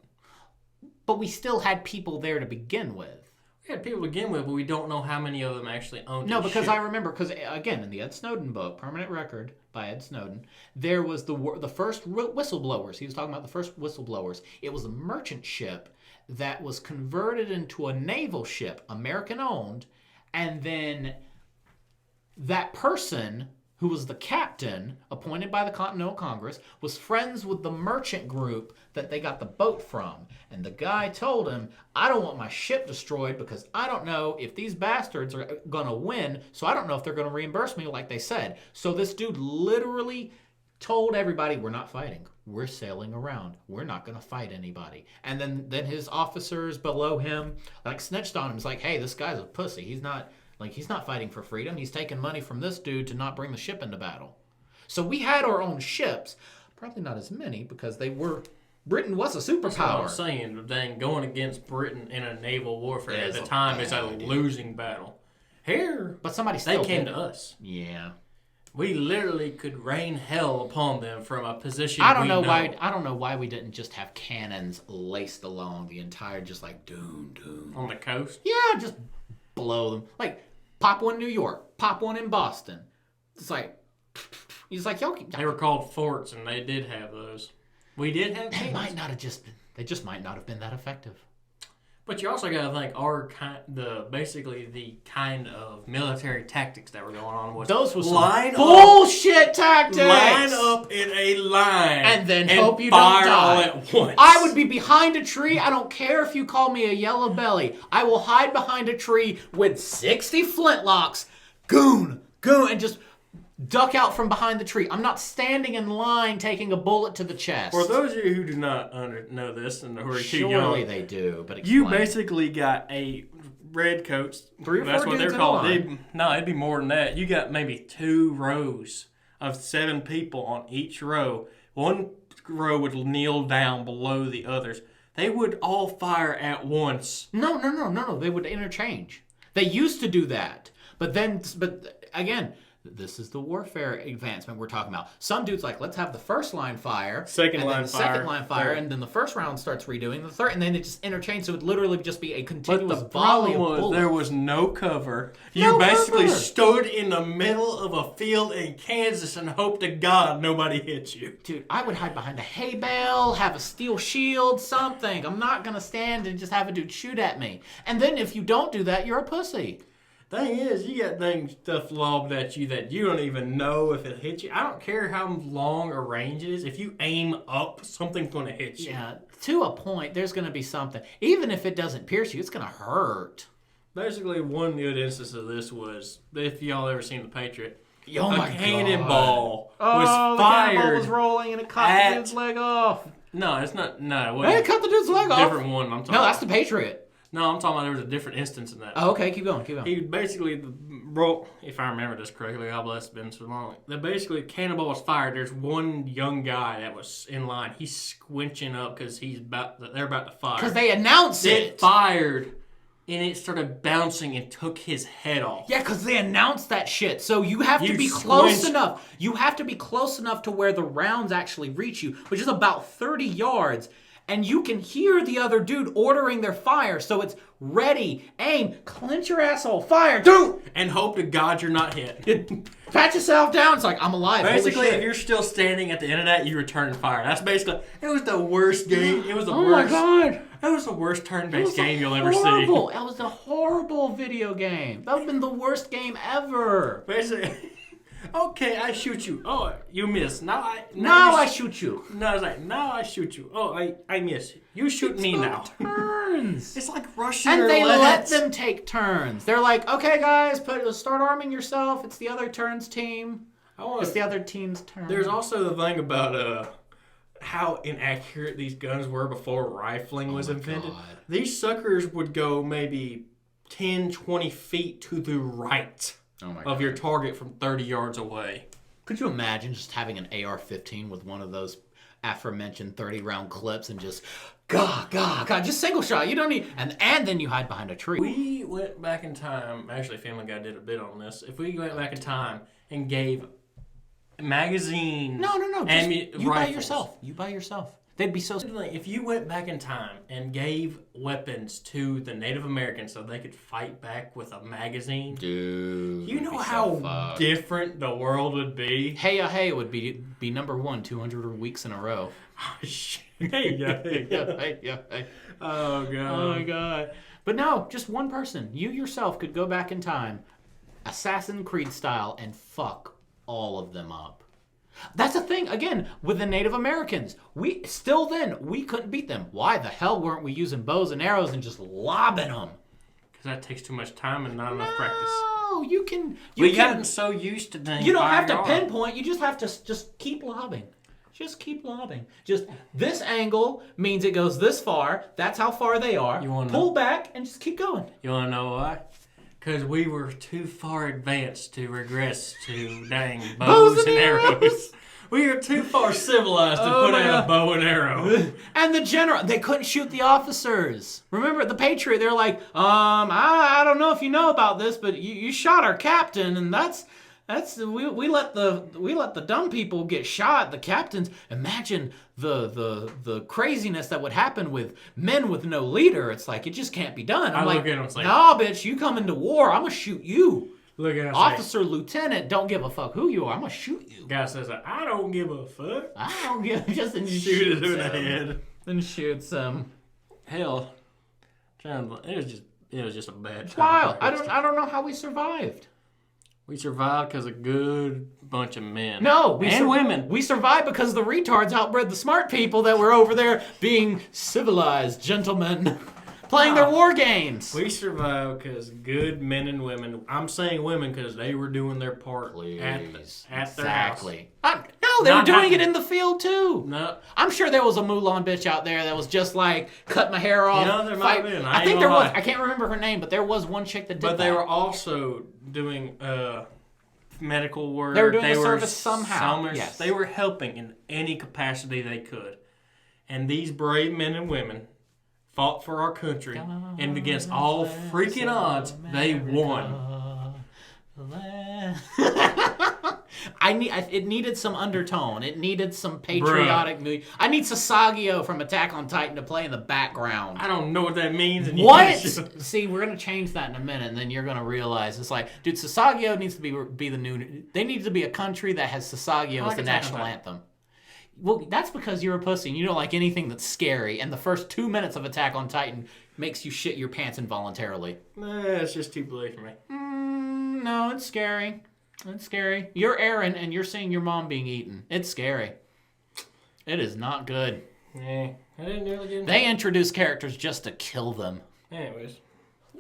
But we still had people there to begin with. We had people to begin with, but we don't know how many of them actually owned No, because I remember, again, in the Ed Snowden book, Permanent Record by Ed Snowden, there was the first whistleblowers. He was talking about the first whistleblowers. It was a merchant ship that was converted into a naval ship, American-owned, and then that person who was the captain, appointed by the Continental Congress, was friends with the merchant group that they got the boat from. And the guy told him, I don't want my ship destroyed because I don't know if these bastards are going to win, so I don't know if they're going to reimburse me like they said. So this dude literally told everybody, we're not fighting. we're sailing around. We're not going to fight anybody. And then his officers below him like snitched on him. It's like, hey, this guy's a pussy. He's not fighting for freedom. He's taking money from this dude to not bring the ship into battle. So we had our own ships. Probably not as many because Britain was a superpower. That's what I'm saying. Dang, going against Britain in a naval warfare at the time is a losing battle. Here, but somebody still came to us. Yeah. We literally could rain hell upon them from a position. I don't know why we didn't just have cannons laced along the entire, just like doom. On the coast? Yeah, just blow them. Like, pop one in New York, pop one in Boston. It's like, he's like, yo. They were called forts, and they did have those. We did have They might not have they just might not have been that effective. But you also got to think basically the kind of military tactics that were going on was bullshit tactics. Line up in a line and then hope you don't die all at once. I would be behind a tree. I don't care if you call me a yellow belly. I will hide behind a tree with 60 flintlocks, goon, and just duck out from behind the tree. I'm not standing in line taking a bullet to the chest. For those of you who do not know this and who are too young, surely they do. But explain. You basically got a red coats. 3 or 4 that's what dudes they're called. It'd be more than that. You got maybe 2 rows of 7 people on each row. One row would kneel down below the others. They would all fire at once. No. They would interchange. They used to do that, but again. This is the warfare advancement we're talking about. Some dudes like, let's have the first line fire, second line fire, and then the first round starts redoing the third, and then it just interchange. So it would literally just be a continuous volley of bullets. There was no cover. You basically stood in the middle of a field in Kansas and hoped to God nobody hit you. Dude, I would hide behind a hay bale, have a steel shield, something. I'm not gonna stand and just have a dude shoot at me. And then if you don't do that, you're a pussy. Thing is, you got stuff lobbed at you that you don't even know if it hit you. I don't care how long a range it is. If you aim up, something's going to hit you. Yeah, to a point, there's going to be something. Even if it doesn't pierce you, it's going to hurt. Basically, one good instance of this was, if y'all ever seen The Patriot, oh a cannonball was fired. The cannonball was rolling and it cut the dude's leg off. No, it's not. No, it cut the dude's leg off. Different one. I'm talking. No, that's The Patriot. No, I'm talking about there was a different instance in that. Oh, okay, keep going. He basically broke, if I remember this correctly, God bless, it's been so long. Basically, cannonball was fired. There's one young guy that was in line. He's squinching up because they're about to fire. Because they announced it. It fired, and it started bouncing and took his head off. Yeah, because they announced that shit. So you have to be close enough. You have to be close enough to where the rounds actually reach you, which is about 30 yards. And you can hear the other dude ordering their fire. So it's ready, aim, clench your asshole, fire, dude! And hope to God you're not hit. Pat yourself down. It's like, I'm alive. Basically, if you're still standing at the end of that, you return fire. That's basically, it was the worst game. It was the worst. Oh my God. That was the worst turn-based game you'll ever see. That was a horrible video game. That would have been the worst game ever. Basically. Okay, I shoot you. Oh, you miss. Now I shoot you. No, it's like, now I shoot you. Oh, I miss. You shoot me now. Turns. It's like Russian roulette. And they let them take turns. They're like, okay, guys, start arming yourself. It's the other turn's team. It's the other team's turn. There's also the thing about how inaccurate these guns were before rifling was invented. God. These suckers would go maybe 10, 20 feet to the right. Of your target from 30 yards away. Could you imagine just having an AR-15 with one of those aforementioned 30-round clips and just, God, just single shot. You don't need, and then you hide behind a tree. We went back in time. Actually, Family Guy did a bit on this. If we went back in time and gave magazines, no, just you by yourself. They'd be so... If you went back in time and gave weapons to the Native Americans so they could fight back with a magazine... Dude... You know how different the world would be? Hey, it would be number 1 200 weeks in a row. Hey. Oh, God. Oh, my God. But no, just one person. You yourself could go back in time, Assassin's Creed style, and fuck all of them up. That's the thing, again, with the Native Americans. We couldn't beat them. Why the hell weren't we using bows and arrows and just lobbing them? Because that takes too much time and not enough practice. No, you can... We've gotten so used to things. You don't have to pinpoint. You just have to just keep lobbing. Just keep lobbing. Just this angle means it goes this far. That's how far they are. You wanna pull know? back and just keep going. You want to know why? Because we were too far advanced to regress to dang bows and arrows. We were too far civilized to put out a bow and arrow. And the general, they couldn't shoot the officers. Remember the Patriot? They're like, I don't know if you know about this, but you shot our captain, and we let the dumb people get shot. The captains. Imagine the craziness that would happen with men with no leader. It's like it just can't be done. I'm like, look at him like, nah, bitch, you come into war, I'm gonna shoot you. Look at him, Officer, lieutenant, don't give a fuck who you are. I'm gonna shoot you. Guy says, I don't give a fuck. I don't give just and Shoot it in the head. Then shoots him. Hell, it was just a bad time. Wow, I don't know how we survived. We survived because a good bunch of men. No, women. We survived because the retards outbred the smart people that were over there being civilized gentlemen, playing their war games. We survived because good men and women. I'm saying women because they were doing their part at their house. No, they were doing it in the field too. No, I'm sure there was a Mulan bitch out there that was just like cut my hair off. You know, there might have been. I think there was. I can't remember her name, but there was one chick that did that. But they were also doing medical work. They were doing a service somehow. Yes. They were helping in any capacity they could. And these brave men and women fought for our country, and against all freaking odds, they won. It needed some undertone. It needed some patriotic music. I need Sasagio from Attack on Titan to play in the background. I don't know what that means. What? See, we're gonna change that in a minute, and then you're gonna realize it's like, dude, Sasagio needs to be the new. They need to be a country that has Sasagio as the national anthem. Well, that's because you're a pussy and you don't like anything that's scary, and the first 2 minutes of Attack on Titan makes you shit your pants involuntarily. It's just too bleak for me. No, it's scary. It's scary. You're Aaron, and you're seeing your mom being eaten. It's scary. It is not good. Yeah, I didn't really get into They introduce characters just to kill them. Anyways.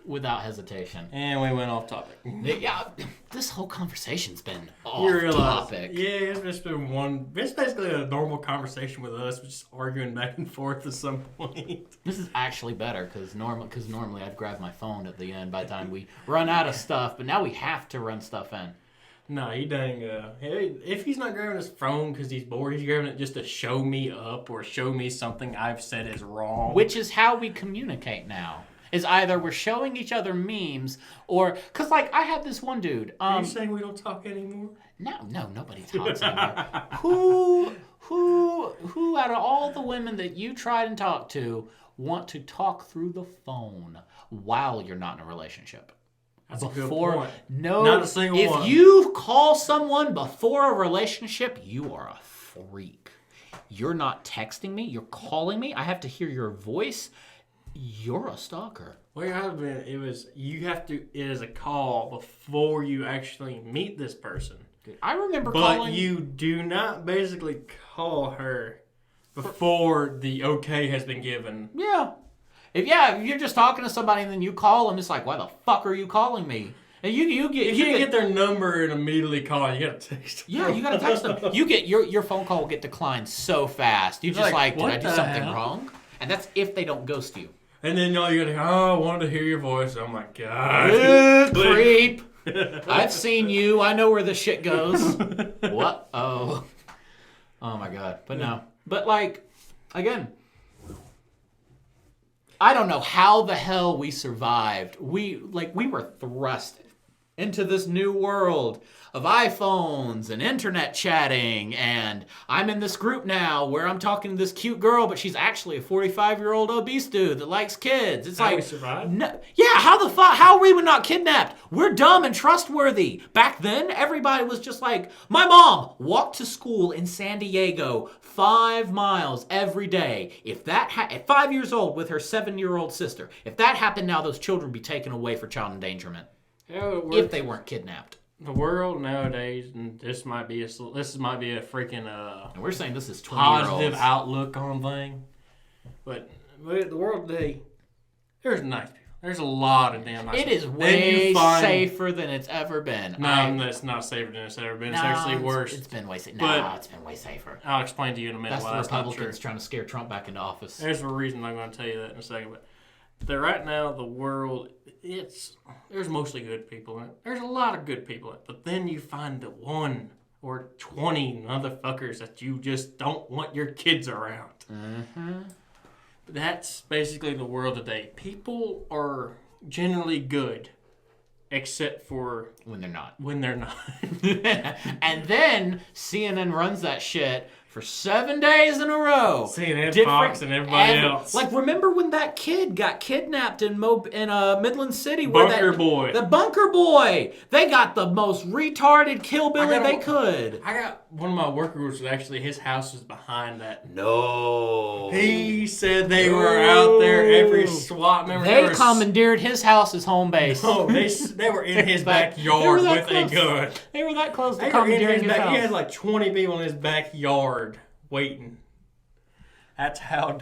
Without hesitation. And we went off topic. Yeah, this whole conversation's been off topic. Yeah, it's been it's basically a normal conversation with us, just arguing back and forth at some point. This is actually better because normally I'd grab my phone at the end by the time we run out of stuff, but now we have to run stuff in. No, he dang. If he's not grabbing his phone because he's bored, he's grabbing it just to show me up or show me something I've said is wrong. Which is how we communicate now. Is either we're showing each other memes or... Because, like, I had this one dude... Are you saying we don't talk anymore? No, nobody talks anymore. Who out of all the women that you tried and talked to want to talk through the phone while you're not in a relationship? That's a good point. No, not a single one. If you call someone before a relationship, you are a freak. You're not texting me. You're calling me. I have to hear your voice. You're a stalker. Well, it is a call before you actually meet this person. Dude, I remember calling... But you do not basically call her before the okay has been given. Yeah. If you're just talking to somebody and then you call them, it's like, why the fuck are you calling me? And you get their number and immediately call. You gotta text them. Yeah, you gotta text them. You get your phone call will get declined so fast. You just like, did I do something wrong? And that's if they don't ghost you. And then you gotta go, I wanted to hear your voice. Oh my god. Creep. I've seen you. I know where the shit goes. What? Oh my god. But no. But like, again, I don't know how the hell we survived. We were thrust into this new world of iPhones and internet chatting, and I'm in this group now where I'm talking to this cute girl, but she's actually a 45-year-old obese dude that likes kids. It's how like we survived? No, yeah, how the fuck? How are we not kidnapped? We're dumb and trustworthy. Back then, everybody was just like, my mom walked to school in San Diego 5 miles every day. If that at 5 years old with her 7-year-old sister, if that happened now, those children would be taken away for child endangerment. If they weren't kidnapped. The world nowadays, and this might be a freaking and we're saying this is 20-year-olds. Positive outlook on thing, but the world today, there's nice people. There's a lot of damn nice. It is way safer than it's ever been. No, it's not safer than it's ever been. It's actually worse. It's been way safer. No, it's been way safer. I'll explain to you in a minute why the Republicans trying to scare Trump back into office. There's a reason I'm going to tell you that in a second. But right now, the world, there's mostly good people in it. There's a lot of good people in it. But then you find the 1 or 20 motherfuckers that you just don't want your kids around. Mm-hmm. That's basically the world today. People are generally good, except for when they're not. And then CNN runs that shit for 7 days in a row. CNN, Fox, and everybody else. Like, remember when that kid got kidnapped in Midland City? The Bunker Boy. They got the most retarded killbilly they could. I got one of my workers, actually, his house was behind that. No. He said they were out there every SWAT member. They commandeered his house as home base. No, they were in his backyard with a gun. They were that close to commandeering his house. He had like 20 people in his backyard waiting. That's how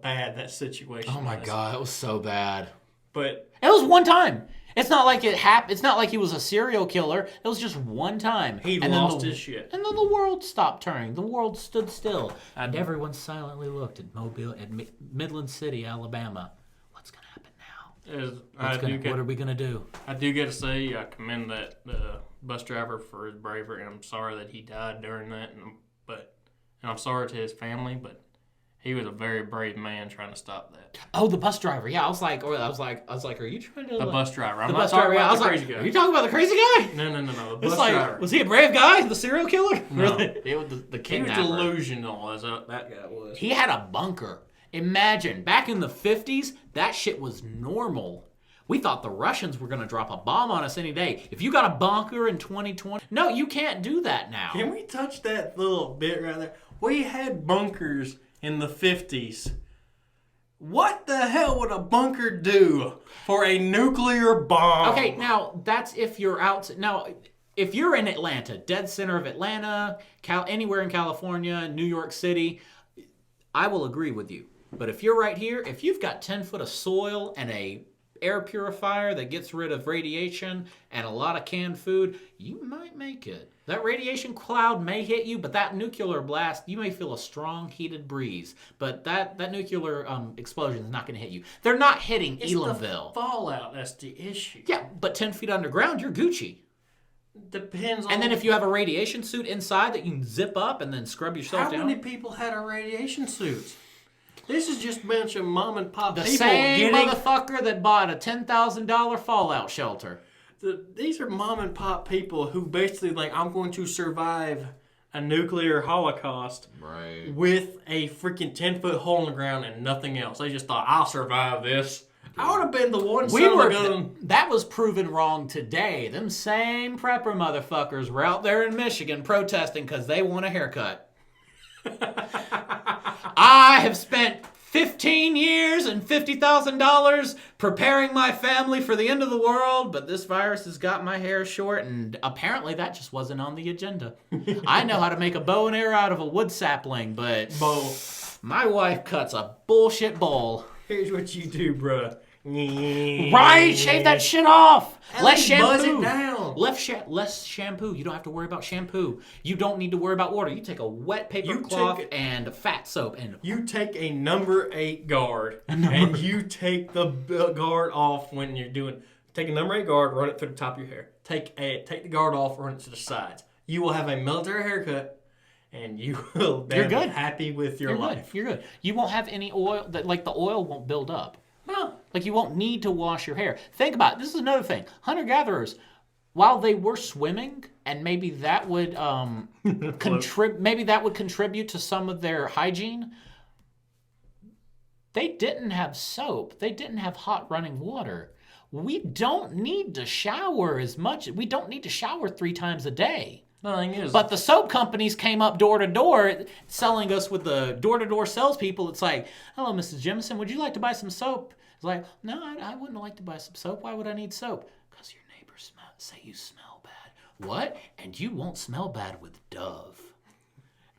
bad that situation was. Oh my God, it was so bad. But it was one time. It's not like it happened. It's not like he was a serial killer. It was just one time. He lost his shit. And then the world stopped turning. The world stood still. And everyone silently looked at Midland City, Alabama. What's going to happen now? What are we going to do? I do got to say, I commend that bus driver for his bravery. I'm sorry that he died during that, and I'm sorry to his family, but he was a very brave man trying to stop that. Oh, the bus driver. Yeah, I was like, are you trying to? The bus driver. I'm the not bus talking driver. about the crazy guy. Are you talking about the crazy guy? No. The bus driver. Was he a brave guy? The serial killer? No. It was the kidnapper. He was delusional, as that guy was. He had a bunker. Imagine, back in the 50s, that shit was normal. We thought the Russians were going to drop a bomb on us any day. If you got a bunker in 2020, no, you can't do that now. Can we touch that little bit right there? We had bunkers in the 50s. What the hell would a bunker do for a nuclear bomb? Okay, now that's if you're out. Now, if you're in Atlanta, dead center of Atlanta, anywhere in California, New York City, I will agree with you. But if you're right here, if you've got 10 foot of soil and a air purifier that gets rid of radiation and a lot of canned food, you might make it. That radiation cloud may hit you, but that nuclear blast, you may feel a strong heated breeze. But that nuclear explosion is not going to hit you. They're not hitting Elamville. It's the fallout that's the issue. Yeah, but 10 feet underground, you're Gucci. Depends on... And then if you have a radiation suit inside that you can zip up and then scrub yourself down. How many people had a radiation suit? This is just a bunch of mom and pop people. The same motherfucker that bought a $10,000 fallout shelter. These are mom and pop people who basically like, I'm going to survive a nuclear holocaust with a freaking 10-foot hole in the ground and nothing else. They just thought, I'll survive this. I would have been the one that was proven wrong today. Them same prepper motherfuckers were out there in Michigan protesting because they want a haircut. I have spent 15 years and $50,000 preparing my family for the end of the world, but this virus has got my hair short, and apparently that just wasn't on the agenda. I know how to make a bow and arrow out of a wood sapling, but my wife cuts a bullshit bowl. Here's what you do, bruh. Right? Shave that shit off. Less shampoo. Buzz it down. Less shampoo. You don't have to worry about shampoo. You don't need to worry about water. You take a wet paper cloth and fat soap. And you take a number 8 guard and you take the guard off when you're doing... Take a number 8 guard, run it through the top of your hair. Take the guard off, run it to the sides. You will have a military haircut. And you will be happy with your life. You're good. You won't have any oil. The oil won't build up. No. Like, you won't need to wash your hair. Think about it. This is another thing. Hunter-gatherers, while they were swimming, and maybe that would contribute to some of their hygiene, they didn't have soap. They didn't have hot running water. We don't need to shower as much. We don't need to shower 3 times a day. The thing is, but the soap companies came up door to door selling us with the door-to-door salespeople. It's like, hello, Mrs. Jemison, would you like to buy some soap? It's like, no, I wouldn't like to buy some soap. Why would I need soap? Because your neighbors say you smell bad. What? And you won't smell bad with Dove.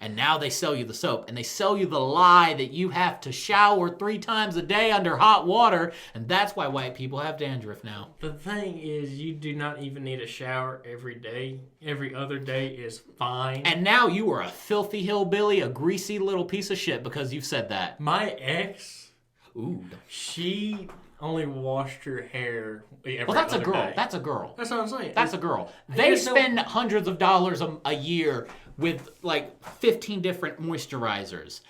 And now they sell you the soap, and they sell you the lie that you have to shower 3 times a day under hot water, and that's why white people have dandruff now. The thing is, you do not even need a shower every day. Every other day is fine. And now you are a filthy hillbilly, a greasy little piece of shit because you've said that. My ex, Ooh. she only washed her hair every Well, that's a other girl. day. That's a girl. That's what I'm saying. That's a girl. They just spend hundreds of dollars a year with like 15 different moisturizers.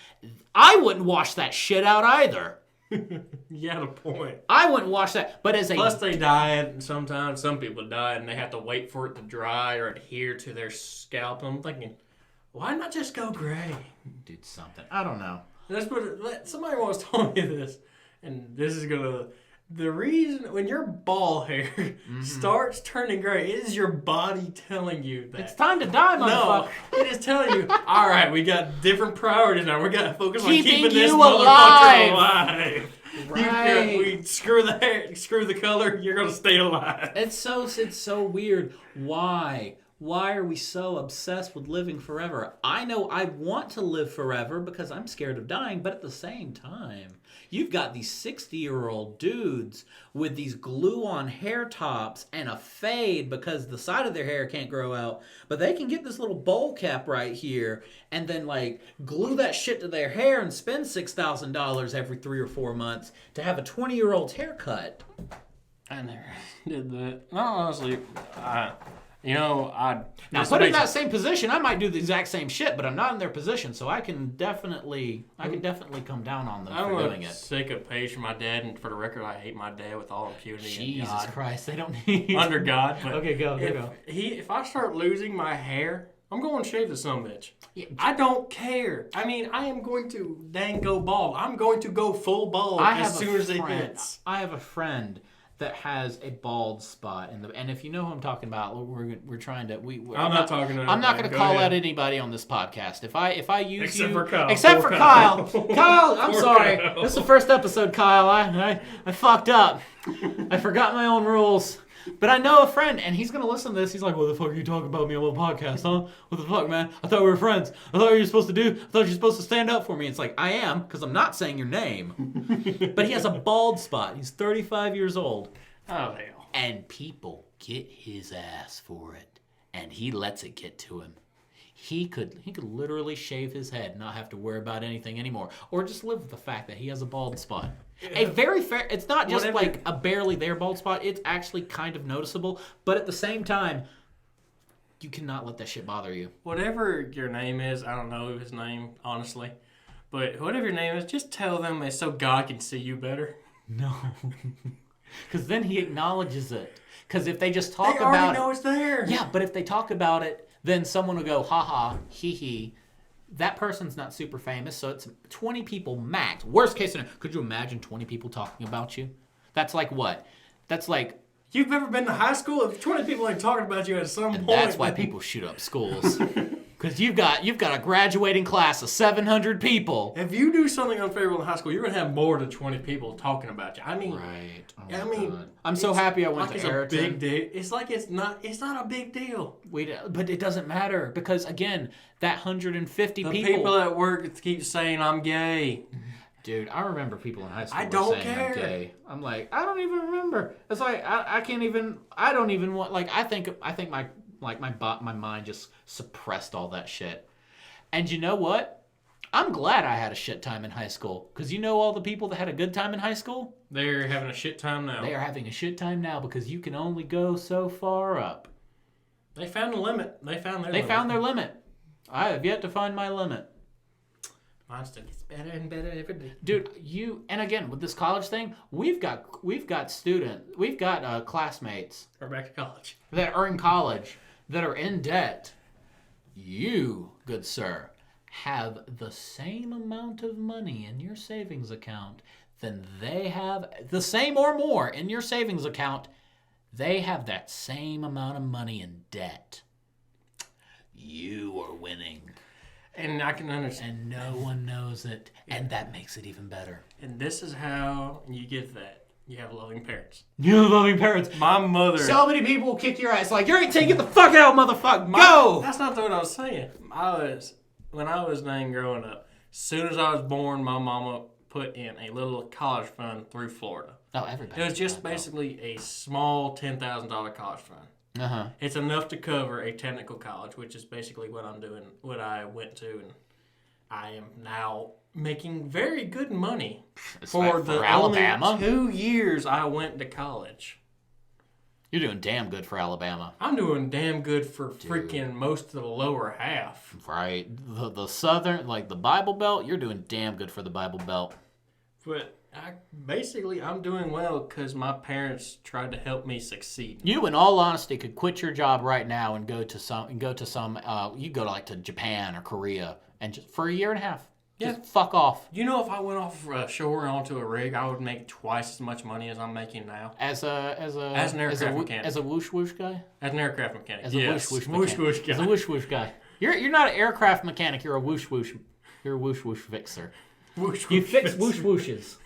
I wouldn't wash that shit out either. You got a point. I wouldn't wash that. But as a Plus, they dye it, and sometimes some people dye it, and they have to wait for it to dry or adhere to their scalp. I'm thinking, why not just go gray? dude, something. I don't know. That's what somebody once told me this, and this is gonna. The reason when your ball hair starts turning gray, it is your body telling you that. It's time to die, motherfucker. No, it is telling you, all right, we got different priorities now. We got to focus on Keeping keeping this you motherfucker alive. Right. We screw the hair, screw the color. You're gonna stay alive. It's so weird. Why? Why are we so obsessed with living forever? I know I want to live forever because I'm scared of dying, but at the same time, you've got these 60-year-old dudes with these glue-on hair tops and a fade because the side of their hair can't grow out, but they can get this little bowl cap right here and then like glue that shit to their hair and spend $6,000 every 3 or 4 months to have a 20-year-old's haircut. I never did that. No, honestly, Now, put in that same position, I might do the exact same shit, but I'm not in their position, so I can definitely come down on them for doing it. Sick of page for my dad, and for the record, I hate my dad with all impunity. Jesus and God. Christ, they don't need Under God. But okay, go. If I start losing my hair, I'm going to shave the sumbitch. Yeah. I don't care. I mean, I am going to dang go bald. I'm going to go full bald as soon as it hits. I have a friend that has a bald spot and if you know who I'm talking about, we're trying to I'm not talking to I'm not going to Go call ahead. out anybody on this podcast. If I use Except for Kyle. except for Kyle. Kyle, I'm Poor sorry. Kyle. This is the first episode, Kyle. I fucked up. I forgot my own rules. But I know a friend, and he's going to listen to this. He's like, what the fuck are you talking about me on the podcast, huh? What the fuck, man? I thought we were friends. I thought you were supposed to stand up for me. It's like, I am, because I'm not saying your name. But he has a bald spot. He's 35 years old. Oh, hell. And people get his ass for it. And he lets it get to him. He could literally shave his head and not have to worry about anything anymore. Or just live with the fact that he has a bald spot. A very fair, it's not just like a barely there bald spot. It's actually kind of noticeable. But at the same time, you cannot let that shit bother you. Whatever your name is, I don't know his name, honestly. But whatever your name is, just tell them it's so God can see you better. No. Because then he acknowledges it. Because if they just talk They about already know it's there. Yeah, but if they talk about it, then someone will go, haha, hee hee. That person's not super famous, so it's 20 people max. Worst case scenario. Could you imagine 20 people talking about you? That's like what? That's like... You've ever been to high school? If 20 people ain't talking about you at some point... That's why people shoot up schools. Because you've got a graduating class of 700 people. If you do something unfavorable in high school, you're going to have more than 20 people talking about you. I mean... Right. Oh I mean... God. I'm so happy I went like to Ayrton. It's a big deal. It's like it's not a big deal. But it doesn't matter. Because, again, that 150 the people... people at work keep saying, I'm gay. Dude, I remember people in high school I don't saying care. I'm gay. I'm like, I don't even remember. It's like I can't even. I don't even want. Like I think my mind just suppressed all that shit. And you know what? I'm glad I had a shit time in high school. Because you know all the people that had a good time in high school? They're having a shit time now. They are having a shit time now because you can only go so far up. They found the limit. They found their limit. I have yet to find my limit. Mine still gets better and better every day. Dude, and again, with this college thing, we've got classmates. We're back to college. That are in college, that are in debt. You, good sir, have the same amount of money in your savings account than they have, the same or more in your savings account. They have that same amount of money in debt. You are winning. And I can understand. And no one knows it. And that makes it even better. And this is how you get that. You have loving parents. You have loving parents. My mother. So many people will kick your ass like, you're 18, get the fuck out, motherfucker. Go! That's not what I was saying. when I was dang growing up, as soon as I was born, my mama put in a little college fund through Florida. Oh, everybody. It was just basically a small $10,000 college fund. Uh-huh. It's enough to cover a technical college, which is basically what I'm doing, what I went to, and I am now making very good money for Alabama. only 2 years I went to college. You're doing damn good for Alabama. I'm doing damn good for freaking most of the lower half. Right. The southern, like the Bible Belt, you're doing damn good for the Bible Belt. But I'm doing well because my parents tried to help me succeed. You, in all honesty, could quit your job right now and go to Japan or Korea and just for a year and a half. Just fuck off. You know, if I went off shore onto a rig, I would make twice as much money as I'm making now. As an aircraft mechanic. As a whoosh whoosh guy? As an aircraft mechanic. As a yes. whoosh whoosh whoosh guy. As a whoosh whoosh guy. You're not an aircraft mechanic, you're a whoosh whoosh. You're a whoosh whoosh fixer. Whoosh You whoosh fix fixer. whoosh whooshes.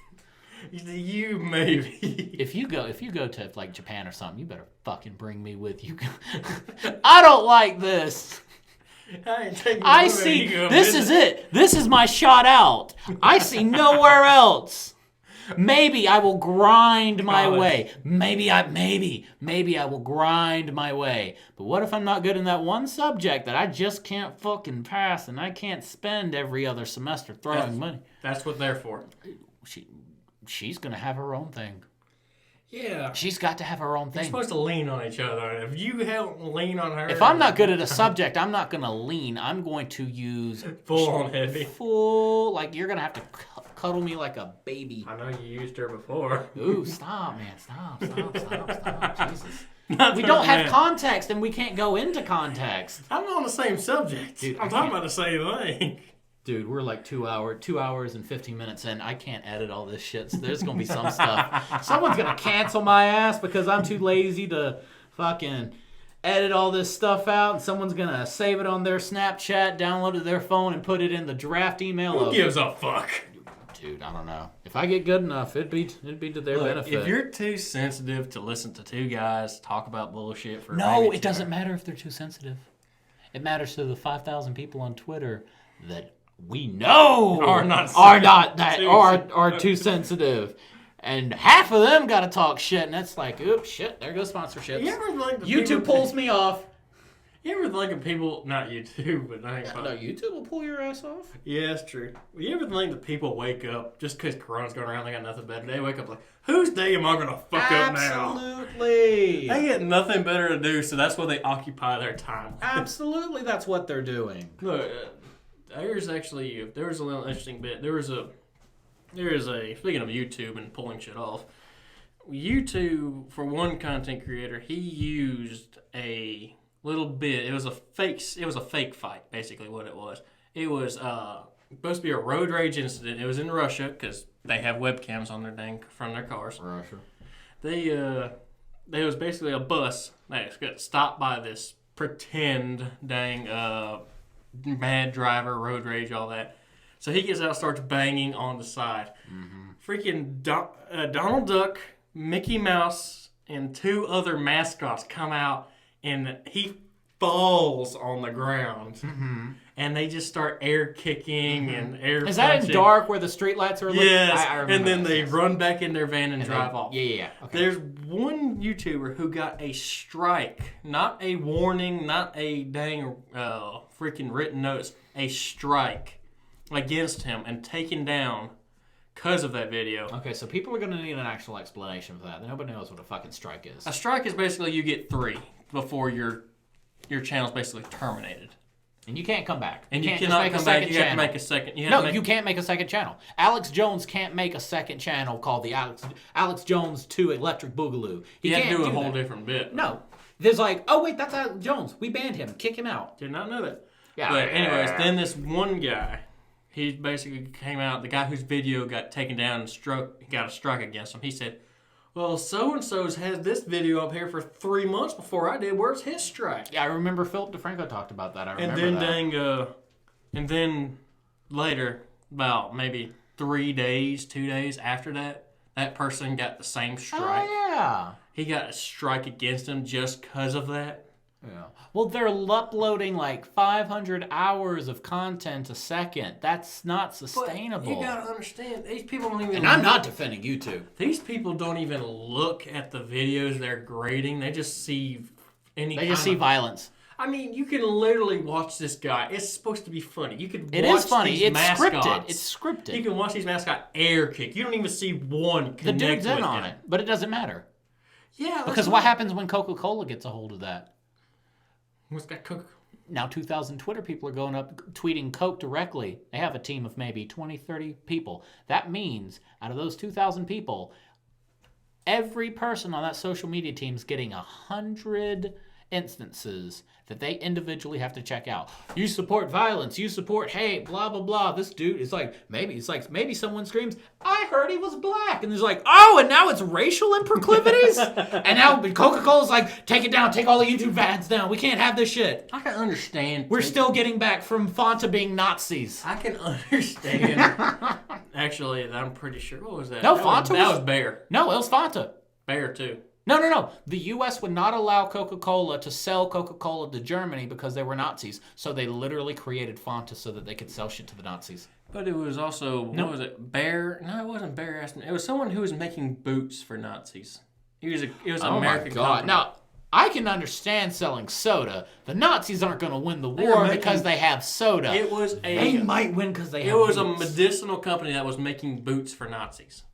You maybe. If you go to like Japan or something, you better fucking bring me with you. I don't like this. I see. This is it. This is my shot out. I see nowhere else. Maybe I will grind my way. Maybe I will grind my way. But what if I'm not good in that one subject that I just can't fucking pass and I can't spend every other semester throwing money? That's what they're for. She's gonna have her own thing. Yeah. She's got to have her own thing. You're supposed to lean on each other. If you help lean on her... If I'm not good at a subject, I'm not going to lean. I'm going to use... Full on heavy. Full... Like, you're going to have to cuddle me like a baby. I know you used her before. Ooh, stop, man. Stop. Jesus. We don't have context, and we can't go into context. I'm on the same subject. Dude, I'm talking about the same thing. Dude, we're like 2 hours and 15 minutes in. I can't edit all this shit, so there's going to be some stuff. Someone's going to cancel my ass because I'm too lazy to fucking edit all this stuff out, and someone's going to save it on their Snapchat, download it to their phone, and put it in the draft email. Who gives a fuck? Dude, I don't know. If I get good enough, it'd be to their benefit. If you're too sensitive to listen to two guys talk about bullshit for No, it doesn't matter if they're too sensitive. It matters to the 5,000 people on Twitter that we know are too sensitive, and half of them got to talk shit, and that's like, oops, shit, there goes sponsorships. You ever think YouTube pulls me off. You ever think of people, not YouTube, but no, YouTube will pull your ass off. Yeah, that's true. You ever think that people wake up just because Corona's going around, they got nothing better? They wake up like, whose day am I going to fuck up now? Absolutely. They get nothing better to do, so that's what they occupy their time. Absolutely, that's what they're doing. Look. There was a little interesting bit. There is a speaking of YouTube and pulling shit off, YouTube, for one content creator, he used a little bit. It was a fake fight, basically what it was. It was supposed to be a road rage incident. It was in Russia because they have webcams on their from their cars. Russia. There was basically a bus that got stopped by this pretend mad driver, road rage, all that. So he gets out, starts banging on the side. Mm-hmm. Freaking Donald Duck, Mickey Mouse, and two other mascots come out, and he falls on the ground. Mm-hmm. And they just start air kicking and air punching. Is that in dark where the streetlights are lit? Yes. I and then they run back in their van and drive off. Yeah. Okay. There's one YouTuber who got a strike. Not a warning, not a dang freaking written notice. A strike against him and taken down because of that video. Okay, so people are going to need an actual explanation for that. Nobody knows what a fucking strike is. A strike is basically you get 3 before your channel's basically terminated. And you can't come back. And you cannot come back. You have to make a second. You can't make a second channel. Alex Jones can't make a second channel called the Alex Jones 2 Electric Boogaloo. He can't do a whole different bit. No. There's like, oh wait, that's Alex Jones. We banned him. Kick him out. Did not know that. Yeah. But anyways, then this one guy, he basically came out, the guy whose video got taken down and got a strike against him. He said, well, so-and-so's had this video up here for 3 months before I did. Where's his strike? Yeah, I remember Philip DeFranco talked about that. And then later, about maybe 2 days after that person got the same strike. Oh, yeah. He got a strike against him just because of that. Yeah. Well, they're uploading like 500 hours of content a second. That's not sustainable. But you gotta understand, these people don't even. And I'm not defending YouTube. These people don't even look at the videos they're grading. They just see They just see violence. I mean, you can literally watch this guy. It's supposed to be funny. You could. It watch is funny. These It's mascots. scripted. It's scripted. You can watch these mascot air kick. You don't even see one connect The dude's in with on him. it, but it doesn't matter. Yeah, Because what happens when Coca-Cola gets a hold of that? What's that Coke? Now 2,000 Twitter people are going up tweeting Coke directly. They have a team of maybe 20, 30 people. That means out of those 2,000 people, every person on that social media team is getting 100 instances that they individually have to check out. You support violence, you support hate, blah blah blah. This dude is like maybe someone screams, "I heard he was black," and there's like, "Oh, and now it's racial proclivities." And now Coca-Cola's like, "Take it down, take all the YouTube ads down. We can't have this shit." I can understand. We're still getting back from Fanta being Nazis. I can understand. Actually, I'm pretty sure. What was that? No, that was Bear. No, it was Fanta. Bear too. No. The U.S. would not allow Coca-Cola to sell Coca-Cola to Germany because they were Nazis. So they literally created Fanta so that they could sell shit to the Nazis. But it was also, what was it? Bear? No, it wasn't Bear. It was someone who was making boots for Nazis. It was an American company. Now, I can understand selling soda. The Nazis aren't going to win the war because they have soda. They might win because they have boots. It was a medicinal company that was making boots for Nazis.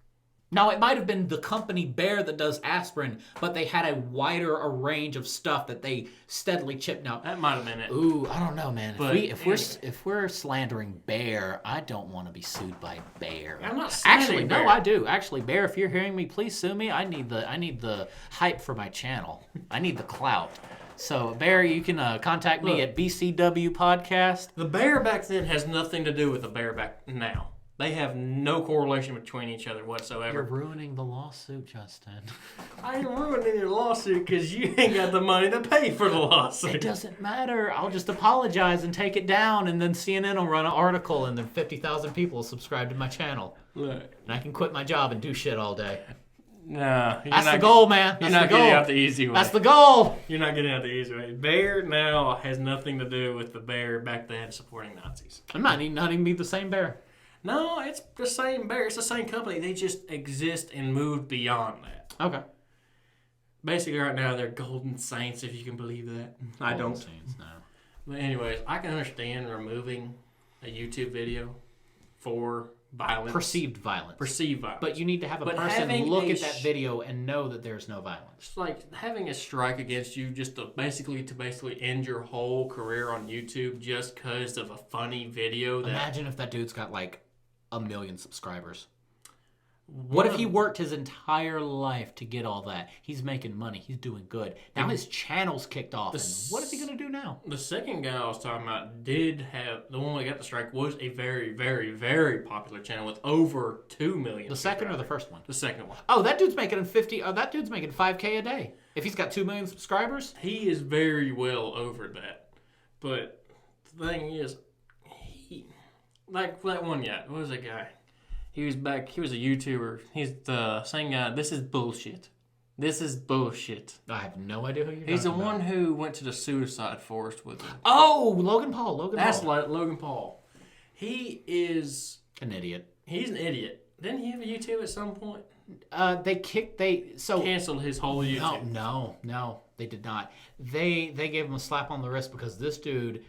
Now, it might have been the company Bayer that does aspirin, but they had a wider range of stuff that they steadily chipped out. That might have been it. Ooh, I don't know, man. But if we're slandering Bayer, I don't want to be sued by Bayer. I'm not slandering Bayer. No, I do. Actually, Bayer, if you're hearing me, please sue me. I need the hype for my channel. I need the clout. So, Bayer, you can contact me at BCEW Podcast. The Bayer back then has nothing to do with the Bayer back now. They have no correlation between each other whatsoever. You're ruining the lawsuit, Justin. I ain't ruining your lawsuit because you ain't got the money to pay for the lawsuit. It doesn't matter. I'll just apologize and take it down, and then CNN will run an article, and then 50,000 people will subscribe to my channel. Look. And I can quit my job and do shit all day. Nah. That's the goal, man. You're not getting out the easy way. That's the goal. You're not getting out the easy way. Bayer now has nothing to do with the Bayer back then supporting Nazis. It might not even be the same Bayer. No, it's the same Bayer. It's the same company. They just exist and moved beyond that. Okay. Basically, right now, they're golden saints, if you can believe that. I don't. Saints, no. But anyways, I can understand removing a YouTube video for violence. Perceived violence. But you need to have a person look at that video and know that there's no violence. It's like having a strike against you just to basically end your whole career on YouTube just because of a funny video. Imagine if that dude's got like 1 million subscribers. What if he worked his entire life to get all that? He's making money. He's doing good. Now his channel's kicked off. And what is he going to do now? The second guy I was talking about did have, the one that got the strike was a very, very, very popular channel with over 2 million. The second or the first one? The second one. Oh, that dude's making that dude's making $5K a day. If he's got 2 million subscribers? He is very well over that. But the thing is, like that one guy, what was that guy? He was a YouTuber. He's the same guy. This is bullshit. I have no idea who you're talking about. He's the one who went to the suicide forest with him. Oh, Logan Paul. That's like Logan Paul. He is an idiot. He's an idiot. Didn't he have a YouTube at some point? They canceled his whole YouTube. No, they did not. They gave him a slap on the wrist because this dude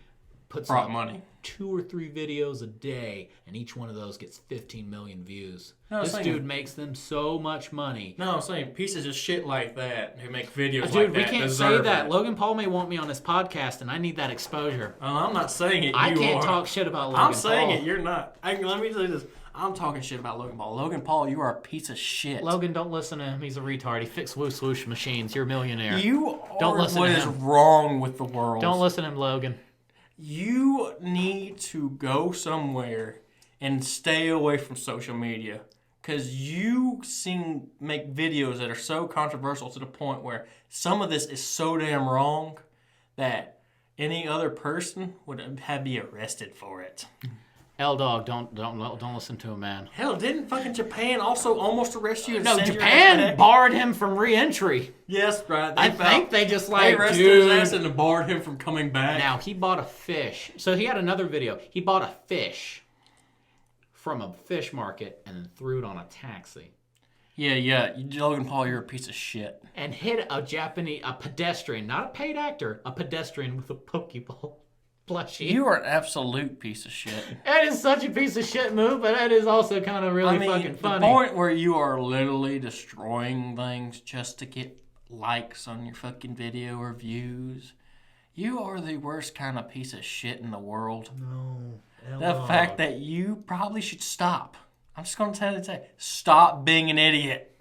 puts brought up money. 2 or 3 videos a day, and each one of those gets 15 million views. No, this dude makes them so much money. No, I'm saying pieces of shit like that who make videos like that. Dude, we can't say that. Logan Paul may want me on his podcast, and I need that exposure. I'm not saying it. I can't talk shit about Logan Paul. I'm saying it. You're not. Let me say this. I'm talking shit about Logan Paul. Logan Paul, you are a piece of shit. Logan, don't listen to him. He's a retard. He fixed swoosh machines. You're a millionaire. Don't listen to him. What is wrong with the world? Don't listen to him, Logan. You need to go somewhere and stay away from social media because you make videos that are so controversial to the point where some of this is so damn wrong that any other person would be arrested for it. Hell, dog, don't listen to him, man. Hell, didn't fucking Japan also almost arrest you? And No, send your ass Japan back? barred him from re-entry. Yes, right. I think they just they like, arrested dude. his ass and barred him from coming back. Now, he bought a fish. So he had another video. He bought a fish from a fish market and then threw it on a taxi. Yeah. Logan Paul, you're a piece of shit. And hit a pedestrian, not a paid actor, a pedestrian with a Pokeball plushie. You are an absolute piece of shit. That is such a piece of shit move, but that is also kind of really fucking funny. The point where you are literally destroying things just to get likes on your fucking video or views. You are the worst kind of piece of shit in the world. No. The fact that you probably should stop. I'm just going to tell you today, stop being an idiot.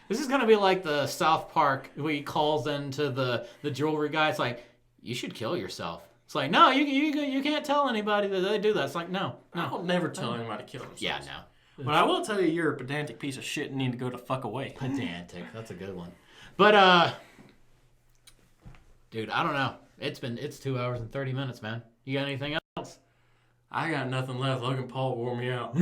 This is going to be like the South Park where he calls into the jewelry guy. It's like, you should kill yourself. It's like, no, you can't tell anybody that they do that. It's like, no. I'll never tell anybody to kill themselves. Yeah, no. But I will tell you, you're a pedantic piece of shit and need to go the fuck away. Pedantic. That's a good one. But, dude, I don't know. It's 2 hours and 30 minutes, man. You got anything else? I got nothing left. Logan Paul wore me out.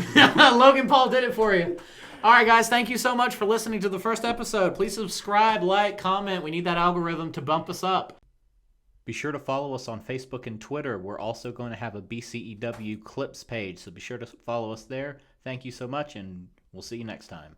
Logan Paul did it for you. All right, guys, thank you so much for listening to the first episode. Please subscribe, like, comment. We need that algorithm to bump us up. Be sure to follow us on Facebook and Twitter. We're also going to have a BCEW clips page, so be sure to follow us there. Thank you so much, and we'll see you next time.